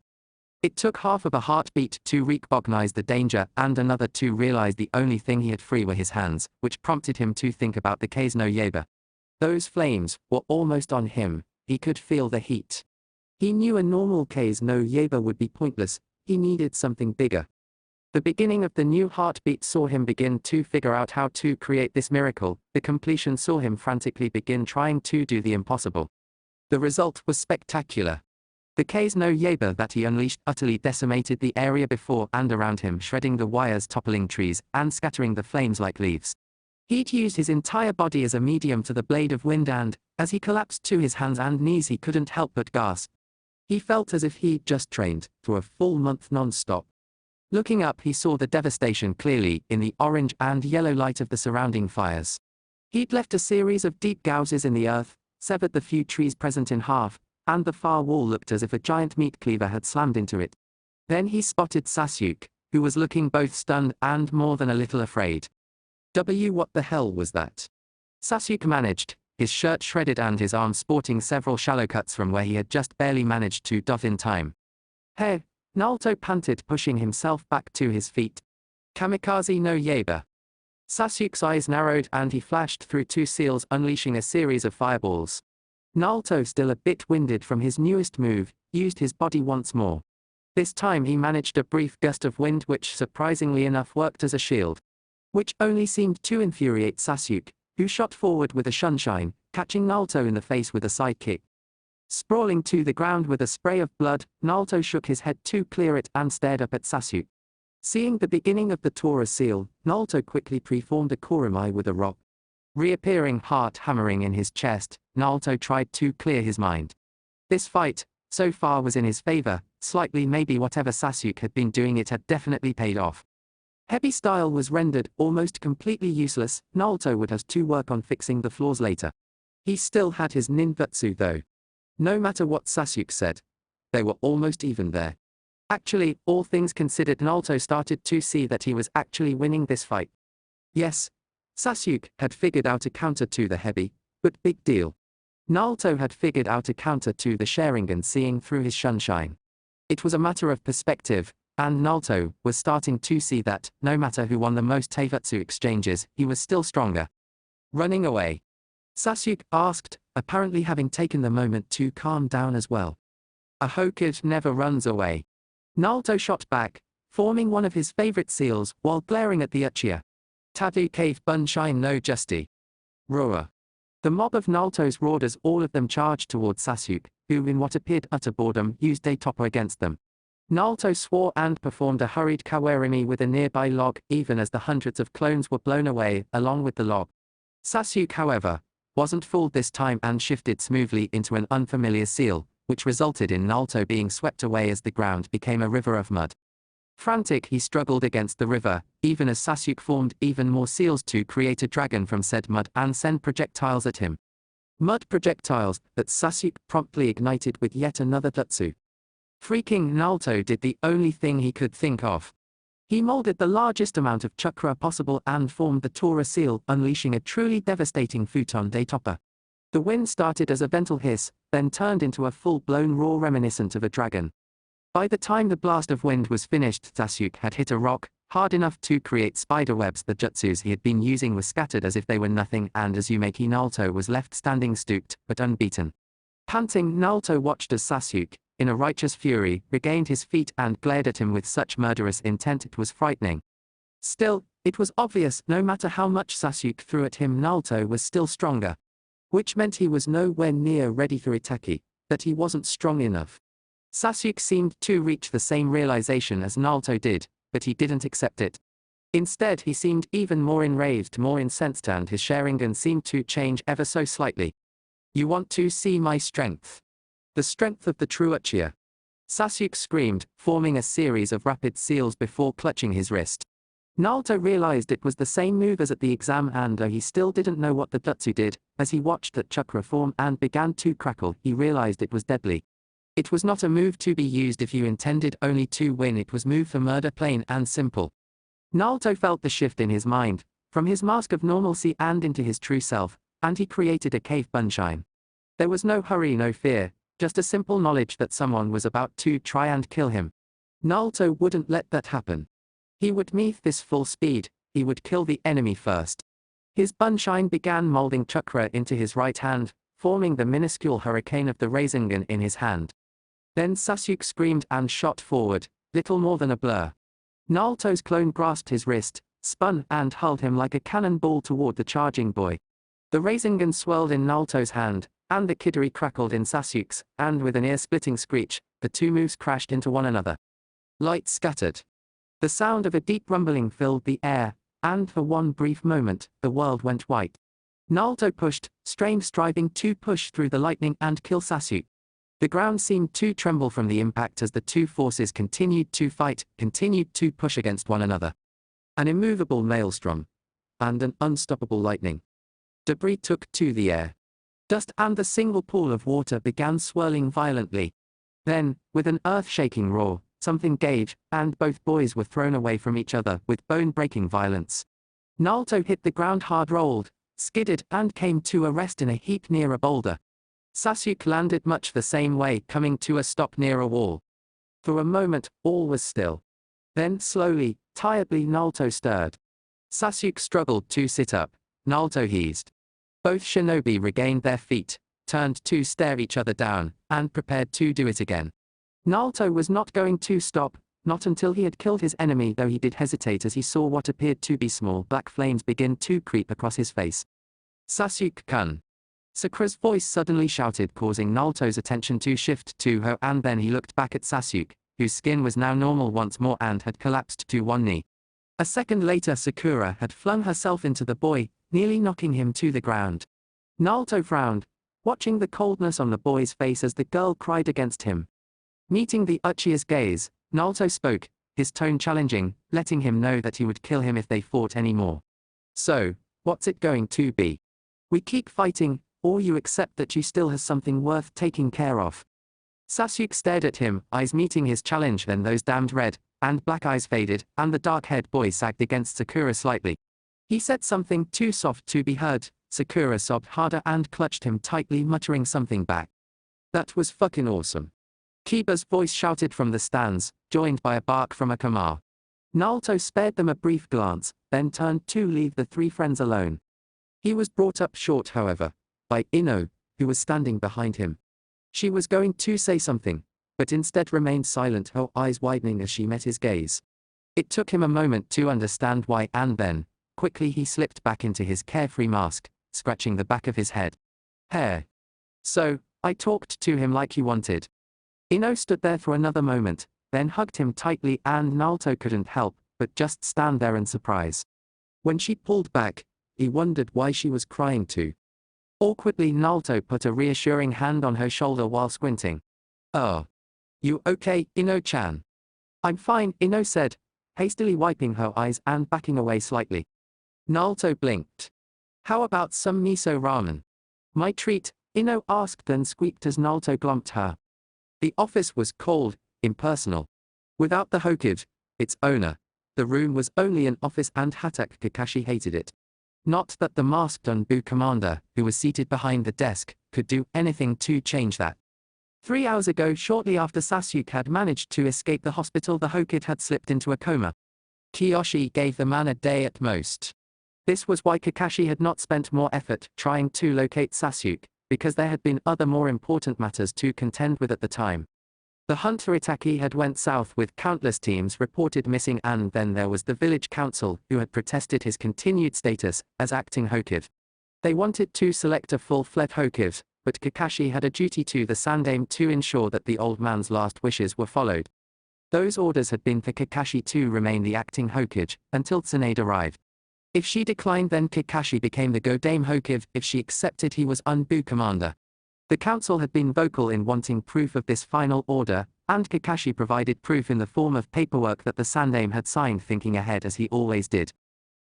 It took half of a heartbeat to recognize the danger and another to realize the only thing he had free were his hands, which prompted him to think about the Kase no Yaiba. Those flames were almost on him, he could feel the heat. He knew a normal Kase no Yaiba would be pointless, he needed something bigger. The beginning of the new heartbeat saw him begin to figure out how to create this miracle. The completion saw him frantically begin trying to do the impossible. The result was spectacular. The K's no Yaba that he unleashed utterly decimated the area before and around him, shredding the wires, toppling trees, and scattering the flames like leaves. He'd used his entire body as a medium to the blade of wind and, as he collapsed to his hands and knees, he couldn't help but gasp. He felt as if he'd just trained for a full month non-stop. Looking up, he saw the devastation clearly in the orange and yellow light of the surrounding fires. He'd left a series of deep gouges in the earth, severed the few trees present in half, and the far wall looked as if a giant meat cleaver had slammed into it. Then he spotted Sasuke, who was looking both stunned and more than a little afraid. What the hell was that? Sasuke managed, his shirt shredded and his arm sporting several shallow cuts from where he had just barely managed to duck in time. Hey, Nalto panted, pushing himself back to his feet. Kamikaze no Yaba. Sasuke's eyes narrowed and he flashed through two seals, unleashing a series of fireballs. Nalto, still a bit winded from his newest move, used his body once more. This time he managed a brief gust of wind which surprisingly enough worked as a shield. Which only seemed to infuriate Sasuke, who shot forward with a shunshine, catching Nalto in the face with a side kick. Sprawling to the ground with a spray of blood, Nalto shook his head to clear it and stared up at Sasuke. Seeing the beginning of the Tora seal, Nalto quickly preformed a kurumai with a rock. Reappearing heart hammering in his chest, Nalto tried to clear his mind. This fight, so far, was in his favor, slightly maybe whatever Sasuke had been doing, it had definitely paid off. Heavy style was rendered almost completely useless. Nalto would have to work on fixing the flaws later. He still had his ninjutsu though. No matter what Sasuke said, they were almost even there. Actually, all things considered, Nalto started to see that he was actually winning this fight. Yes, Sasuke had figured out a counter to the heavy, but big deal. Nalto had figured out a counter to the Sharingan, seeing through his shunshine. It was a matter of perspective. And Nalto was starting to see that, no matter who won the most taijutsu exchanges, he was still stronger. Running away? Sasuke asked, apparently having taken the moment to calm down as well. A Hokage never runs away. Nalto shot back, forming one of his favorite seals, while glaring at the Uchiha. Tabu cave bunshine no justi. Roar. The mob of Nalto's roared as all of them charged towards Sasuke, who in what appeared utter boredom used a topper against them. Nalto swore and performed a hurried kawarimi with a nearby log, even as the hundreds of clones were blown away, along with the log. Sasuke, however, wasn't fooled this time and shifted smoothly into an unfamiliar seal, which resulted in Nalto being swept away as the ground became a river of mud. Frantic, he struggled against the river, even as Sasuke formed even more seals to create a dragon from said mud and send projectiles at him. Mud projectiles that Sasuke promptly ignited with yet another jutsu. Freaking Nalto did the only thing he could think of. He molded the largest amount of chakra possible and formed the Tora seal, unleashing a truly devastating futon de topper. The wind started as a vental hiss, then turned into a full-blown roar reminiscent of a dragon. By the time the blast of wind was finished, Sasuke had hit a rock, hard enough to create spiderwebs. The jutsus he had been using were scattered as if they were nothing, and Uzumaki Nalto was left standing stooped, but unbeaten. Panting, Nalto watched as Sasuke, in a righteous fury, regained his feet and glared at him with such murderous intent it was frightening. Still, it was obvious, no matter how much Sasuke threw at him, Nalto was still stronger. Which meant he was nowhere near ready for Itachi, that he wasn't strong enough. Sasuke seemed to reach the same realization as Nalto did, but he didn't accept it. Instead, he seemed even more enraged, more incensed, and his Sharingan seemed to change ever so slightly. You want to see my strength? The strength of the true Uchiha. Sasuke screamed, forming a series of rapid seals before clutching his wrist. Nalto realized it was the same move as at the exam, and though he still didn't know what the jutsu did, as he watched that chakra form and began to crackle, he realized it was deadly. It was not a move to be used if you intended only to win, it was move for murder, plain and simple. Nalto felt the shift in his mind, from his mask of normalcy and into his true self, and he created a cave bunshine. There was no hurry, no fear. Just a simple knowledge that someone was about to try and kill him. Nalto wouldn't let that happen. He would move this full speed, he would kill the enemy first. His bunshine began molding chakra into his right hand, forming the minuscule hurricane of the Rasengan in his hand. Then Sasuke screamed and shot forward, little more than a blur. Nalto's clone grasped his wrist, spun and hurled him like a cannonball toward the charging boy. The Rasengan swirled in Nalto's hand, and the Kidari crackled in Sasuke's, and with an ear-splitting screech, the two moves crashed into one another. Light scattered. The sound of a deep rumbling filled the air, and for one brief moment, the world went white. Nalto pushed, strained, striving to push through the lightning and kill Sasuke. The ground seemed to tremble from the impact as the two forces continued to fight, continued to push against one another. An immovable maelstrom. And an unstoppable lightning. Debris took to the air. Dust and the single pool of water began swirling violently. Then, with an earth-shaking roar, something gave, and both boys were thrown away from each other with bone-breaking violence. Nalto hit the ground hard, rolled, skidded, and came to a rest in a heap near a boulder. Sasuke landed much the same way, coming to a stop near a wall. For a moment, all was still. Then slowly, tiredly, Nalto stirred. Sasuke struggled to sit up. Nalto heaved. Both shinobi regained their feet, turned to stare each other down, and prepared to do it again. Nalto was not going to stop, not until he had killed his enemy, though he did hesitate as he saw what appeared to be small black flames begin to creep across his face. Sasuke-kun. Sakura's voice suddenly shouted, causing Nalto's attention to shift to her, and then he looked back at Sasuke, whose skin was now normal once more and had collapsed to one knee. A second later, Sakura had flung herself into the boy, nearly knocking him to the ground. Nalto frowned, watching the coldness on the boy's face as the girl cried against him. Meeting the Uchiha's gaze, Nalto spoke, his tone challenging, letting him know that he would kill him if they fought anymore. So, what's it going to be? We keep fighting, or you accept that you still has something worth taking care of? Sasuke stared at him, eyes meeting his challenge, then those damned red and black eyes faded, and the dark-haired boy sagged against Sakura slightly. He said something too soft to be heard. Sakura sobbed harder and clutched him tightly, muttering something back. That was fucking awesome. Kiba's voice shouted from the stands, joined by a bark from Akama. Nalto spared them a brief glance, then turned to leave the three friends alone. He was brought up short, however, by INO, who was standing behind him. She was going to say something, but instead remained silent, her eyes widening as she met his gaze. It took him a moment to understand why, and then, quickly he slipped back into his carefree mask, scratching the back of his head. Hair. So, I talked to him like you wanted. INO stood there for another moment, then hugged him tightly, and Nalto couldn't help but just stand there in surprise. When she pulled back, he wondered why she was crying too. Awkwardly, Nalto put a reassuring hand on her shoulder while squinting. Oh. You okay, INO-chan? I'm fine, INO said, hastily wiping her eyes and backing away slightly. Nalto blinked. How about some miso ramen? My treat, INO asked, then squeaked as Nalto glumped her. The office was cold, impersonal. Without the Hokage, its owner, the room was only an office, and Hatake Kakashi hated it. Not that the masked Unbu commander, who was seated behind the desk, could do anything to change that. 3 hours ago, shortly after Sasuke had managed to escape the hospital, the Hokage had slipped into a coma. Kiyoshi gave the man a day at most. This was why Kakashi had not spent more effort trying to locate Sasuke, because there had been other more important matters to contend with at the time. The hunt for Itachi had went south, with countless teams reported missing, and then there was the village council, who had protested his continued status as acting Hokage. They wanted to select a full-fledged Hokage, but Kakashi had a duty to the Sandaime to ensure that the old man's last wishes were followed. Those orders had been for Kakashi to remain the acting Hokage until Tsunade arrived. If she declined, then Kakashi became the Godame Hokage. If she accepted, he was Unbu commander. The council had been vocal in wanting proof of this final order, and Kakashi provided proof in the form of paperwork that the Sandaime had signed, thinking ahead as he always did.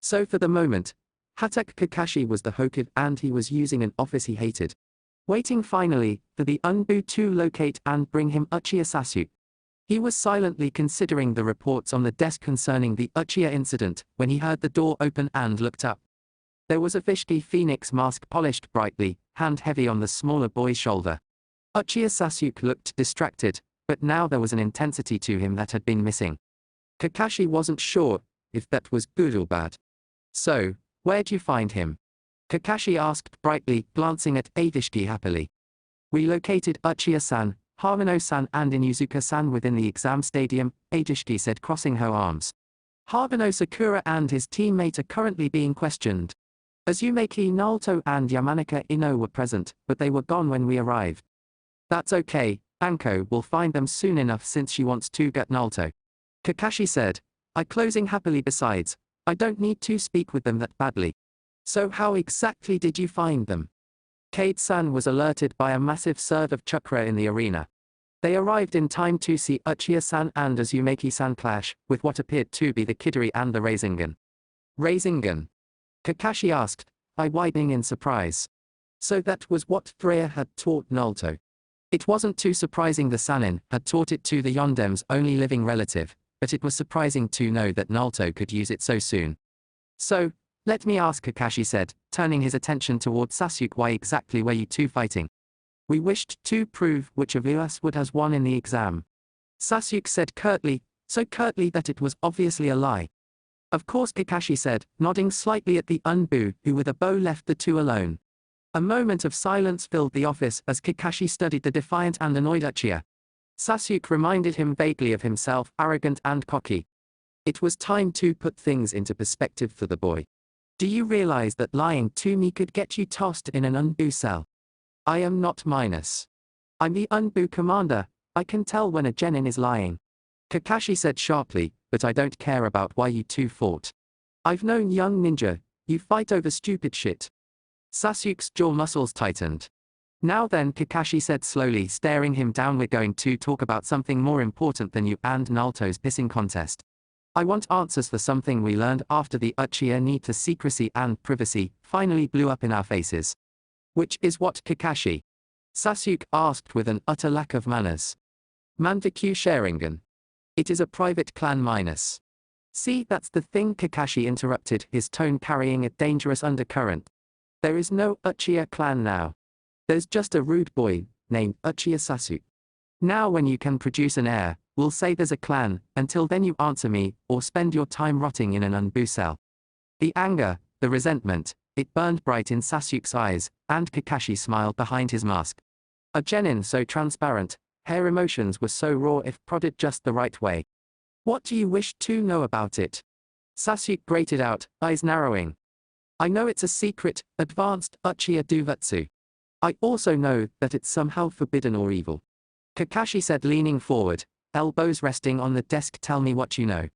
So for the moment, Hatake Kakashi was the Hokage, and he was using an office he hated. Waiting finally for the Unbu to locate and bring him Uchiha Sasuke. He was silently considering the reports on the desk concerning the Uchiha incident when he heard the door open and looked up. There was a Fishki phoenix mask polished brightly, hand heavy on the smaller boy's shoulder. Uchiha Sasuke looked distracted, but now there was an intensity to him that had been missing. Kakashi wasn't sure if that was good or bad. So, where'd you find him? Kakashi asked brightly, glancing at Fishki happily. We located Uchiha-san, Hamino-san and Inuzuka-san within the exam stadium, Fishki said, crossing her arms. Haruno Sakura and his teammate are currently being questioned. Uzumaki Nalto and Yamanaka INO were present, but they were gone when we arrived. That's okay, Anko will find them soon enough since she wants to get Nalto. Kakashi said. I closing happily besides, I don't need to speak with them that badly. So how exactly did you find them? Kade-san was alerted by a massive surge of chakra in the arena. They arrived in time to see Uchiha-san and Uzumaki-san clash, with what appeared to be the Kidari and the Rasengan. Rasengan? Kakashi asked, eye widening in surprise. So that was what Freya had taught Nalto. It wasn't too surprising the Sannin had taught it to the Yondems' only living relative, but it was surprising to know that Nalto could use it so soon. So, let me ask, Kakashi said, turning his attention toward Sasuke, why exactly were you two fighting? We wished to prove which of us would has won in the exam. Sasuke said curtly, so curtly that it was obviously a lie. Of course, Kakashi said, nodding slightly at the Unbu, who with a bow left the two alone. A moment of silence filled the office as Kakashi studied the defiant and annoyed Uchiha. Sasuke reminded him vaguely of himself, arrogant and cocky. It was time to put things into perspective for the boy. Do you realize that lying to me could get you tossed in an Unbu cell? I am not minus. I'm the Unbu commander, I can tell when a genin is lying. Kakashi said sharply, but I don't care about why you two fought. I've known young ninja, you fight over stupid shit. Sasuke's jaw muscles tightened. Now then, Kakashi said slowly, staring him down, we're going to talk about something more important than you and Nalto's pissing contest. I want answers for something we learned after the Uchiha need to secrecy and privacy finally blew up in our faces. Which is what, Kakashi? Sasuke asked with an utter lack of manners. Mandaku Sharingan. It is a private clan minus. See, that's the thing, Kakashi interrupted, his tone carrying a dangerous undercurrent. There is no Uchiha clan now. There's just a rude boy, named Uchiha Sasuke. Now when you can produce an heir, we'll say there's a clan, until then you answer me, or spend your time rotting in an Unbu cell. The anger, the resentment, it burned bright in Sasuke's eyes, and Kakashi smiled behind his mask. A genin so transparent, her emotions were so raw if prodded just the right way. What do you wish to know about it? Sasuke grated out, eyes narrowing. I know it's a secret, advanced Uchiha Duvutsu. I also know that it's somehow forbidden or evil. Kakashi said, leaning forward, elbows resting on the desk. Tell me what you know.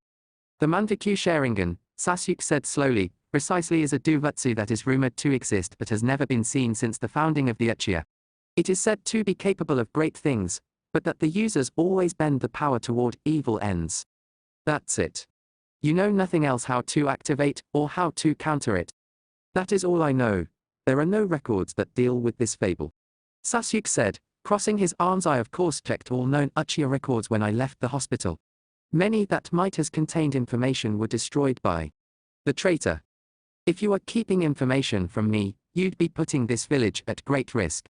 The Mandaku Sharingan, Sasuke said slowly, precisely is a Duvutsu that is rumored to exist but has never been seen since the founding of the Uchiha. It is said to be capable of great things, but that the users always bend the power toward evil ends. That's it. You know nothing else how to activate or how to counter it. That is all I know. There are no records that deal with this fable. Sasuke said, crossing his arms. I of course checked all known Uchiha records when I left the hospital. Many that might have contained information were destroyed by the traitor. If you are keeping information from me, you'd be putting this village at great risk.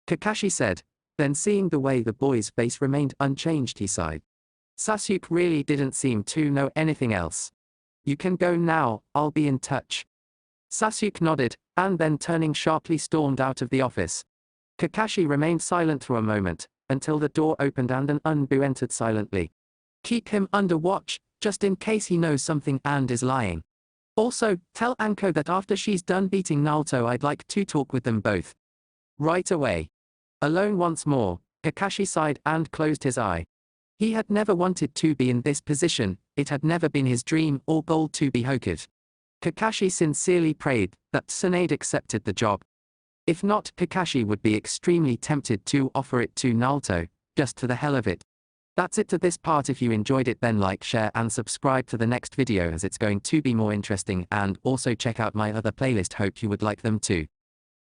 Kakashi said, then seeing the way the boy's face remained unchanged, he sighed. Sasuke really didn't seem to know anything else. You can go now, I'll be in touch. Sasuke nodded, and then turning sharply stormed out of the office. Kakashi remained silent for a moment, until the door opened and an Unbu entered silently. Keep him under watch, just in case he knows something and is lying. Also, tell Anko that after she's done beating Nalto I'd like to talk with them both. Right away. Alone once more, Kakashi sighed and closed his eye. He had never wanted to be in this position, it had never been his dream or goal to be Hokage. Kakashi sincerely prayed that Tsunade accepted the job. If not, Kakashi would be extremely tempted to offer it to Nalto, just for the hell of it. That's it to this part. If you enjoyed it, then like, share and subscribe to the next video as it's going to be more interesting, and also check out my other playlist. Hope you would like them too.